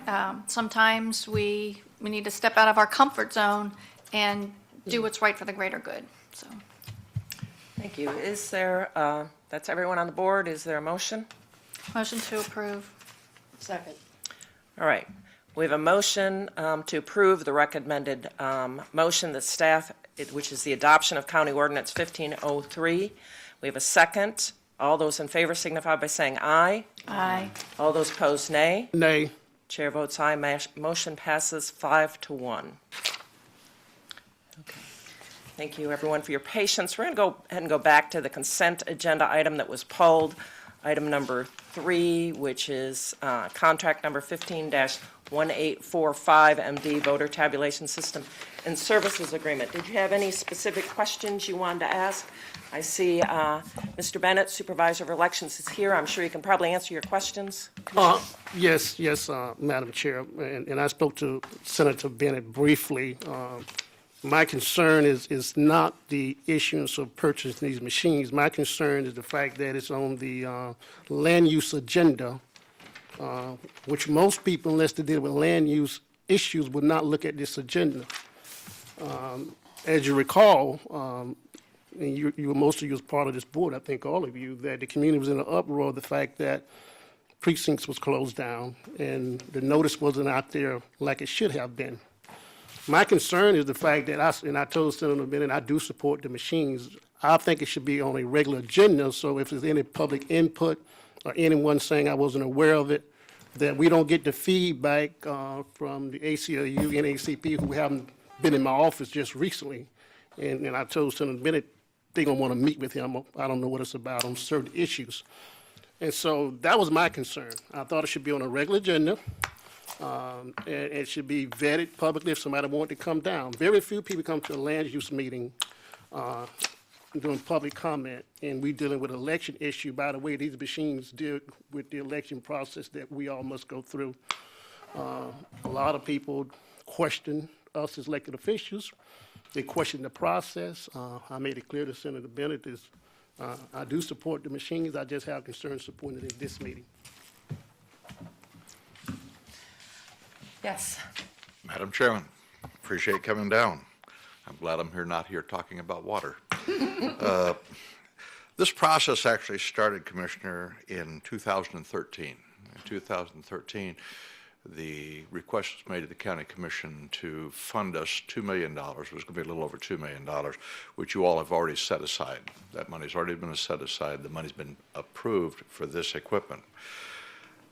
[SPEAKER 12] sometimes we need to step out of our comfort zone and do what's right for the greater good, so.
[SPEAKER 2] Thank you. Is there, that's everyone on the board, is there a motion?
[SPEAKER 12] Motion to approve.
[SPEAKER 11] Second.
[SPEAKER 2] All right. We have a motion to approve the recommended motion that staff, which is the adoption of County Ordinance 1503. We have a second. All those in favor signify by saying aye.
[SPEAKER 12] Aye.
[SPEAKER 2] All those opposed, nay.
[SPEAKER 6] Nay.
[SPEAKER 2] Chair votes aye. Motion passes 5-1. Okay. Thank you, everyone, for your patience. We're going to go ahead and go back to the consent agenda item that was pulled, item number 3, which is contract number 15-1845, MD Voter Tabulation System and Services Agreement. Did you have any specific questions you wanted to ask? I see Mr. Bennett, Supervisor of Elections, is here. I'm sure you can probably answer your questions.
[SPEAKER 6] Yes, Madam Chair, and I spoke to Senator Bennett briefly. My concern is not the issuance of purchasing these machines. My concern is the fact that it's on the land use agenda, which most people, unless they deal with land use issues, would not look at this agenda. As you recall, and most of you was part of this board, I think all of you, that the community was in an uproar of the fact that precincts was closed down and the notice wasn't out there like it should have been. My concern is the fact that I told Senator Bennett, I do support the machines. I think it should be on a regular agenda, so if there's any public input or anyone saying I wasn't aware of it, that we don't get the feedback from the ACLU, NACP, who haven't been in my office just recently. And I told Senator Bennett they're going to want to meet with him. I don't know what it's about on certain issues. And so that was my concern. I thought it should be on a regular agenda. And it should be vetted publicly if somebody wanted to come down. Very few people come to a land use meeting doing public comment, and we dealing with election issue. By the way, these machines deal with the election process that we all must go through. A lot of people question us as elected officials. They question the process. I made it clear to Senator Bennett I do support the machines. I just have concerns supporting it in this meeting.
[SPEAKER 2] Yes.
[SPEAKER 17] Madam Chairman, appreciate coming down. I'm glad I'm not here talking about water. This process actually started, Commissioner, in 2013. In 2013, the request was made to the County Commission to fund us $2 million. It was going to be a little over $2 million, which you all have already set aside. That money's already been set aside. The money's been approved for this equipment.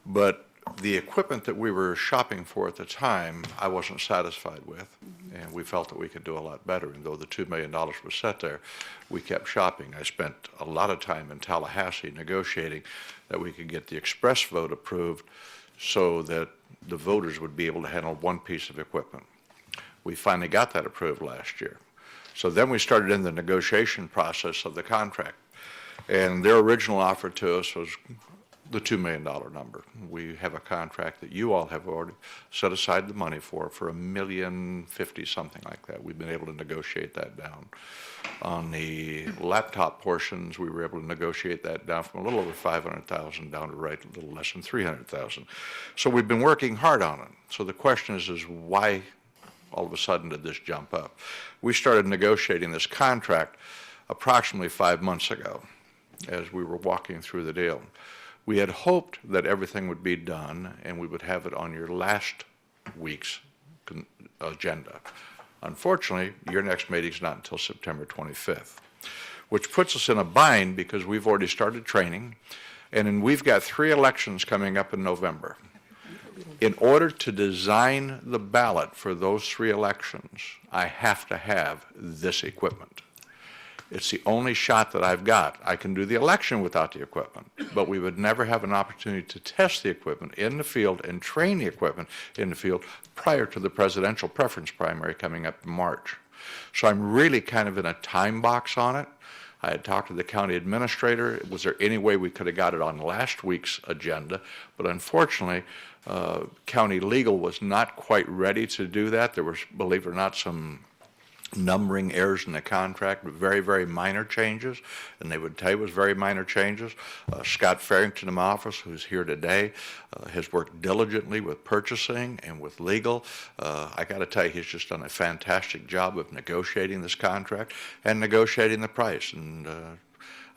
[SPEAKER 17] But the equipment that we were shopping for at the time, I wasn't satisfied with, and we felt that we could do a lot better. And though the $2 million was set there, we kept shopping. I spent a lot of time in Tallahassee negotiating that we could get the express vote approved so that the voters would be able to handle one piece of equipment. We finally got that approved last year. So then we started in the negotiation process of the contract. And their original offer to us was the $2 million number. We have a contract that you all have already set aside the money for $1,050,000, something like that. We've been able to negotiate that down. On the laptop portions, we were able to negotiate that down from a little over $500,000 down to right a little less than $300,000. So we've been working hard on it. So the question is why all of a sudden did this jump up? We started negotiating this contract approximately 5 months ago as we were walking through the deal. We had hoped that everything would be done and we would have it on your last week's agenda. Unfortunately, your next meeting's not until September 25th, which puts us in a bind because we've already started training, and then we've got 3 elections coming up in November. In order to design the ballot for those 3 elections, I have to have this equipment. It's the only shot that I've got. I can do the election without the equipment, but we would never have an opportunity to test the equipment in the field and train the equipment in the field prior to the presidential preference primary coming up in March. So I'm really kind of in a time box on it. I had talked to the county administrator. Was there any way we could have got it on last week's agenda? But unfortunately, county legal was not quite ready to do that. There was, believe it or not, some numbering errors in the contract, very, very minor changes, and they would tell you it was very minor changes. Scott Farrington in my office, who's here today, has worked diligently with purchasing and with legal. I got to tell you, he's just done a fantastic job of negotiating this contract and negotiating the price. And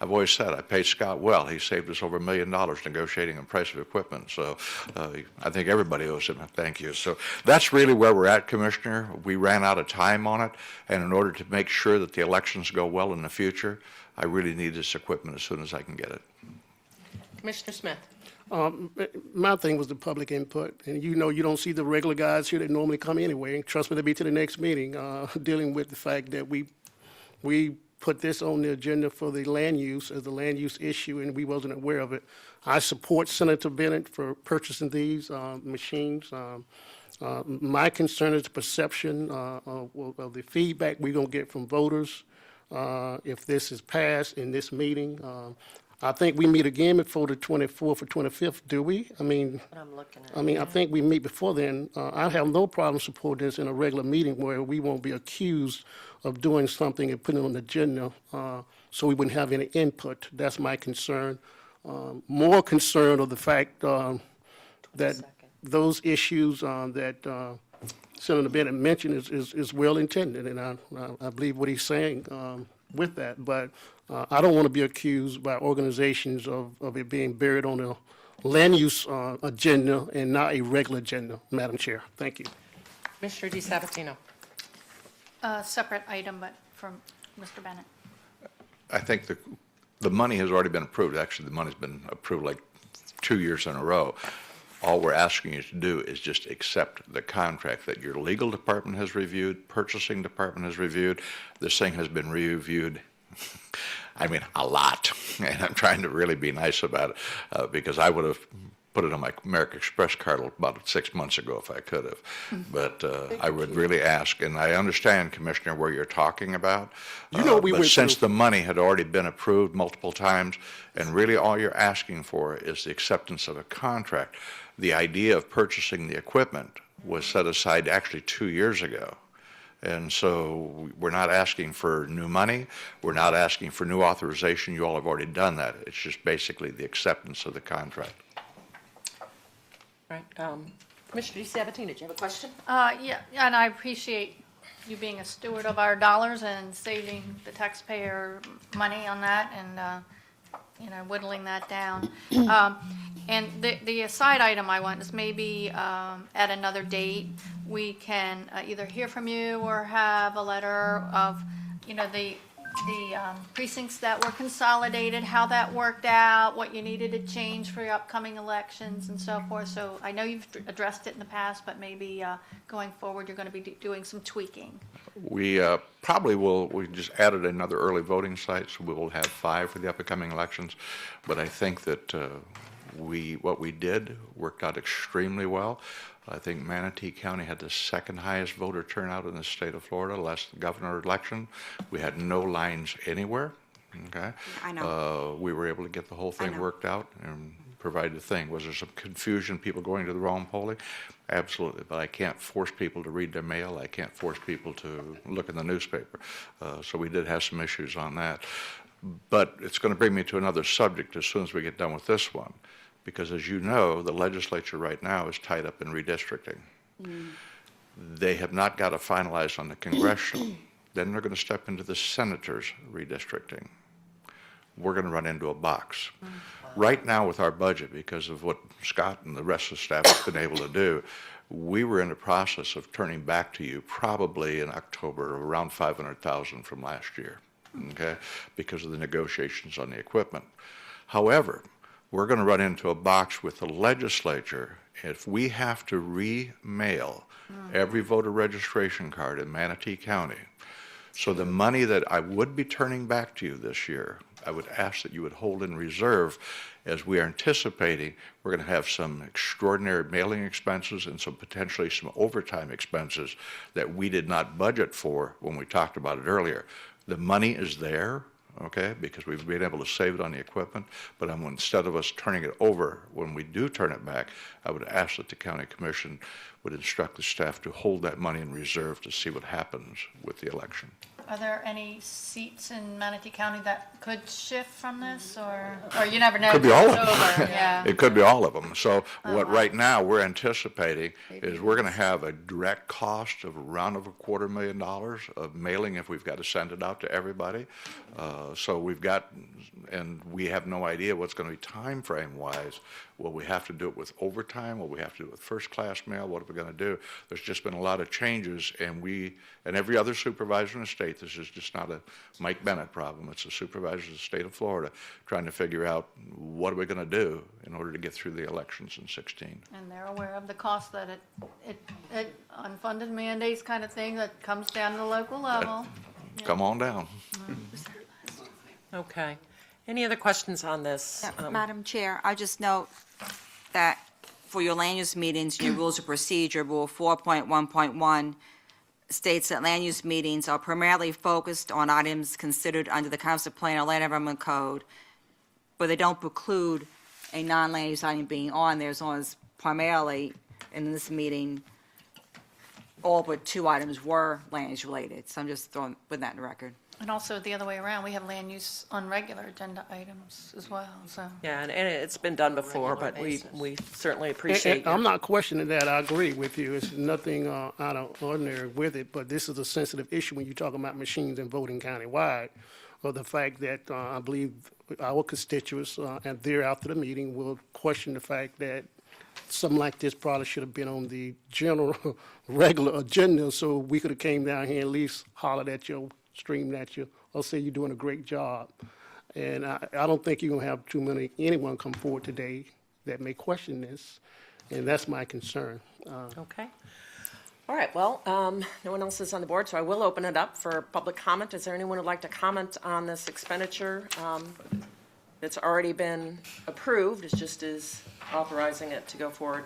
[SPEAKER 17] I've always said I paid Scott well. He saved us over $1 million negotiating the price of equipment. So I think everybody owes him a thank you. So that's really where we're at, Commissioner. We ran out of time on it, and in order to make sure that the elections go well in the future, I really need this equipment as soon as I can get it.
[SPEAKER 11] Commissioner Smith.
[SPEAKER 6] My thing was the public input, and you don't see the regular guys here that normally come anyway. Trust me, they'll be to the next meeting, dealing with the fact that we put this on the agenda for the land use as a land use issue, and we wasn't aware of it. I support Senator Bennett for purchasing these machines. My concern is the perception of the feedback we're going to get from voters if this is passed in this meeting. I think we meet again before the 24th or 25th, do we?
[SPEAKER 11] I'm looking at.
[SPEAKER 6] I think we meet before then. I have no problem supporting this in a regular meeting where we won't be accused of doing something and putting it on the agenda so we wouldn't have any input. That's my concern. More concerned of the fact that those issues that Senator Bennett mentioned is well intended, and I believe what he's saying with that. But I don't want to be accused by organizations of it being buried on a land use agenda and not a regular agenda, Madam Chair. Thank you.
[SPEAKER 11] Commissioner DeSabatino.
[SPEAKER 12] Separate item, but from Mr. Bennett.
[SPEAKER 17] I think the money has already been approved. Actually, the money's been approved like 2 years in a row. All we're asking you to do is just accept the contract that your legal department has reviewed, purchasing department has reviewed. This thing has been reviewed, a lot. And I'm trying to really be nice about it because I would have put it on my American Express card about 6 months ago if I could have. But I would really ask, and I understand, Commissioner, where you're talking about. But since the money had already been approved multiple times, and really all you're asking for is the acceptance of a contract, the idea of purchasing the equipment was set aside actually 2 years ago. And so we're not asking for new money. We're not asking for new authorization. You all have already done that. It's just basically the acceptance of the contract.
[SPEAKER 11] Right. Commissioner DeSabatino, did you have a question?
[SPEAKER 12] Yeah, and I appreciate you being a steward of our dollars and saving the taxpayer money on that and, whittling that down. And the side item I want is maybe at another date, we can either hear from you or have a letter of, the precincts that were consolidated, how that worked out, what you needed to change for your upcoming elections and so forth. So I know you've addressed it in the past, but maybe going forward, you're going to be doing some tweaking.
[SPEAKER 17] We probably will, we just added another early voting site, so we will have 5 for the upcoming elections. But I think that what we did worked out extremely well. I think Manatee County had the 2nd highest voter turnout in the state of Florida last governor election. We had no lines anywhere. Okay.
[SPEAKER 7] I know.
[SPEAKER 17] We were able to get the whole thing worked out, and provided a thing. Was there some confusion, people going to the wrong polling? Absolutely, but I can't force people to read their mail. I can't force people to look in the newspaper. So we did have some issues on that. But it's going to bring me to another subject as soon as we get done with this one. Because as you know, the legislature right now is tied up in redistricting. They have not got it finalized on the congressional. Then they're going to step into the senators' redistricting. We're going to run into a box. Right now with our budget, because of what Scott and the rest of the staff have been able to do, we were in the process of turning back to you probably in October around 500,000 from last year, okay, because of the negotiations on the equipment. However, we're going to run into a box with the legislature if we have to re-mail every voter registration card in Manatee County. So the money that I would be turning back to you this year, I would ask that you would hold in reserve, as we are anticipating we're going to have some extraordinary mailing expenses and potentially some overtime expenses that we did not budget for when we talked about it earlier. The money is there, okay, because we've been able to save it on the equipment, but instead of us turning it over, when we do turn it back, I would ask that the county commission would instruct the staff to hold that money in reserve to see what happens with the election.
[SPEAKER 12] Are there any seats in Manatee County that could shift from this, or you never know?
[SPEAKER 17] Could be all of
[SPEAKER 12] October,
[SPEAKER 17] them.
[SPEAKER 12] yeah.
[SPEAKER 17] It could be all of them. So what right now we're anticipating is we're going to have a direct cost of around $250,000 of mailing if we've got to send it out to everybody. So we've got, and we have no idea what's going to be time frame wise. Will we have to do it with overtime? Will we have to do it with first class mail? What are we going to do? There's just been a lot of changes, and every other supervisor in the state, this is just not a Mike Bennett problem. It's the supervisors of the state of Florida trying to figure out what are we going to do in order to get through the elections in 2016.
[SPEAKER 12] And they're aware of the cost that it unfunded mandates kind of thing that comes down to the local level.
[SPEAKER 17] Come on down.
[SPEAKER 2] Okay. Any other questions on this?
[SPEAKER 7] Madam Chair, I just note that for your land use meetings, your rules of procedure, Rule 4.1.1 states that land use meetings are primarily focused on items considered under the Comprehensive Plan or Land Development Code, but they don't preclude a non-land use item being on there as long as primarily in this meeting, all but 2 items were land use related. So I'm just putting that in the record.
[SPEAKER 12] And also the other way around, we have land use on regular agenda items as well, so.
[SPEAKER 2] Yeah, and it's been done before, but we certainly appreciate
[SPEAKER 6] I'm not questioning that. I agree with you. It's nothing out of ordinary with it, but this is a sensitive issue when you talk about machines and voting countywide, or the fact that I believe our constituents, and there after the meeting, will question the fact that something like this probably should have been on the general, regular agenda, so we could have came down here and at least hollered at you, screamed at you, or say you're doing a great job. And I don't think you're going to have anyone come forward today that may question this, and that's my concern.
[SPEAKER 2] Okay. All right, well, no one else is on the board, so I will open it up for public comment. Is there anyone who'd like to comment on this expenditure that's already been approved? It's just authorizing it to go forward,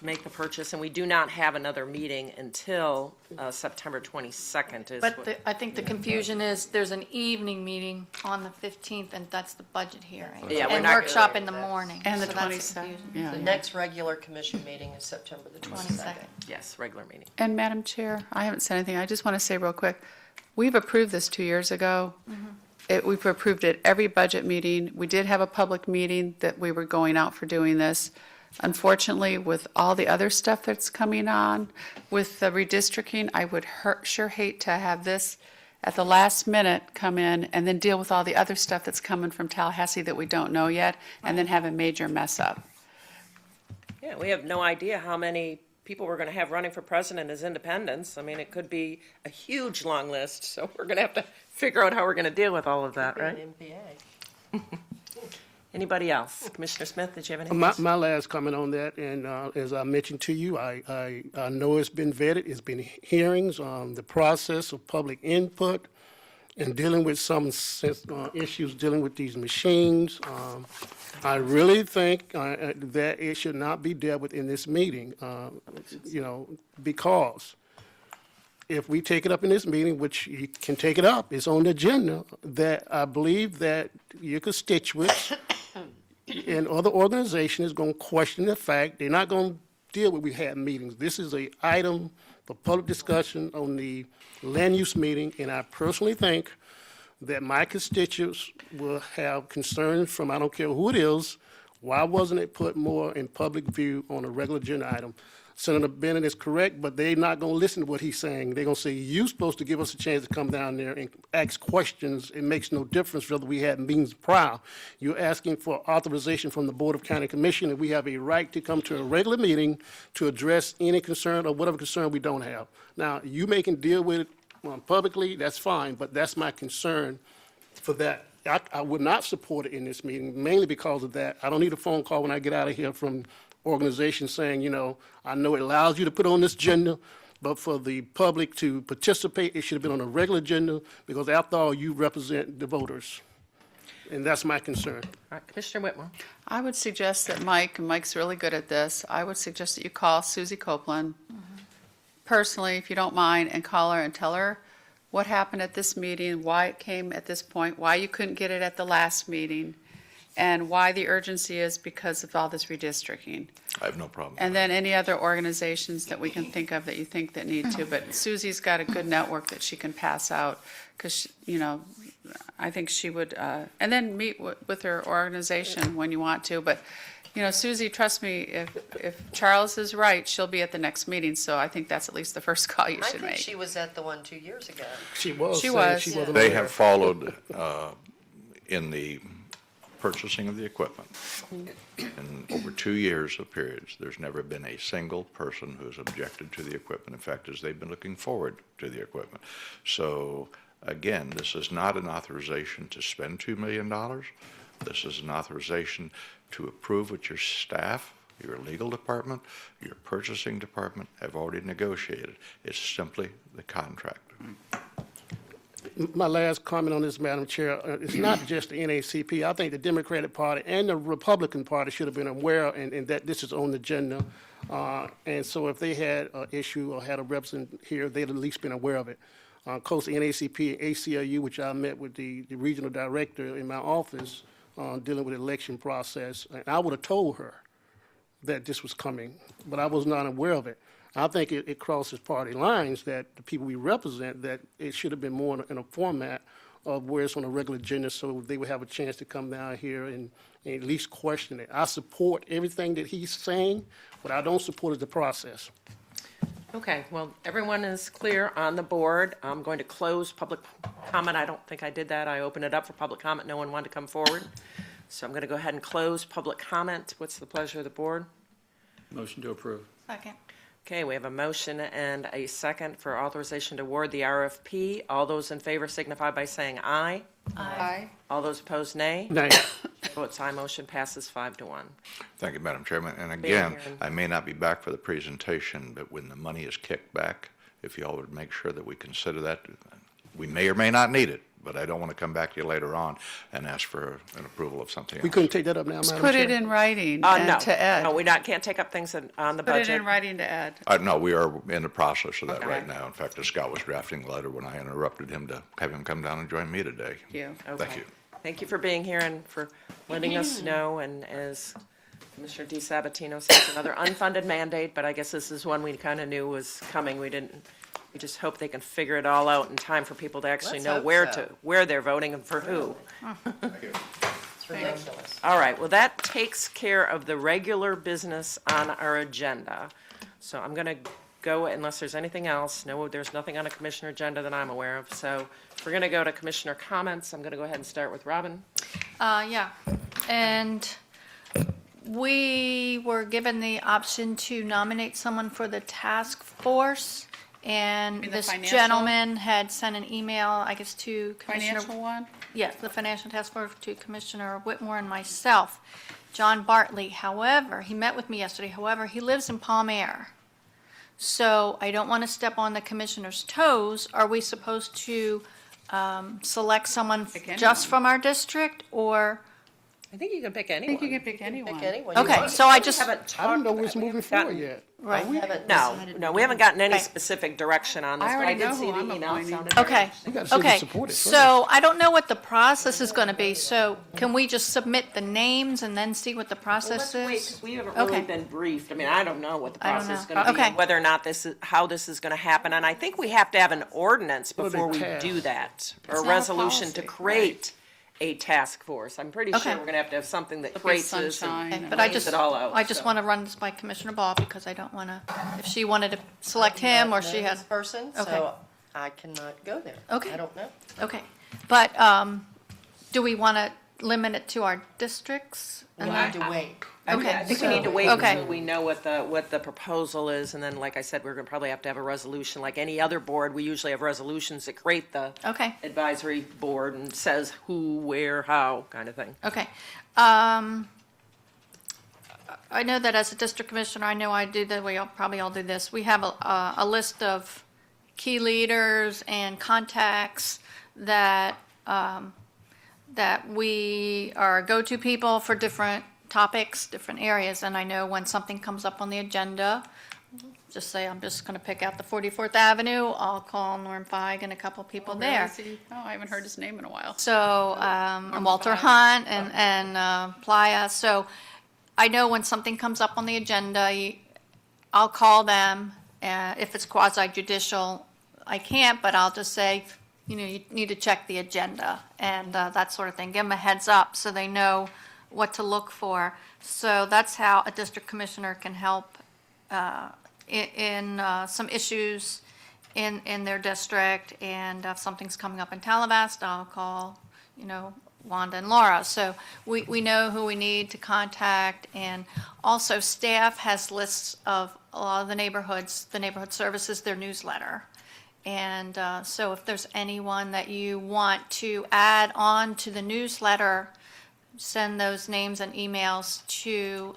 [SPEAKER 2] make the purchase, and we do not have another meeting until September 22nd.
[SPEAKER 12] But I think the confusion is there's an evening meeting on the 15th, and that's the budget hearing.
[SPEAKER 2] Yeah, we're
[SPEAKER 12] And
[SPEAKER 2] not
[SPEAKER 12] workshop
[SPEAKER 2] gonna-
[SPEAKER 12] in the morning.
[SPEAKER 4] And the
[SPEAKER 12] so that's
[SPEAKER 4] 22nd,
[SPEAKER 12] confusion.
[SPEAKER 11] The next regular commission meeting is September the 22nd.
[SPEAKER 2] Yes, regular meeting.
[SPEAKER 4] And Madam Chair, I haven't said anything. I just want to say real quick, we've approved this 2 years ago. We've approved it every budget meeting. We did have a public meeting that we were going out for doing this. Unfortunately, with all the other stuff that's coming on with the redistricting, I would sure hate to have this at the last minute come in and then deal with all the other stuff that's coming from Tallahassee that we don't know yet, and then have a major mess up.
[SPEAKER 2] Yeah, we have no idea how many people we're going to have running for president as independents. I mean, it could be a huge long list, so we're going to have to figure out how we're going to deal with all of that, right? Anybody else? Commissioner Smith, did you have anything else?
[SPEAKER 6] My last comment on that, and as I mentioned to you, I know it's been vetted, it's been hearings on the process of public input and dealing with some issues dealing with these machines. I really think that it should not be dealt with in this meeting, because if we take it up in this meeting, which you can take it up, it's on the agenda, that I believe that your constituents and other organization is going to question the fact. They're not going to deal with, we had meetings. This is a item for public discussion on the land use meeting, and I personally think that my constituents will have concerns from, I don't care who it is, why wasn't it put more in public view on a regular agenda item? Senator Bennett is correct, but they're not going to listen to what he's saying. They're going to say, you're supposed to give us a chance to come down there and ask questions. It makes no difference whether we had meetings prior. You're asking for authorization from the Board of County Commission, and we have a right to come to a regular meeting to address any concern or whatever concern we don't have. Now, you may can deal with it publicly, that's fine, but that's my concern for that. I would not support it in this meeting, mainly because of that. I don't need a phone call when I get out of here from organizations saying, you know, I know it allows you to put on this agenda, but for the public to participate, it should have been on a regular agenda, because after all, you represent the voters. And that's my concern.
[SPEAKER 2] All right, Commissioner Whitmore.
[SPEAKER 4] I would suggest that Mike, and Mike's really good at this, I would suggest that you call Susie Copeland personally, if you don't mind, and call her and tell her what happened at this meeting, why it came at this point, why you couldn't get it at the last meeting, and why the urgency is because of all this redistricting.
[SPEAKER 17] I have no problem.
[SPEAKER 4] And then any other organizations that we can think of that you think that need to. But Susie's got a good network that she can pass out, because, you know, I think she would, and then meet with her organization when you want to. But, you know, Susie, trust me, if Charles is right, she'll be at the next meeting. So I think that's at least the first call you
[SPEAKER 11] I
[SPEAKER 4] should
[SPEAKER 11] think
[SPEAKER 4] make.
[SPEAKER 11] she was at the one 2 years ago.
[SPEAKER 6] She was.
[SPEAKER 4] She
[SPEAKER 6] saying
[SPEAKER 4] was.
[SPEAKER 6] she wasn't
[SPEAKER 17] They
[SPEAKER 6] aware.
[SPEAKER 17] have followed in the purchasing of the equipment. In over 2 years of periods, there's never been a single person who's objected to the equipment. In fact, as they've been looking forward to the equipment. So again, this is not an authorization to spend $2 million. This is an authorization to approve what your staff, your legal department, your purchasing department have already negotiated. It's simply the contract.
[SPEAKER 6] My last comment on this, Madam Chair, it's not just the NACP. I think the Democratic Party and the Republican Party should have been aware and that this is on the agenda. And so if they had an issue or had a representative here, they'd at least been aware of it. Of course, the NACP and ACLU, which I met with the regional director in my office dealing with the election process, and I would have told her that this was coming, but I was not aware of it. I think it crosses party lines that the people we represent, that it should have been more in a format of where it's on a regular agenda, so they would have a chance to come down here and at least question it. I support everything that he's saying, but I don't support the process.
[SPEAKER 2] Okay, well, everyone is clear on the board. I'm going to close public comment. I don't think I did that. I opened it up for public comment. No one wanted to come forward. So I'm going to go ahead and close public comment. What's the pleasure of the board?
[SPEAKER 14] Motion to approve.
[SPEAKER 12] Second.
[SPEAKER 2] Okay, we have a motion and a second for authorization to award the RFP. All those in favor signify by saying aye.
[SPEAKER 4] Aye.
[SPEAKER 2] All those opposed, nay.
[SPEAKER 6] Nay.
[SPEAKER 2] Votes aye, motion passes 5-1.
[SPEAKER 17] Thank you, Madam Chairman. And
[SPEAKER 2] Being
[SPEAKER 17] again,
[SPEAKER 2] here and-
[SPEAKER 17] I may not be back for the presentation, but when the money is kicked back, if y'all would make sure that we consider that, we may or may not need it, but I don't want to come back to you later on and ask for an approval of something else.
[SPEAKER 6] We couldn't take that up now, Madam
[SPEAKER 4] Just
[SPEAKER 6] Chair?
[SPEAKER 4] put it in writing
[SPEAKER 2] No,
[SPEAKER 4] and to Ed.
[SPEAKER 2] no, we can't take up things on the
[SPEAKER 4] Put it
[SPEAKER 2] budget.
[SPEAKER 4] in writing to Ed.
[SPEAKER 17] No, we are in the process of that
[SPEAKER 2] Okay.
[SPEAKER 17] right now. In fact, Scott was drafting a letter when I interrupted him to have him come down and join me today.
[SPEAKER 4] Thank you.
[SPEAKER 17] Thank
[SPEAKER 2] Okay.
[SPEAKER 17] you.
[SPEAKER 2] Thank you for being here and for letting us know. And as Commissioner DiSabatino says, another unfunded mandate, but I guess this is one we kind of knew was coming. We just hope they can figure it all out in time for people to actually
[SPEAKER 11] Let's
[SPEAKER 2] know
[SPEAKER 11] hope so.
[SPEAKER 2] where they're voting and for who.
[SPEAKER 11] It's ridiculous.
[SPEAKER 2] All right, well, that takes care of the regular business on our agenda. So I'm going to go, unless there's anything else. No, there's nothing on a commissioner agenda that I'm aware of. So we're going to go to commissioner comments. I'm going to go ahead and start with Robin.
[SPEAKER 12] Yeah, and we were given the option to nominate someone for the task force, and
[SPEAKER 4] mean the
[SPEAKER 12] this
[SPEAKER 4] financial?
[SPEAKER 12] gentleman had sent an email, I guess, to Commissioner.
[SPEAKER 4] Financial one?
[SPEAKER 12] Yes, the financial task force to Commissioner Whitmore and myself, John Bartley. However, he met with me yesterday. However, he lives in Palm Air. So I don't want to step on the commissioner's toes. Are we supposed to select someone
[SPEAKER 4] Pick anyone.
[SPEAKER 12] just from our district, or
[SPEAKER 2] I think you can pick
[SPEAKER 4] I
[SPEAKER 2] anyone.
[SPEAKER 4] think you can pick anyone.
[SPEAKER 11] Pick anyone you
[SPEAKER 12] Okay,
[SPEAKER 11] want.
[SPEAKER 12] so I just,
[SPEAKER 2] Haven't
[SPEAKER 5] I don't know
[SPEAKER 2] talked
[SPEAKER 5] what's
[SPEAKER 2] about-
[SPEAKER 5] moving forward yet.
[SPEAKER 12] right.
[SPEAKER 11] We haven't
[SPEAKER 2] No,
[SPEAKER 11] decided.
[SPEAKER 2] no, we haven't gotten any
[SPEAKER 12] Right.
[SPEAKER 2] specific direction on this,
[SPEAKER 4] I
[SPEAKER 2] but I
[SPEAKER 4] already
[SPEAKER 2] did
[SPEAKER 4] know
[SPEAKER 2] see
[SPEAKER 4] who
[SPEAKER 2] the
[SPEAKER 4] I'm
[SPEAKER 2] email.
[SPEAKER 4] appointing.
[SPEAKER 2] Sounded very
[SPEAKER 12] Okay.
[SPEAKER 2] interesting.
[SPEAKER 5] We gotta see if
[SPEAKER 12] Okay,
[SPEAKER 5] it's supported first.
[SPEAKER 12] so I don't know what the process is going to be, so can we just submit the names and then see what the
[SPEAKER 2] Well,
[SPEAKER 12] process
[SPEAKER 2] let's wait,
[SPEAKER 12] is?
[SPEAKER 2] 'cause we haven't
[SPEAKER 12] Okay.
[SPEAKER 2] really been briefed. I mean, I don't know what the
[SPEAKER 12] I don't
[SPEAKER 2] process is
[SPEAKER 12] know.
[SPEAKER 2] gonna be,
[SPEAKER 12] Okay.
[SPEAKER 2] and whether or not this is, how this is gonna happen. And I think we have to have an ordinance
[SPEAKER 5] What do they
[SPEAKER 2] before we
[SPEAKER 5] pass?
[SPEAKER 2] do that, or
[SPEAKER 4] It's
[SPEAKER 2] a
[SPEAKER 4] not a
[SPEAKER 2] resolution to
[SPEAKER 4] policy,
[SPEAKER 2] create a task force. I'm pretty
[SPEAKER 12] Okay.
[SPEAKER 2] sure we're gonna have to have something that
[SPEAKER 4] There'll be
[SPEAKER 2] creates this
[SPEAKER 4] sunshine
[SPEAKER 2] and
[SPEAKER 4] and-
[SPEAKER 12] But I
[SPEAKER 2] lays
[SPEAKER 12] just,
[SPEAKER 2] it all out.
[SPEAKER 12] I just
[SPEAKER 2] so.
[SPEAKER 12] want to run this by Commissioner Ball because I don't want to, if she wanted to select him or she
[SPEAKER 11] Know
[SPEAKER 12] has,
[SPEAKER 11] this person,
[SPEAKER 12] Okay.
[SPEAKER 11] so I cannot go there.
[SPEAKER 12] Okay.
[SPEAKER 11] I don't know.
[SPEAKER 12] okay. But do we want to limit it to our districts?
[SPEAKER 11] We
[SPEAKER 12] And
[SPEAKER 11] need
[SPEAKER 12] then-
[SPEAKER 11] to wait.
[SPEAKER 12] Okay.
[SPEAKER 2] I think we need to wait
[SPEAKER 12] Okay.
[SPEAKER 2] until we know what the proposal is, and then, like I said, we're gonna probably have to have a resolution. Like any other board, we usually have resolutions that create the
[SPEAKER 12] Okay.
[SPEAKER 2] advisory board and says who, where, how, kind of thing.
[SPEAKER 12] Okay. I know that as a district commissioner, I know I do that, we all probably all do this. We have a list of key leaders and contacts that, that we are go-to people for different topics, different areas. And I know when something comes up on the agenda, just say, I'm just going to pick out the 44th Avenue, I'll call Norm Feig and a couple people
[SPEAKER 4] Where
[SPEAKER 12] there.
[SPEAKER 4] is he? Oh, I haven't heard his name in a while.
[SPEAKER 12] So, and Walter Hunt and Playa. So I know when something comes up on the agenda, I'll call them. If it's quasi judicial, I can't, but I'll just say, you know, you need to check the agenda and that sort of thing. Give them a heads up so they know what to look for. So that's how a district commissioner can help in some issues in their district, and if something's coming up in Tallahassee, I'll call, you know, Wanda and Laura. So we know who we need to contact, and also staff has lists of a lot of the neighborhoods, the neighborhood services, their newsletter. And so if there's anyone that you want to add on to the newsletter, send those names and emails to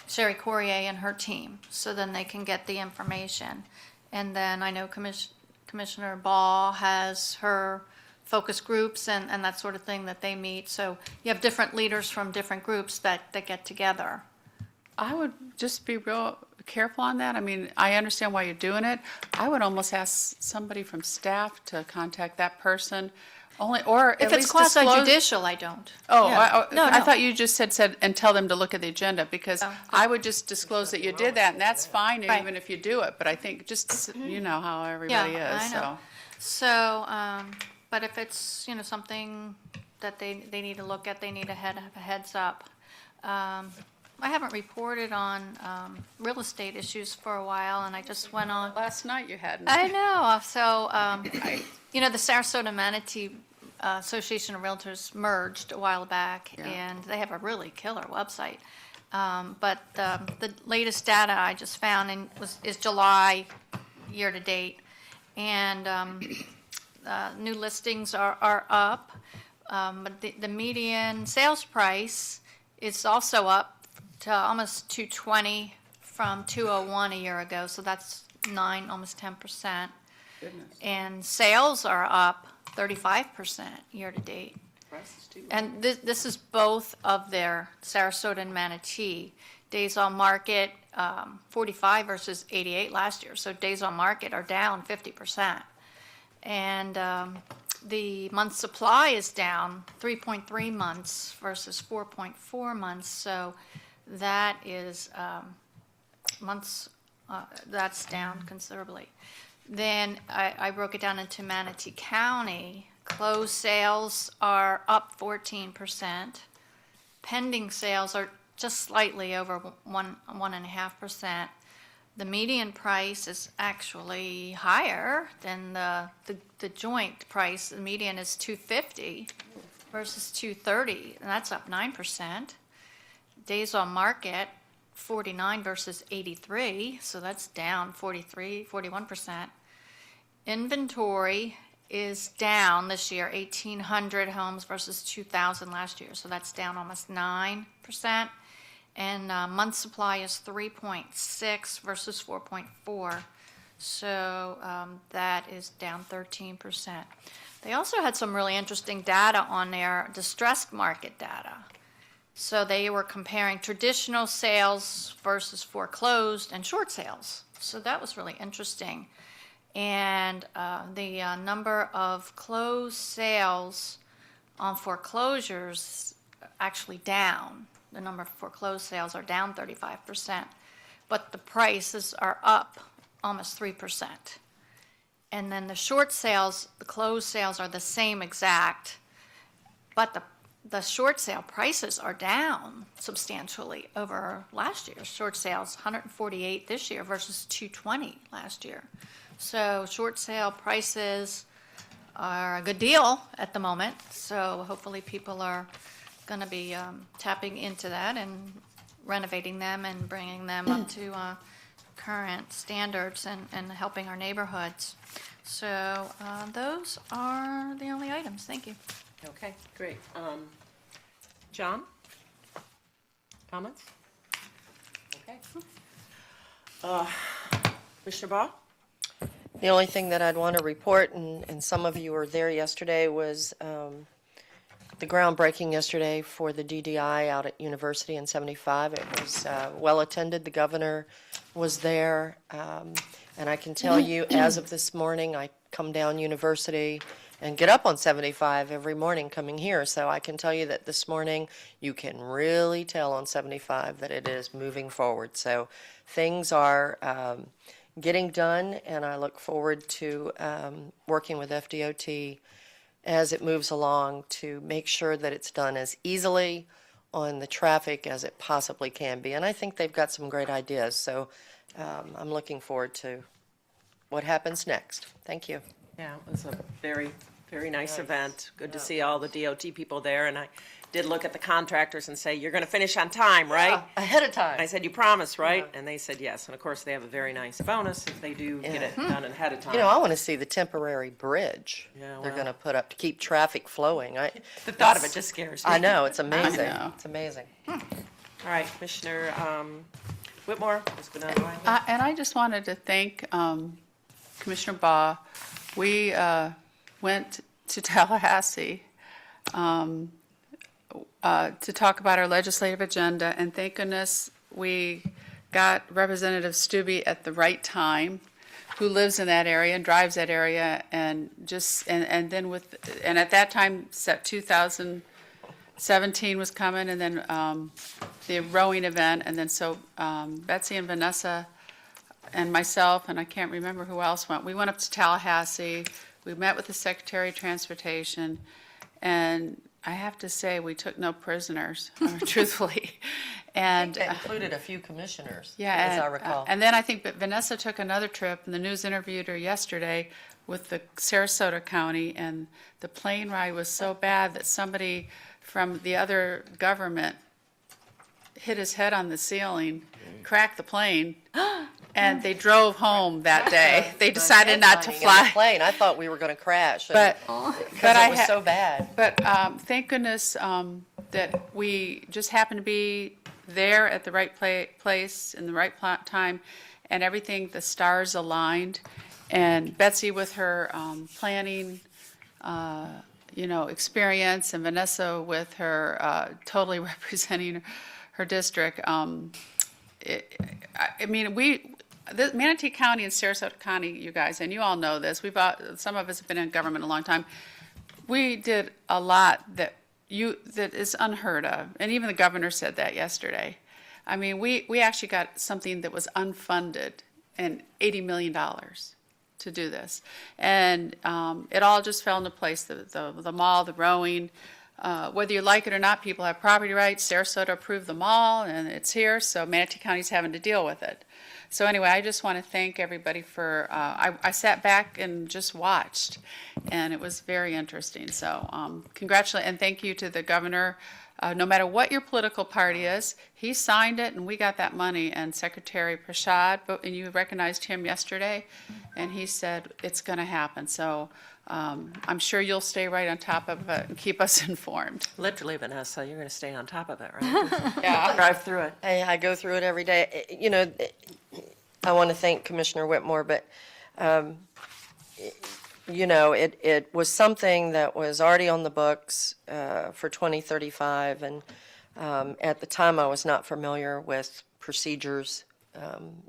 [SPEAKER 12] Sherry Courier and her team, so then they can get the information. And then I know Commissioner Ball has her focus groups and that sort of thing that they meet. So you have different leaders from different groups that get together.
[SPEAKER 4] I would just be real careful on that. I mean, I understand why you're doing it. I would almost ask somebody from staff to contact that person, only, or at
[SPEAKER 12] If it's
[SPEAKER 4] least disclose.
[SPEAKER 12] quasi judicial, I don't.
[SPEAKER 4] Oh,
[SPEAKER 12] Yeah. No,
[SPEAKER 4] I
[SPEAKER 12] no.
[SPEAKER 4] thought you just said, and tell them to look at the agenda, because
[SPEAKER 12] Oh.
[SPEAKER 4] I would just disclose that you did that, and that's fine
[SPEAKER 12] Right.
[SPEAKER 4] even if you do it, but I think just, you know how everybody
[SPEAKER 12] Yeah,
[SPEAKER 4] is,
[SPEAKER 12] I know. So, but if it's, you know, something that they need to look at, they need to have a heads up. I haven't reported on real estate issues for a while, and I just went on.
[SPEAKER 4] Last night you hadn't.
[SPEAKER 12] I know, so, you know, the Sarasota Manatee Association of Realtors merged a while back,
[SPEAKER 4] Yeah.
[SPEAKER 12] and they have a really killer website. But the latest data I just found is July year-to-date, and new listings are up, but the median sales price is also up to almost 220 from 201 a year ago, so that's almost 10%. And sales are up 35% year-to-date. And this is both of their Sarasota and Manatee. Days on market, 45 versus 88 last year. So days on market are down 50%. And the month supply is down 3.3 months versus 4.4 months. So that is months, that's down considerably. Then I broke it down into Manatee County. Closed sales are up 14%. Pending sales are just slightly over 1.5%. The median price is actually higher than the joint price. The median is $250 versus $230, and that's up 9%. Days on market, 49 versus 83, so that's down 41%. Inventory is down this year, 1,800 homes versus 2,000 last year, so that's down almost 9%. And month supply is 3.6 versus 4.4. So that is down 13%. They also had some really interesting data on their distressed market data. So they were comparing traditional sales versus foreclosed and short sales. So that was really interesting. And the number of closed sales on foreclosures actually down. The number of foreclosed sales are down 35%, but the prices are up almost 3%. And then the short sales, the closed sales are the same exact, but the short sale prices are down substantially over last year. Short sales, 148 this year versus 220 last year. So short sale prices are a good deal at the moment. So hopefully people are going to be tapping into that and renovating them and bringing them up to current standards and helping our neighborhoods. So those are the only items. Thank you.
[SPEAKER 2] Okay, great. John? Comments? Okay. Commissioner Ball?
[SPEAKER 11] The only thing that I'd want to report, and some of you were there yesterday, was the groundbreaking yesterday for the DDI out at University in 75. It was well attended. The governor was there. And I can tell you, as of this morning, I come down University and get up on 75 every morning coming here. So I can tell you that this morning you can really tell on 75 that it is moving forward. So things are getting done, and I look forward to working with FDOT as it moves along to make sure that it's done as easily on the traffic as it possibly can be. And I think they've got some great ideas. So I'm looking forward to what happens next. Thank you.
[SPEAKER 2] Yeah, it was a very, very nice event. Good to see all the DOT people there, and I did look at the contractors and say, you're going to finish on time, right?
[SPEAKER 11] Ahead of time.
[SPEAKER 2] I said, you promise, right? And they said yes. And of course, they have a very nice bonus if they do get it done ahead of time.
[SPEAKER 11] You know, I want to see the temporary bridge
[SPEAKER 2] Yeah,
[SPEAKER 11] they're
[SPEAKER 2] well.
[SPEAKER 11] going to put up to keep traffic flowing.
[SPEAKER 2] The thought of it just scares me.
[SPEAKER 11] I know, it's amazing.
[SPEAKER 4] I know.
[SPEAKER 11] It's amazing.
[SPEAKER 2] All right, Commissioner Whitmore, what's been on the line?
[SPEAKER 4] And I just wanted to thank Commissioner Baugh. We went to Tallahassee to talk about our legislative agenda, and thank goodness we got Representative Stubbe at the right time, who lives in that area and drives that area, and then at that time, 2017 was coming, and then the rowing event, and then so Betsy and Vanessa and myself, and I can't remember who else went. We went up to Tallahassee. We met with the Secretary of Transportation, and I have to say, we took no prisoners, truthfully. And
[SPEAKER 11] That included a few commissioners,
[SPEAKER 4] yeah,
[SPEAKER 11] as I recall.
[SPEAKER 4] and then I think that Vanessa took another trip, and the news interviewed her yesterday with the Sarasota County, and the plane ride was so bad that somebody from the other government hit his head on the ceiling, cracked the plane, and they drove home that day. They decided not to fly.
[SPEAKER 11] Plane. I thought we were going to crash.
[SPEAKER 4] But
[SPEAKER 11] because it was so bad.
[SPEAKER 4] But thank goodness that we just happened to be there at the right place in the right time, and everything, the stars aligned. And Betsy with her planning, experience, and Vanessa with her totally representing her district. Manatee County and Sarasota County, you guys, and you all know this, some of us have been in government a long time. We did a lot that is unheard of, and even the governor said that yesterday. I mean, we actually got something that was unfunded, and $80 million to do this, and it all just fell into place. The mall, the rowing. Whether you like it or not, people have property rights. Sarasota approved the mall, and it's here, so Manatee County's having to deal with it. So anyway, I just want to thank everybody for, I sat back and just watched, and it was very interesting. So congratulations, and thank you to the governor. No matter what your political party is, he signed it, and we got that money. And Secretary Prashad, and you recognized him yesterday, and he said it's going to happen. So I'm sure you'll stay right on top of it and keep us informed.
[SPEAKER 2] Literally, Vanessa, you're going to stay on top of it, right?
[SPEAKER 4] Yeah.
[SPEAKER 2] Drive through it.
[SPEAKER 11] I go through it every day. I want to thank Commissioner Whitmore, but you know, it was something that was already on the books for 2035, and at the time, I was not familiar with procedures,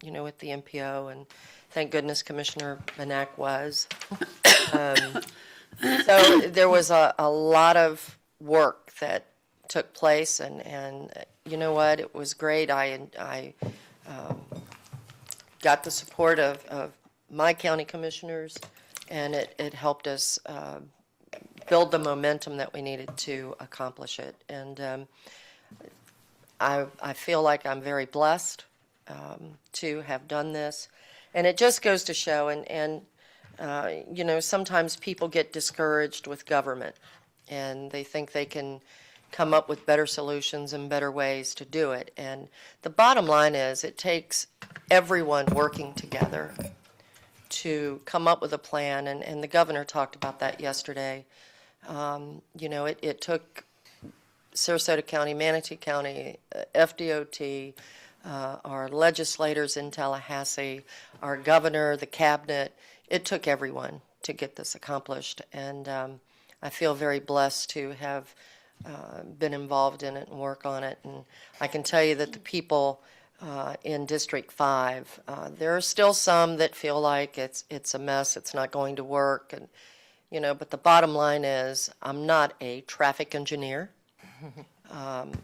[SPEAKER 11] you know, with the MPO, and thank goodness Commissioner Benak was. So there was a lot of work that took place, and you know what, it was great. I got the support of my county commissioners, and it helped us build the momentum that we needed to accomplish it. And I feel like I'm very blessed to have done this. And it just goes to show, and you know, sometimes people get discouraged with government, and they think they can come up with better solutions and better ways to do it. And the bottom line is it takes everyone working together to come up with a plan, and the governor talked about that yesterday. You know, it took Sarasota County, Manatee County, FDOT, our legislators in Tallahassee, our governor, the cabinet. It took everyone to get this accomplished, and I feel very blessed to have been involved in it and work on it. And I can tell you that the people in District 5, there are still some that feel like it's a mess, it's not going to work, and you know. But the bottom line is, I'm not a traffic engineer.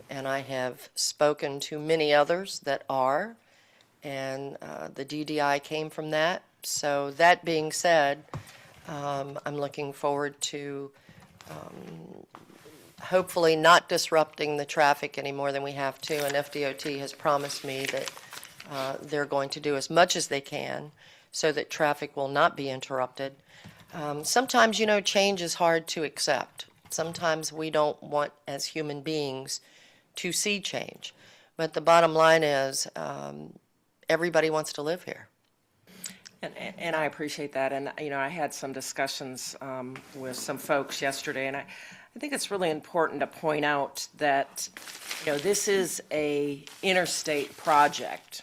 [SPEAKER 11] And I have spoken to many others that are, and the DDI came from that. So that being said, I'm looking forward to hopefully not disrupting the traffic any more than we have to, and FDOT has promised me that they're going to do as much as they can so that traffic will not be interrupted. Sometimes, you know, change is hard to accept. Sometimes we don't want, as human beings, to see change. But the bottom line is, everybody wants to live here.
[SPEAKER 2] And I appreciate that. And, you know, I had some discussions with some folks yesterday, and I think it's really important to point out that, you know, this is a interstate project.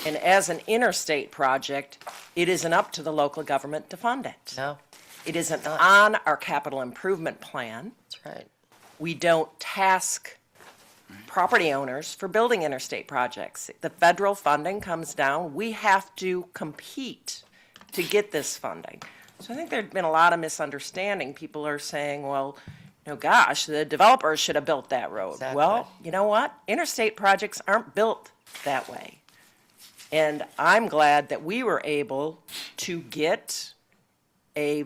[SPEAKER 2] And as an interstate project, it isn't up to the local government to fund it.
[SPEAKER 11] No.
[SPEAKER 2] It isn't on our capital improvement plan.
[SPEAKER 11] That's right.
[SPEAKER 2] We don't task property owners for building interstate projects. The federal funding comes down. We have to compete to get this funding. So I think there's been a lot of misunderstanding. People are saying, well, you know, gosh, the developers should have built that road.
[SPEAKER 11] Exactly.
[SPEAKER 2] Well, you know what? Interstate projects aren't built that way. And I'm glad that we were able to get a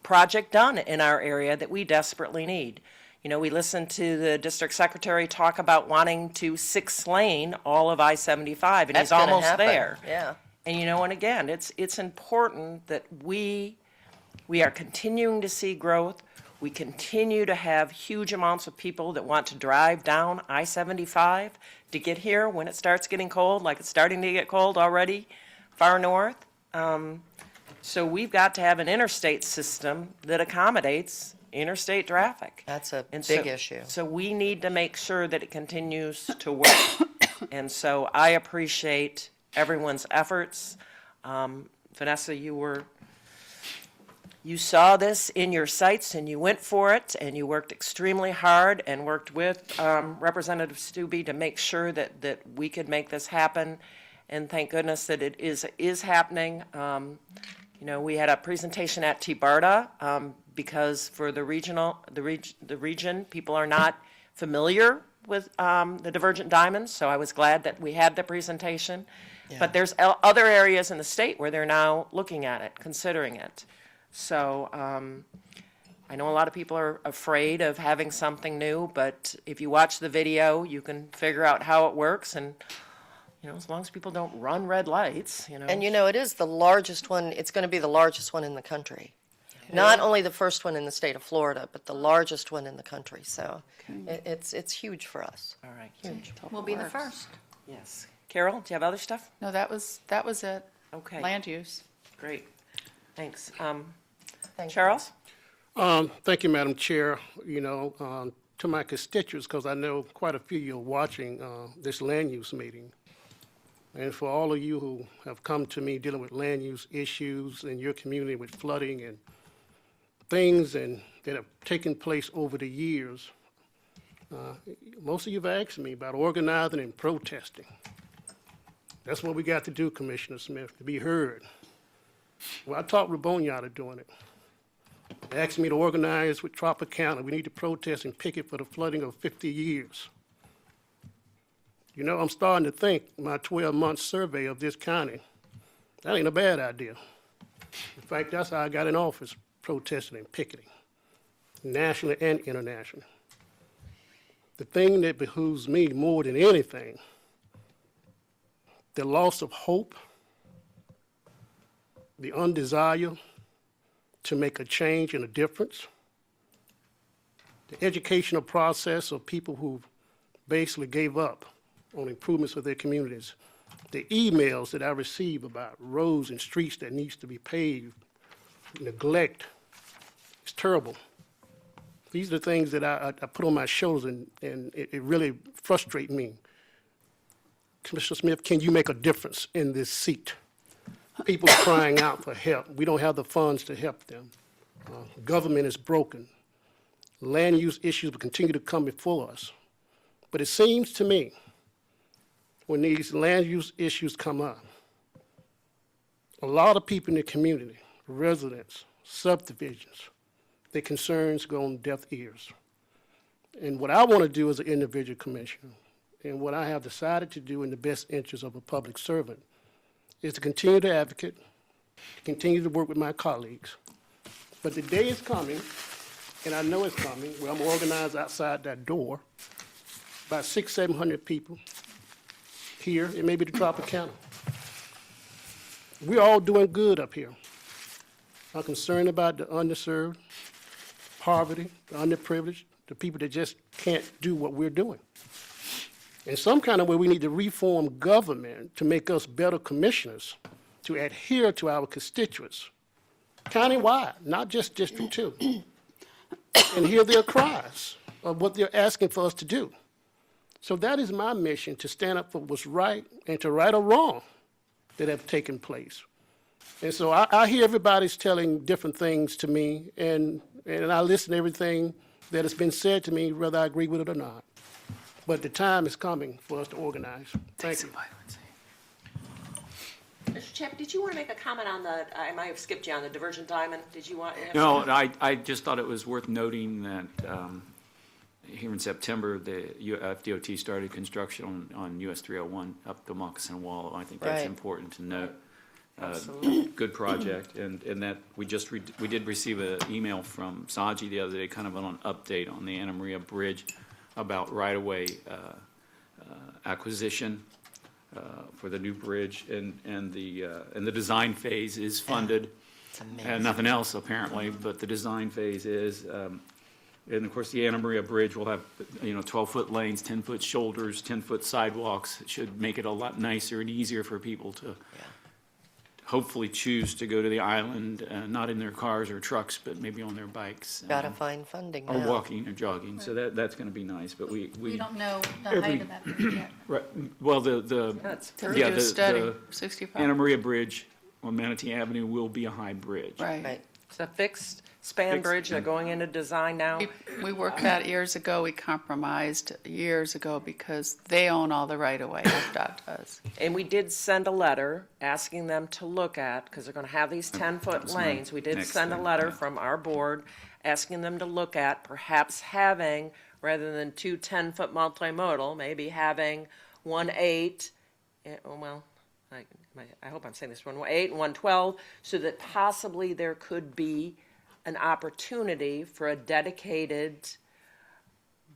[SPEAKER 2] project done in our area that we desperately need. You know, we listened to the district secretary talk about wanting to 6-lane all of I-75, and
[SPEAKER 11] That's
[SPEAKER 2] he's
[SPEAKER 11] gonna
[SPEAKER 2] almost
[SPEAKER 11] happen.
[SPEAKER 2] there.
[SPEAKER 11] Yeah.
[SPEAKER 2] And you know, and again, it's important that we are continuing to see growth. We continue to have huge amounts of people that want to drive down I-75 to get here when it starts getting cold, like it's starting to get cold already far north. So we've got to have an interstate system that accommodates interstate traffic.
[SPEAKER 11] That's a
[SPEAKER 2] And
[SPEAKER 11] big
[SPEAKER 2] so-
[SPEAKER 11] issue.
[SPEAKER 2] So we need to make sure that it continues to work. And so I appreciate everyone's efforts. Vanessa, you saw this in your sights and you went for it, and you worked extremely hard and worked with Representative Stube to make sure that we could make this happen. And thank goodness that it is happening. You know, we had a presentation at TBARTA because for the region, people are not familiar with the divergent diamonds, so I was glad that we had the presentation.
[SPEAKER 11] Yeah.
[SPEAKER 2] But there's other areas in the state where they're now looking at it, considering it. So I know a lot of people are afraid of having something new, but if you watch the video, you can figure out how it works, and you know, as long as people don't run red lights, you know.
[SPEAKER 11] And you know, it is the largest one, it's going to be the largest one in the country. Not only the first one in the state of Florida, but the largest one in the country. So it's huge for us.
[SPEAKER 2] All right.
[SPEAKER 11] Huge.
[SPEAKER 12] We'll be the first.
[SPEAKER 2] Yes. Carol, do you have other stuff?
[SPEAKER 4] No, that was it.
[SPEAKER 2] Okay.
[SPEAKER 4] Land use.
[SPEAKER 2] Great. Thanks.
[SPEAKER 11] Thank you.
[SPEAKER 2] Charles?
[SPEAKER 6] Thank you, Madam Chair. You know, to my constituents, because I know quite a few of you are watching this land use meeting. and for all of you who have come to me dealing with land use issues in your community with flooding and things that have taken place over the years, most of you have asked me about organizing and protesting. That's what we got to do, Commissioner Smith, to be heard. Well, I talked Rabonia out of doing it. They asked me to organize with Tropicana. We need to protest and picket for the flooding of 50 years. You know, I'm starting to think my 12-month survey of this county, that ain't a bad idea. In fact, that's how I got in office, protesting and picketing, nationally and internationally. The thing that behooves me more than anything, the loss of hope, the undesire to make a change and a difference, the educational process of people who basically gave up on improvements of their communities, the emails that I receive about roads and streets that needs to be paved, neglect, it's terrible. These are the things that I put on my shoulders, and it really frustrates me. Commissioner Smith, can you make a difference in this seat? People are crying out for help. We don't have the funds to help them. Government is broken. Land use issues will continue to come before us. But it seems to me, when these land use issues come up, a lot of people in the community, residents, subdivisions, their concerns go on deaf ears. And what I want to do as an individual commissioner, and what I have decided to do in the best interest of a public servant, is to continue to advocate, to continue to work with my colleagues. But the day is coming, and I know it's coming, where I'm organized outside that door, about 600-700 people here, and maybe the Tropicana. We're all doing good up here. I'm concerned about the underserved, poverty, the underprivileged, the people that just can't do what we're doing. In some kind of way, we need to reform government to make us better commissioners, to adhere to our constituents, countywide, not just District 2, and hear their cries of what they're asking for us to do. So that is my mission, to stand up for what's right and to right or wrong that have taken place. And so I hear everybody's telling different things to me, and I listen to everything that has been said to me, whether I agree with it or not. But the time is coming for us to organize. Thank you.
[SPEAKER 2] Mr. Chapman, did you want to make a comment on I might have skipped you on the diversion diamond. Did you want?
[SPEAKER 14] No, I just thought it was worth noting that here in September, the FDOT started construction on US 301 up the Moccasin Wall. I think that's
[SPEAKER 11] Right.
[SPEAKER 14] important to note.
[SPEAKER 11] Absolutely.
[SPEAKER 14] Good project, and that we did receive an email from Saji the other day, kind of an update on the Anna Maria Bridge about right-of-way acquisition for the new bridge, and the design phase is funded. And nothing else apparently, but the design phase is. And of course, the Anna Maria Bridge will have, 12-foot lanes, 10-foot shoulders, 10-foot sidewalks. It should make it a lot nicer and easier for people to hopefully choose to go to the island, not in their cars or trucks, but maybe on their bikes.
[SPEAKER 11] Gotta find funding
[SPEAKER 14] Or
[SPEAKER 11] now.
[SPEAKER 14] walking or jogging, so that's gonna be nice, but we.
[SPEAKER 12] We don't know the height of that bridge yet.
[SPEAKER 14] Right, well, the.
[SPEAKER 4] They're
[SPEAKER 14] yeah,
[SPEAKER 4] doing a study,
[SPEAKER 14] the
[SPEAKER 4] 65.
[SPEAKER 14] Anna Maria Bridge on Manatee Avenue will be a high bridge.
[SPEAKER 4] Right.
[SPEAKER 2] It's a fixed span
[SPEAKER 14] Fixed.
[SPEAKER 2] bridge. They're going into design now.
[SPEAKER 4] We worked that years ago. We compromised years ago because they own all the right-of-way, FDOT does.
[SPEAKER 2] And we did send a letter asking them to look at, because they're going to have these 10-foot
[SPEAKER 14] was my
[SPEAKER 2] lanes. We did
[SPEAKER 14] next
[SPEAKER 2] send a
[SPEAKER 14] thing,
[SPEAKER 2] letter
[SPEAKER 14] yeah.
[SPEAKER 2] from our board asking them to look at perhaps having, rather than two 10-foot multimodal, maybe having 1/8, well, I hope I'm saying this, 1/8 and 1/12, so that possibly there could be an opportunity for a dedicated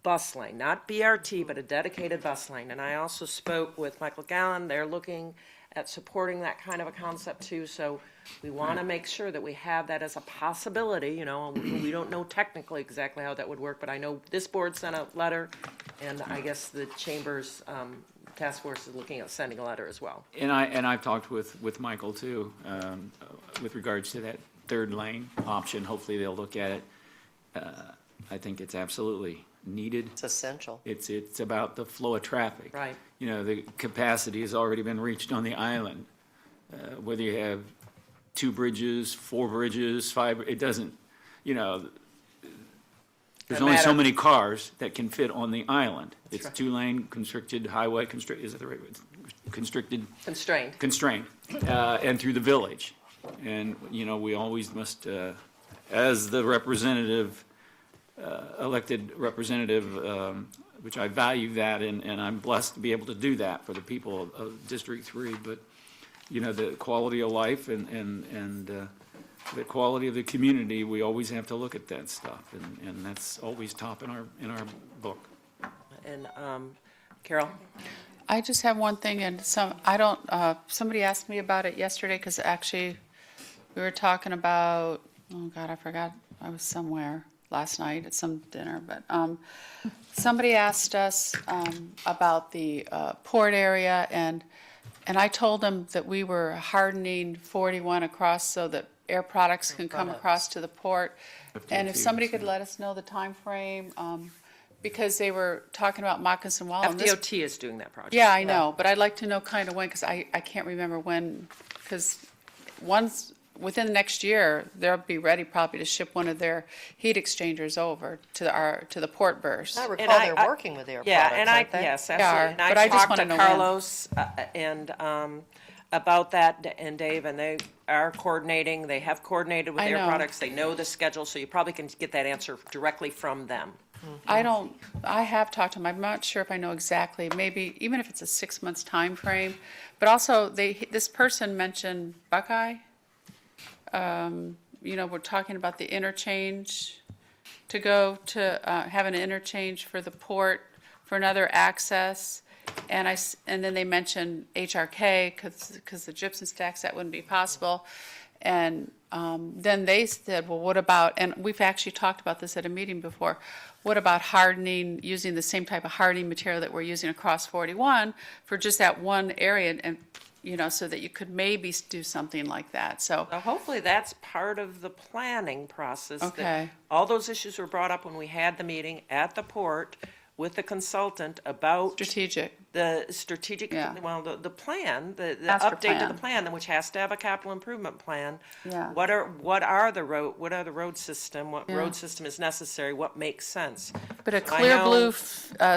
[SPEAKER 2] bus lane, not BRT, but a dedicated bus lane. And I also spoke with Michael Gallen. They're looking at supporting that kind of a concept too. So we want to make sure that we have that as a possibility. We don't know technically exactly how that would work, but I know this board sent a letter, and I guess the Chamber's task force is looking at sending a letter as well.
[SPEAKER 14] And I've talked with Michael too, with regards to that third lane option. Hopefully they'll look at it. I think it's absolutely needed.
[SPEAKER 11] It's essential.
[SPEAKER 14] It's about the flow of traffic.
[SPEAKER 2] Right.
[SPEAKER 14] You know, the capacity has already been reached on the island. Whether you have 2 bridges, 4 bridges, 5, it doesn't, you know, there's
[SPEAKER 2] No
[SPEAKER 14] only so
[SPEAKER 2] matter-
[SPEAKER 14] many cars that can fit on the island. It's
[SPEAKER 2] right.
[SPEAKER 14] 2-lane constricted highway, is it the right word? Constricted?
[SPEAKER 2] Constrained.
[SPEAKER 14] Constrained, and through the village. And, you know, we always must, as the representative, elected representative, which I value that, and I'm blessed to be able to do that for the people of District 3, but, you know, the quality of life and the quality of the community, we always have to look at that stuff, and that's always top in our book.
[SPEAKER 2] And Carol?
[SPEAKER 4] I just have one thing, and somebody asked me about it yesterday, because actually, we were talking about, oh God, I forgot, I was somewhere last night at some dinner, but somebody asked us about the port area, and I told them that we were hardening 41 across so that air products can come across to the port. And if somebody could let us know the time frame, because they were talking about Moccasin Wall. and this-
[SPEAKER 2] FDOT is doing that project.
[SPEAKER 4] Yeah, I know, but I'd like to know kind of when, because I can't remember when, because within the next year, they'll be ready probably to ship one of their heat exchangers over to the port burst.
[SPEAKER 11] I
[SPEAKER 2] And
[SPEAKER 11] recall they're working with Air
[SPEAKER 2] Yeah,
[SPEAKER 11] Products,
[SPEAKER 2] and
[SPEAKER 11] aren't they?
[SPEAKER 2] yes,
[SPEAKER 4] They
[SPEAKER 2] absolutely.
[SPEAKER 4] are,
[SPEAKER 2] And I
[SPEAKER 4] but I just
[SPEAKER 2] talked
[SPEAKER 4] wanna
[SPEAKER 2] to
[SPEAKER 4] know when.
[SPEAKER 2] Carlos and about that, and Dave, and they are coordinating, they have coordinated with
[SPEAKER 4] I
[SPEAKER 2] Air
[SPEAKER 4] know.
[SPEAKER 2] Products, they know the schedule, so you probably can get that answer directly from them.
[SPEAKER 4] I have talked to them, I'm not sure if I know exactly, maybe, even if it's a 6 months time frame. But also, this person mentioned Buckeye. You know, we're talking about the interchange, to go to, have an interchange for the port, for another access. And then they mentioned HRK, because the gypsum stacks, that wouldn't be possible. And then they said, well, what about, and we've actually talked about this at a meeting before, what about hardening, using the same type of hardening material that we're using across 41 for just that one area, and, you know, so that you could maybe do something like that, so.
[SPEAKER 2] Now, hopefully, that's part of the planning process. that
[SPEAKER 4] Okay.
[SPEAKER 2] All those issues were brought up when we had the meeting at the port with the consultant about
[SPEAKER 4] Strategic.
[SPEAKER 2] the strategic,
[SPEAKER 4] Yeah.
[SPEAKER 2] well, the plan, the
[SPEAKER 4] Master
[SPEAKER 2] update to the
[SPEAKER 4] plan.
[SPEAKER 2] plan, which has to have a capital improvement plan.
[SPEAKER 4] Yeah.
[SPEAKER 2] What are the road system, what
[SPEAKER 4] Yeah.
[SPEAKER 2] road system is necessary, what makes sense?
[SPEAKER 4] But a
[SPEAKER 2] I
[SPEAKER 4] Clear
[SPEAKER 2] know-
[SPEAKER 4] Blue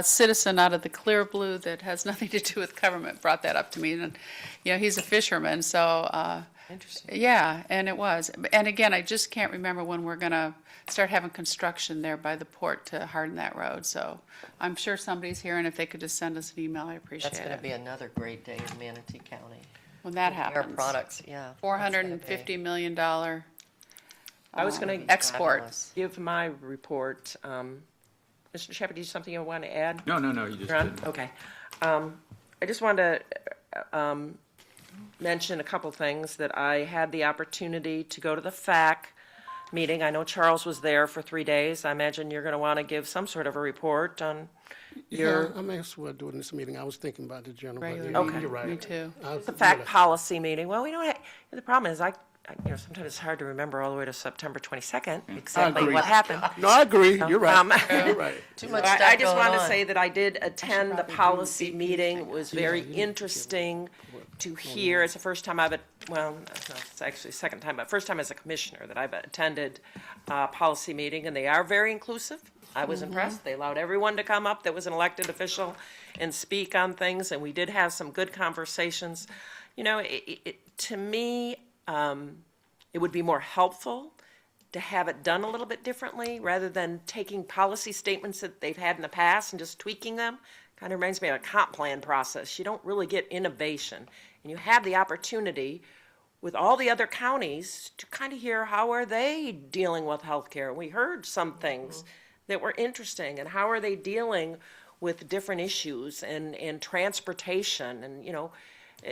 [SPEAKER 4] citizen out of the Clear Blue that has nothing to do with government brought that up to me, and, you know, he's a fisherman, so,
[SPEAKER 2] Interesting.
[SPEAKER 4] yeah, and it was. And again, I just can't remember when we're gonna start having construction there by the port to harden that road, so I'm sure somebody's here, and if they could just send us an email, I appreciate
[SPEAKER 11] That's going to
[SPEAKER 4] it.
[SPEAKER 11] be another great day in Manatee County.
[SPEAKER 4] When that
[SPEAKER 11] Air
[SPEAKER 4] happens.
[SPEAKER 11] Products, yeah.
[SPEAKER 4] $450 million
[SPEAKER 2] I was going to
[SPEAKER 4] export.
[SPEAKER 11] Fabulous.
[SPEAKER 2] give my report. Mr. Shepherd, do you have something you want to add?
[SPEAKER 14] No, you just
[SPEAKER 2] You're on?
[SPEAKER 14] did.
[SPEAKER 2] Okay. I just wanted to mention a couple things, that I had the opportunity to go to the FAC meeting. I know Charles was there for 3 days. I imagine you're going to want to give some sort of a report on your,
[SPEAKER 6] Yeah, I may as well do it in this meeting. I was thinking about the general. but
[SPEAKER 4] Regular
[SPEAKER 6] you're
[SPEAKER 2] meeting.
[SPEAKER 6] right.
[SPEAKER 4] Me too.
[SPEAKER 2] the FAC policy meeting. Well, we don't have, the problem is sometimes it's hard to remember all the way to September 22nd, exactly
[SPEAKER 6] agree.
[SPEAKER 2] what happened.
[SPEAKER 6] No, I agree. You're right. You're right.
[SPEAKER 11] Too much
[SPEAKER 2] I
[SPEAKER 11] stuff
[SPEAKER 2] just
[SPEAKER 11] going
[SPEAKER 2] wanted to
[SPEAKER 11] on.
[SPEAKER 2] say that I did attend the policy meeting. It was very interesting to hear. It's the first time it's actually the second time, but first time as a commissioner that I've attended a policy meeting, and they are very inclusive. I was impressed. They allowed everyone to come up that was an elected official and speak on things, and we did have some good conversations. You know, to me, it would be more helpful to have it done a little bit differently, rather than taking policy statements that they've had in the past and just tweaking them. Kind of reminds me of a comp plan process. You don't really get innovation. And you have the opportunity with all the other counties to kind of hear how are they dealing with healthcare. We heard some things that were interesting, and how are they dealing with different issues and transportation, and, you know,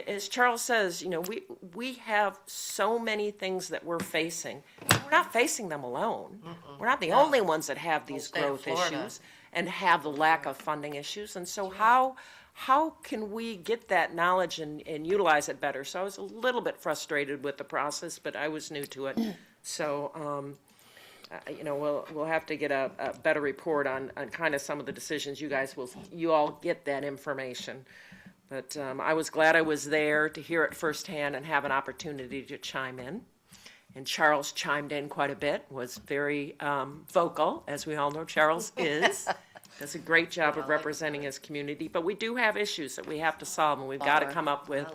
[SPEAKER 2] as Charles says, you know, we have so many things that we're facing. We're not facing them alone. We're not the only ones that have these
[SPEAKER 11] state of
[SPEAKER 2] growth
[SPEAKER 11] Florida.
[SPEAKER 2] issues and have the lack of funding issues. And so how can we get that knowledge and utilize it better? So I was a little bit frustrated with the process, but I was new to it. So, we'll have to get a better report on kind of some of the decisions. You all get that information. But I was glad I was there to hear it firsthand and have an opportunity to chime in. And Charles chimed in quite a bit, was very vocal, as we all know Charles is. Does a great job of representing his community. But we do have issues that we have to solve, and we've got to come up with,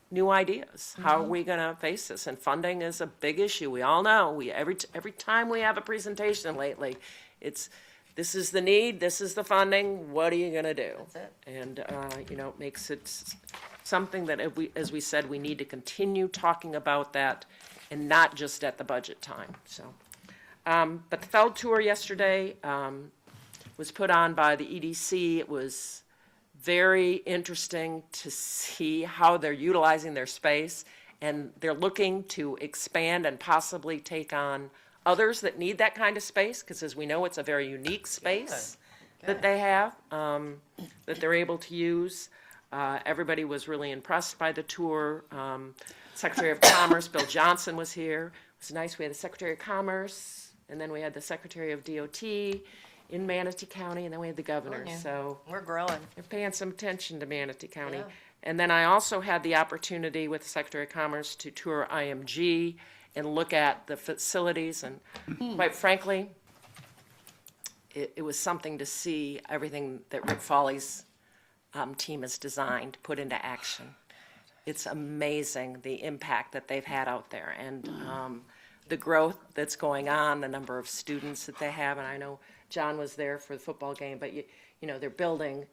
[SPEAKER 2] new ideas. How are we going to face this? And funding is a big issue. We all know. Every time we have a presentation lately, this is the need, this is the funding, what are you going to do?
[SPEAKER 11] That's it.
[SPEAKER 2] And, it makes it something that, as we said, we need to continue talking about that and not just at the budget time, so. But the Feld Tour yesterday was put on by the EDC. It was very interesting to see how they're utilizing their space, and they're looking to expand and possibly take on others that need that kind of space, because as we know, it's a very unique space that they have, that they're able to use. Everybody was really impressed by the tour. Secretary of Commerce, Bill Johnson, was here. It was nice. We had the Secretary of Commerce, and then we had the Secretary of DOT in Manatee County, and then we had the governor. So
[SPEAKER 11] We're growing.
[SPEAKER 2] they're paying some attention to Manatee County.
[SPEAKER 11] Yeah.
[SPEAKER 2] And then I also had the opportunity with the Secretary of Commerce to tour IMG and look at the facilities. And quite frankly, it was something to see everything that Rick Foley's team has designed, put into action. It's amazing the impact that they've had out there, and the growth that's going on, the number of students that they have. And I know John was there for the football game, but they're building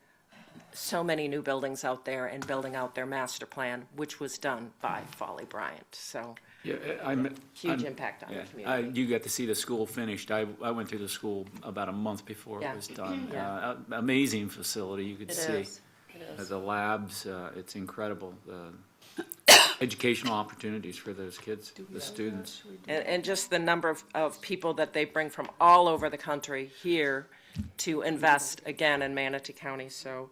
[SPEAKER 2] so many new buildings out there and building out their master plan, which was done by Foley Bryant. So huge impact on the community.
[SPEAKER 14] You got to see the school finished. I went through the school about a month before it was done.
[SPEAKER 2] Yeah.
[SPEAKER 14] Amazing facility, you could see.
[SPEAKER 11] It is.
[SPEAKER 14] The labs, it's incredible. The educational opportunities for those kids, the students.
[SPEAKER 2] And just the number of people that they bring from all over the country here to invest again in Manatee County. So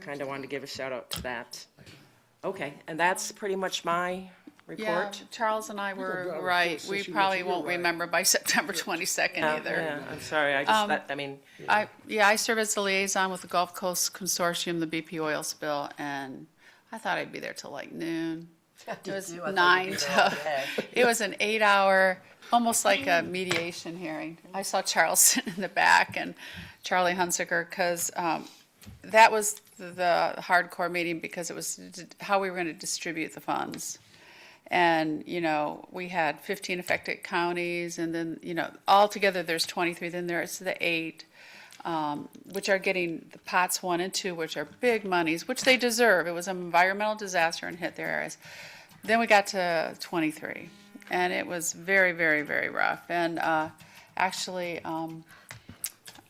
[SPEAKER 2] kind of wanted to give a shout out to that. Okay, and that's pretty much my
[SPEAKER 4] Yeah,
[SPEAKER 2] report.
[SPEAKER 4] Charles and I were
[SPEAKER 5] go.
[SPEAKER 4] right.
[SPEAKER 5] Since
[SPEAKER 4] We
[SPEAKER 5] you
[SPEAKER 4] probably
[SPEAKER 5] mentioned
[SPEAKER 4] won't
[SPEAKER 5] you're right.
[SPEAKER 4] remember by September 22nd either.
[SPEAKER 2] Yeah, I'm sorry.
[SPEAKER 4] I serve as the liaison with the Gulf Coast Consortium, the BP oil spill, and I thought I'd be there till like noon. It was 9 to, it was an 8-hour, almost like a mediation hearing. I saw Charles sitting in the back and Charlie Hunsaker, because that was the hardcore meeting, because it was how we were going to distribute the funds. And, we had 15 affected counties, and then, altogether there's 23, then there's the 8, which are getting the pots 1 and 2, which are big monies, which they deserve. It was an environmental disaster and hit their areas. Then we got to 23, and it was very, very, very rough. And actually,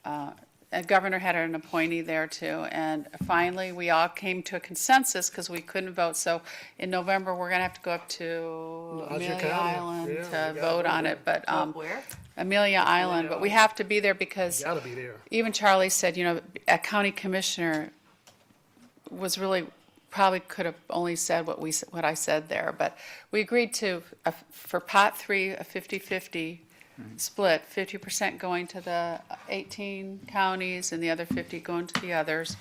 [SPEAKER 4] a governor had an appointee there too, and finally, we all came to a consensus because we couldn't vote. So in November, we're gonna have to go up to
[SPEAKER 5] Alger
[SPEAKER 4] Amelia
[SPEAKER 5] County.
[SPEAKER 4] Island
[SPEAKER 5] Yeah, we
[SPEAKER 4] to
[SPEAKER 5] gotta
[SPEAKER 4] vote on
[SPEAKER 5] there.
[SPEAKER 4] it, but,
[SPEAKER 11] Where?
[SPEAKER 4] Amelia Island, but we have to be there because
[SPEAKER 5] Gotta be there.
[SPEAKER 4] even Charlie said, a county commissioner was really, probably could have only said what I said there, but we agreed to, for pot 3, a 50-50 split, 50% going to the 18 counties and the other 50 going to the others.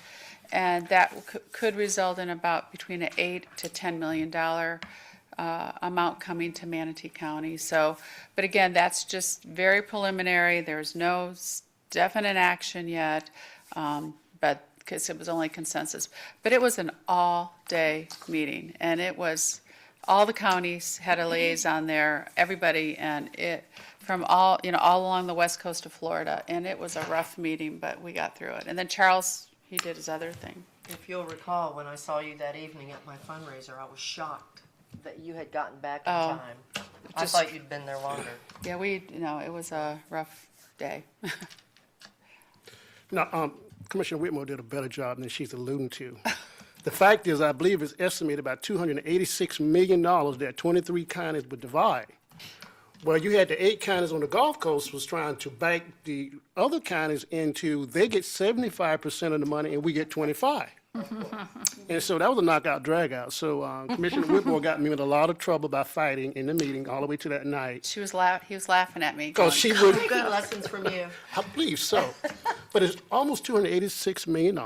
[SPEAKER 4] And that could result in about between an $8 to $10 million amount coming to Manatee County. So, but again, that's just very preliminary. There's no definite action yet, but because it was only consensus. But it was an all-day meeting, and it was, all the counties had a liaison there, everybody, and it, from all along the west coast of Florida, and it was a rough meeting, but we got through it. And then Charles, he did his other thing.
[SPEAKER 11] If you'll recall, when I saw you that evening at my fundraiser, I was shocked that you had gotten back in
[SPEAKER 4] Oh,
[SPEAKER 11] time. I
[SPEAKER 4] just-
[SPEAKER 11] thought you'd been there longer.
[SPEAKER 4] Yeah, it was a rough day.
[SPEAKER 6] Now, Commissioner Whitmore did a better job than she's alluding to. The fact is, I believe it's estimated about $286 million that 23 counties would divide. Well, you had the 8 counties on the Gulf Coast was trying to back the other counties into, they get 75% of the money and we get 25. And so that was a knockout drag-out. So Commissioner Whitmore got me in a lot of trouble by fighting in the meeting all the way to that night.
[SPEAKER 4] He was laughing at me.
[SPEAKER 6] Because she would,
[SPEAKER 11] Good lessons from you.
[SPEAKER 6] I believe so. But it's almost $286 million.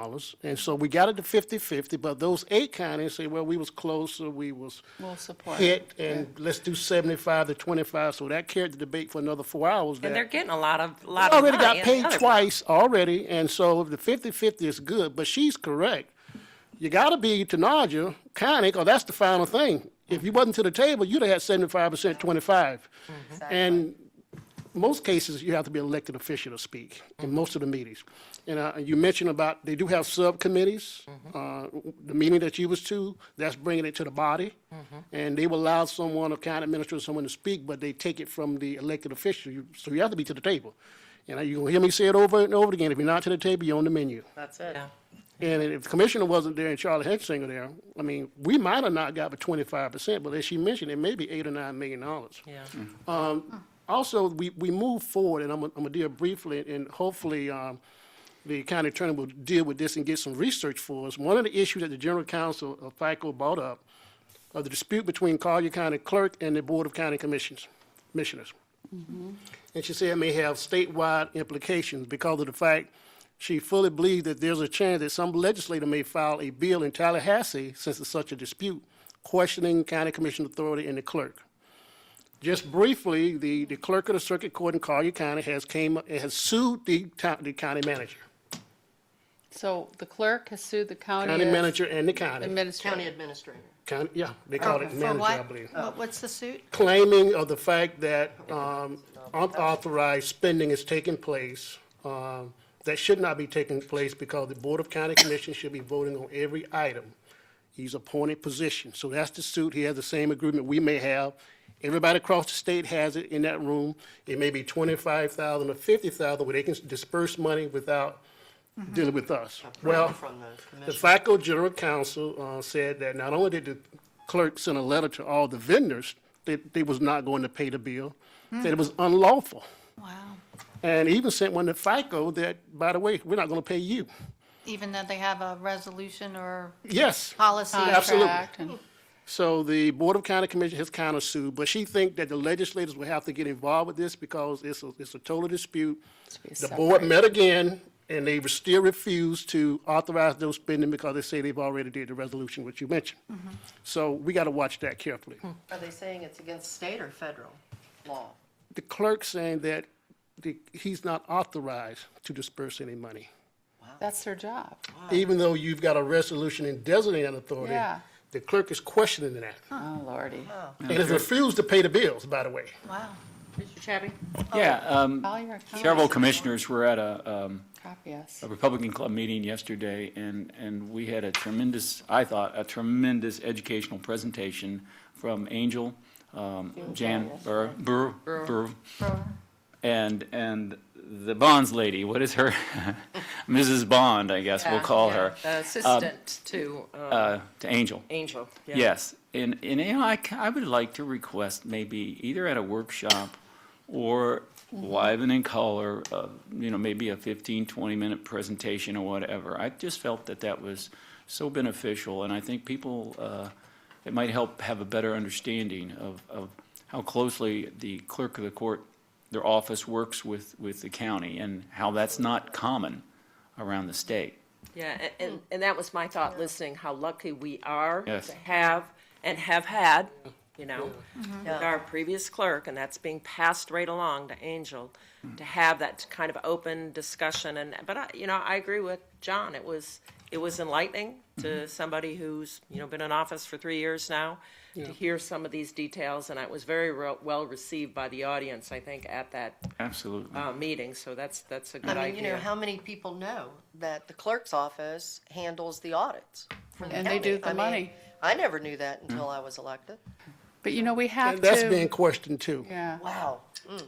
[SPEAKER 6] And so we got it to 50-50, but those 8 counties say, well, we was closer, we was
[SPEAKER 4] We'll support.
[SPEAKER 6] hit, and let's do 75 to 25. So that carried the debate for another 4 hours.
[SPEAKER 2] And
[SPEAKER 6] that-
[SPEAKER 2] they're getting a lot of
[SPEAKER 6] already got
[SPEAKER 2] money.
[SPEAKER 6] paid
[SPEAKER 2] Other-
[SPEAKER 6] twice already, and so the 50-50 is good, but she's correct. You gotta be to Naja County, because that's the final thing. If you wasn't to the table, you'd have had 75%, 25. And most cases, you have to be an elected official to speak in most of the meetings. And you mentioned about, they do have subcommittees. The meeting that you was to, that's bringing it to the body. And they will allow someone, a county administrator, someone to speak, but they take it from the elected official. So you have to be to the table. You're gonna hear me say it over and over again. If you're not to the table, you're on the menu.
[SPEAKER 11] That's it.
[SPEAKER 2] Yeah.
[SPEAKER 6] And if the commissioner wasn't there and Charlie Hensinger there, I mean, we might have not got the 25%, but as she mentioned, it may be $8 or $9 million.
[SPEAKER 2] Yeah.
[SPEAKER 6] Also, we move forward, and I'm gonna deal briefly, and hopefully the county attorney will deal with this and get some research for us. One of the issues that the general counsel of FICO brought up are the dispute between Collier County Clerk and the Board of County Commissioners. And she said it may have statewide implications because of the fact she fully believes that there's a chance that some legislator may file a bill in Tallahassee, since it's such a dispute, questioning county commission authority and the clerk. Just briefly, the clerk of the circuit court in Collier County has sued the county manager.
[SPEAKER 4] So the clerk has sued the county.
[SPEAKER 6] County manager and the county.
[SPEAKER 4] Administrator.
[SPEAKER 11] County administrator.
[SPEAKER 6] Yeah, they call it
[SPEAKER 12] For
[SPEAKER 6] manager, I
[SPEAKER 12] what?
[SPEAKER 6] believe.
[SPEAKER 12] What's the suit?
[SPEAKER 6] Claiming of the fact that unauthorized spending is taking place, that should not be taking place because the Board of County Commissioners should be voting on every item. He's appointed position. So that's the suit. He has the same agreement we may have. Everybody across the state has it in that room. It may be 25,000 or 50,000 where they can disperse money without dealing with us. Well,
[SPEAKER 11] From the
[SPEAKER 6] the
[SPEAKER 11] commission.
[SPEAKER 6] FICO General Counsel said that not only did the clerk send a letter to all the vendors that they was not going to pay the bill, that it was unlawful.
[SPEAKER 12] Wow.
[SPEAKER 6] And even sent one to FICO that, by the way, we're not going to pay you.
[SPEAKER 12] Even though they have a resolution or
[SPEAKER 6] Yes.
[SPEAKER 12] policy.
[SPEAKER 6] Absolutely.
[SPEAKER 4] Contract and-
[SPEAKER 6] So the Board of County Commission has countersued, but she think that the legislators will have to get involved with this because it's a total dispute. The board met again, and they still refused to authorize those spending because they say they've already did the resolution, which you mentioned. So we got to watch that carefully.
[SPEAKER 11] Are they saying it's against state or federal law?
[SPEAKER 6] The clerk saying that he's not authorized to disperse any money.
[SPEAKER 4] That's their job.
[SPEAKER 6] Even though you've got a resolution in designating authority,
[SPEAKER 4] Yeah.
[SPEAKER 6] the clerk is questioning that.
[SPEAKER 4] Oh, Lordy.
[SPEAKER 6] And has refused to pay the bills, by the way.
[SPEAKER 12] Wow.
[SPEAKER 11] Mr. Chabby?
[SPEAKER 14] Yeah,
[SPEAKER 4] Collier County.
[SPEAKER 14] several commissioners were at a
[SPEAKER 4] Copy us.
[SPEAKER 14] Republican Club meeting yesterday, and we had I thought, a tremendous educational presentation from Angel, Jan Burr, and the Bonds lady, what is her? Mrs. Bond, I guess we'll call her.
[SPEAKER 2] The assistant to
[SPEAKER 14] Angel.
[SPEAKER 2] Angel. Yeah.
[SPEAKER 14] Yes, and I would like to request maybe either at a workshop or live and in color, maybe a 15, 20-minute presentation or whatever. I just felt that was so beneficial, and I think people, it might help have a better understanding of how closely the clerk of the court, their office works with the county, and how that's not common around the state.
[SPEAKER 2] Yeah, and that was my thought, listening, how lucky we are
[SPEAKER 14] Yes.
[SPEAKER 2] to have and have had, with
[SPEAKER 11] Yeah.
[SPEAKER 2] our previous clerk, and that's being passed right along to Angel, to have that kind of open discussion. But I agree with John. It was enlightening to somebody who's, been in office for 3 years now, to hear some of these details, and it was very well received by the audience, I think, at that
[SPEAKER 14] Absolutely.
[SPEAKER 2] meeting. So that's a good
[SPEAKER 11] I mean,
[SPEAKER 2] idea.
[SPEAKER 11] how many people know that the clerk's office handles the audits for the
[SPEAKER 4] And they
[SPEAKER 11] county?
[SPEAKER 4] do the
[SPEAKER 11] I mean,
[SPEAKER 4] money.
[SPEAKER 11] I never knew that until I was elected.
[SPEAKER 4] But we have
[SPEAKER 6] And
[SPEAKER 4] to.
[SPEAKER 6] that's being questioned too
[SPEAKER 4] Yeah.
[SPEAKER 11] Wow.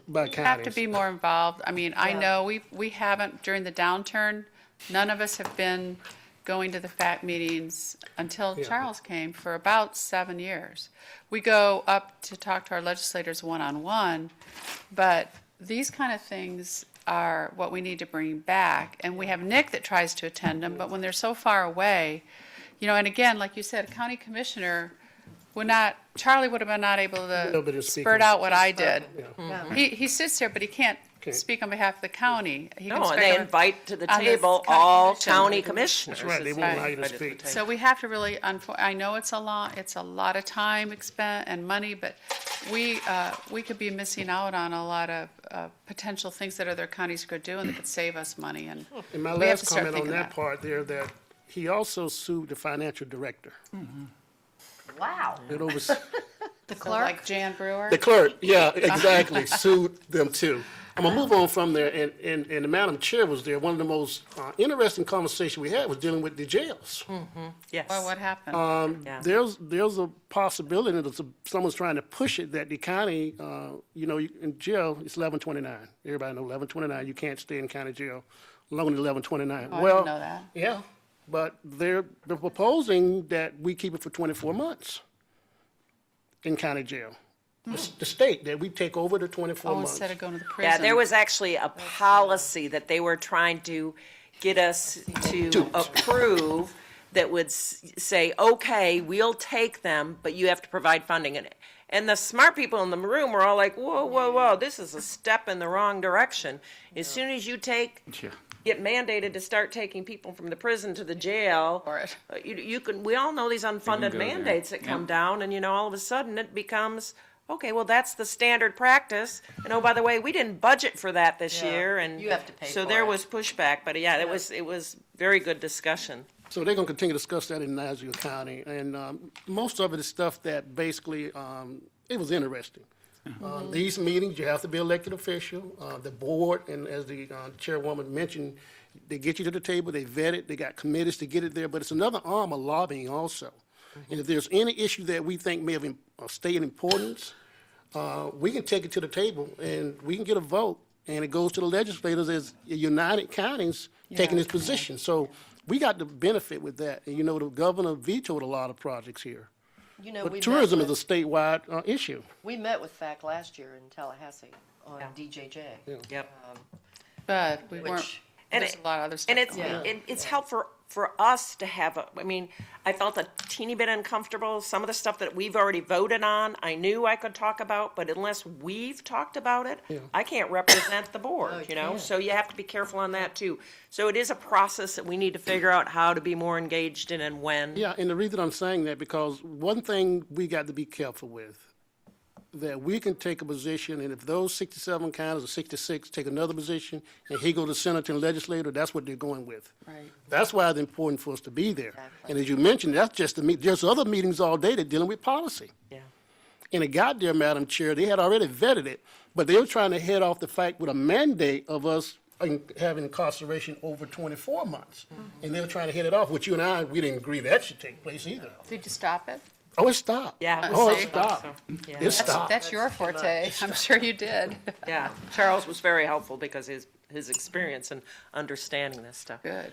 [SPEAKER 6] by
[SPEAKER 4] We have to
[SPEAKER 6] counties.
[SPEAKER 4] be more involved. I mean, I
[SPEAKER 11] Yeah.
[SPEAKER 4] know we haven't, during the downturn, none of us have been going to the FAC meetings until Charles came for about 7 years. We go up to talk to our legislators one-on-one, but these kind of things, are what we need to bring back. And we have Nick that tries to attend them, but when they're so far away, and again, like you said, a county commissioner Charlie would have been not able
[SPEAKER 6] Nobody
[SPEAKER 4] to
[SPEAKER 6] to speak
[SPEAKER 4] spurt
[SPEAKER 6] on.
[SPEAKER 4] out what I did.
[SPEAKER 6] Yeah.
[SPEAKER 4] He sits there, but he can't speak on behalf of the county. He can
[SPEAKER 2] No, and
[SPEAKER 4] speak
[SPEAKER 2] they
[SPEAKER 4] on-
[SPEAKER 2] invite to the
[SPEAKER 4] on
[SPEAKER 2] table
[SPEAKER 4] county
[SPEAKER 2] all
[SPEAKER 4] commission.
[SPEAKER 2] county commissioners.
[SPEAKER 6] That's right, they
[SPEAKER 2] is
[SPEAKER 6] won't
[SPEAKER 2] the
[SPEAKER 6] allow you to
[SPEAKER 2] invite at the
[SPEAKER 6] speak.
[SPEAKER 2] table.
[SPEAKER 4] So we have to really, I know it's a lot of time expend and money, but we could be missing out on a lot of potential things that other counties could do and that could save us money. And
[SPEAKER 6] And my
[SPEAKER 4] we have
[SPEAKER 6] last
[SPEAKER 4] to start
[SPEAKER 6] comment on
[SPEAKER 4] thinking
[SPEAKER 6] that part there, that he also sued the financial director.
[SPEAKER 12] Wow.
[SPEAKER 6] It was,
[SPEAKER 12] The
[SPEAKER 4] So
[SPEAKER 12] clerk?
[SPEAKER 4] like Jan Brewer.
[SPEAKER 6] the clerk, yeah, exactly, sued them too. I'm gonna move on from there, and the Madam Chair was there. One of the most interesting conversations we had was dealing with the jails.
[SPEAKER 2] Yes.
[SPEAKER 4] Well, what happened?
[SPEAKER 2] Yeah.
[SPEAKER 6] There's a possibility that someone's trying to push it, that the county, in jail, it's 1129. Everybody know 1129, you can't stay in county jail longer than 1129.
[SPEAKER 4] Oh, I didn't know that.
[SPEAKER 6] Yeah, but they're proposing that we keep it for 24 months in county jail. The state, that we take over the 24
[SPEAKER 4] Oh,
[SPEAKER 6] months.
[SPEAKER 4] instead of going to the prison.
[SPEAKER 2] Yeah, there was actually a policy that they were trying to get us to approve that would say, okay, we'll take them, but you have to provide funding. And the smart people in the room were all like, whoa, whoa, whoa, this is a step in the wrong direction. As soon as you get mandated to start taking people from the prison to the jail,
[SPEAKER 4] For it.
[SPEAKER 2] you can, we all know these unfunded
[SPEAKER 14] go there.
[SPEAKER 2] mandates that come down, and all of a sudden it becomes, okay, well, that's the standard practice. And oh, by the way, we didn't budget for that this year, and
[SPEAKER 11] You have to pay
[SPEAKER 2] so
[SPEAKER 11] for
[SPEAKER 2] there
[SPEAKER 11] it.
[SPEAKER 2] was pushback. But yeah, it was very good discussion.
[SPEAKER 6] So they're gonna continue to discuss that in Nazio County, and most of it is stuff that basically, it was interesting. These meetings, you have to be elected official, the board, and as the chairwoman mentioned, they get you to the table, they vet it, they got committees to get it there, but it's another arm of lobbying also. And if there's any issue that we think may have state importance, we can take it to the table and we can get a vote, and it goes to the legislators as United Counties taking this position. So we got the benefit with that. And the governor vetoed a lot of projects here.
[SPEAKER 11] We
[SPEAKER 6] But
[SPEAKER 11] met
[SPEAKER 6] tourism
[SPEAKER 11] with-
[SPEAKER 6] is a statewide issue.
[SPEAKER 11] We met with FAC last year in Tallahassee on DJJ.
[SPEAKER 2] Yep.
[SPEAKER 4] But we
[SPEAKER 11] Which-
[SPEAKER 4] weren't,
[SPEAKER 2] And
[SPEAKER 4] there's
[SPEAKER 2] it-
[SPEAKER 4] a lot of other stuff.
[SPEAKER 2] And it's,
[SPEAKER 4] going on.
[SPEAKER 2] it's helpful for us to have, I felt a teeny bit uncomfortable. Some of the stuff that we've already voted on, I knew I could talk about, but unless we've talked about it, I can't represent the board, So you have to be careful on that too. So it is a process that we need to figure out how to be more engaged in and when.
[SPEAKER 6] Yeah, and the reason I'm saying that, because one thing we got to be careful with, that we can take a position, and if those 67 counties or 66 take another position, and he go to senator and legislator, that's what they're going with.
[SPEAKER 4] Right.
[SPEAKER 6] That's why it's important for us to be there. And as you mentioned, that's just there's other meetings all day that dealing with policy.
[SPEAKER 2] Yeah.
[SPEAKER 6] And it got there, Madam Chair, they had already vetted it, but they were trying to head off the fact with a mandate of us having incarceration over 24 months. And they were trying to head it off, which you and I, we didn't agree that should take place either.
[SPEAKER 4] Did you stop it?
[SPEAKER 6] Oh, it stopped.
[SPEAKER 2] Yeah.
[SPEAKER 6] Oh, it
[SPEAKER 4] see?
[SPEAKER 6] stopped.
[SPEAKER 2] Yeah.
[SPEAKER 6] It stopped.
[SPEAKER 4] That's your forte. I'm sure you did.
[SPEAKER 2] Yeah, Charles was very helpful because his experience and understanding this stuff.
[SPEAKER 4] Good.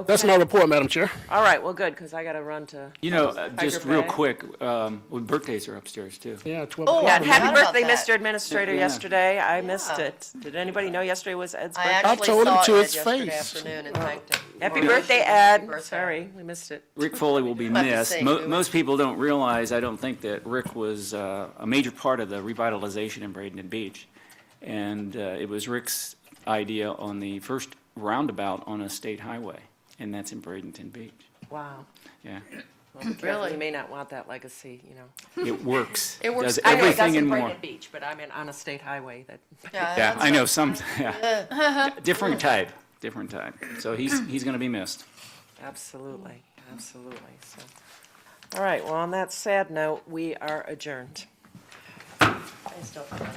[SPEAKER 6] That's my report, Madam Chair.
[SPEAKER 2] All right, well, good, because I got to run to.
[SPEAKER 14] Just
[SPEAKER 2] Tiger
[SPEAKER 14] real
[SPEAKER 2] Bay.
[SPEAKER 14] quick, birthdays are upstairs too.
[SPEAKER 6] Yeah, 12
[SPEAKER 2] Oh,
[SPEAKER 6] o'clock.
[SPEAKER 2] happy
[SPEAKER 11] forgot about
[SPEAKER 2] birthday,
[SPEAKER 11] that.
[SPEAKER 2] Mr. Administrator,
[SPEAKER 14] Yeah.
[SPEAKER 2] yesterday. I missed it. Did anybody know yesterday was Ed's
[SPEAKER 11] I
[SPEAKER 2] birthday?
[SPEAKER 11] actually
[SPEAKER 6] told him
[SPEAKER 11] saw
[SPEAKER 6] to
[SPEAKER 11] Ed
[SPEAKER 6] his
[SPEAKER 11] yesterday
[SPEAKER 6] face.
[SPEAKER 11] afternoon and thanked him.
[SPEAKER 2] Happy
[SPEAKER 11] for
[SPEAKER 2] birthday,
[SPEAKER 11] his
[SPEAKER 2] Ed.
[SPEAKER 11] birthday.
[SPEAKER 2] Sorry, we missed it.
[SPEAKER 14] Rick Foley will be
[SPEAKER 11] About to
[SPEAKER 14] missed.
[SPEAKER 11] say, we
[SPEAKER 14] Most people don't realize, I don't think, that Rick was a major part of the revitalization in Bradenton Beach. And it was Rick's idea on the first roundabout on a state highway, and that's in Bradenton Beach.
[SPEAKER 2] Wow.
[SPEAKER 14] Yeah,
[SPEAKER 2] Well, be careful. You may not want that legacy,
[SPEAKER 14] it works.
[SPEAKER 4] It works.
[SPEAKER 14] Does
[SPEAKER 2] I know it
[SPEAKER 14] everything
[SPEAKER 2] does in
[SPEAKER 14] and more.
[SPEAKER 2] Bradenton Beach, but I mean on a state highway that.
[SPEAKER 14] Yeah, I know, different type. So he's going to be missed.
[SPEAKER 2] Absolutely, absolutely. So, all right, well, on that sad note, we are adjourned.
[SPEAKER 11] I still forgot.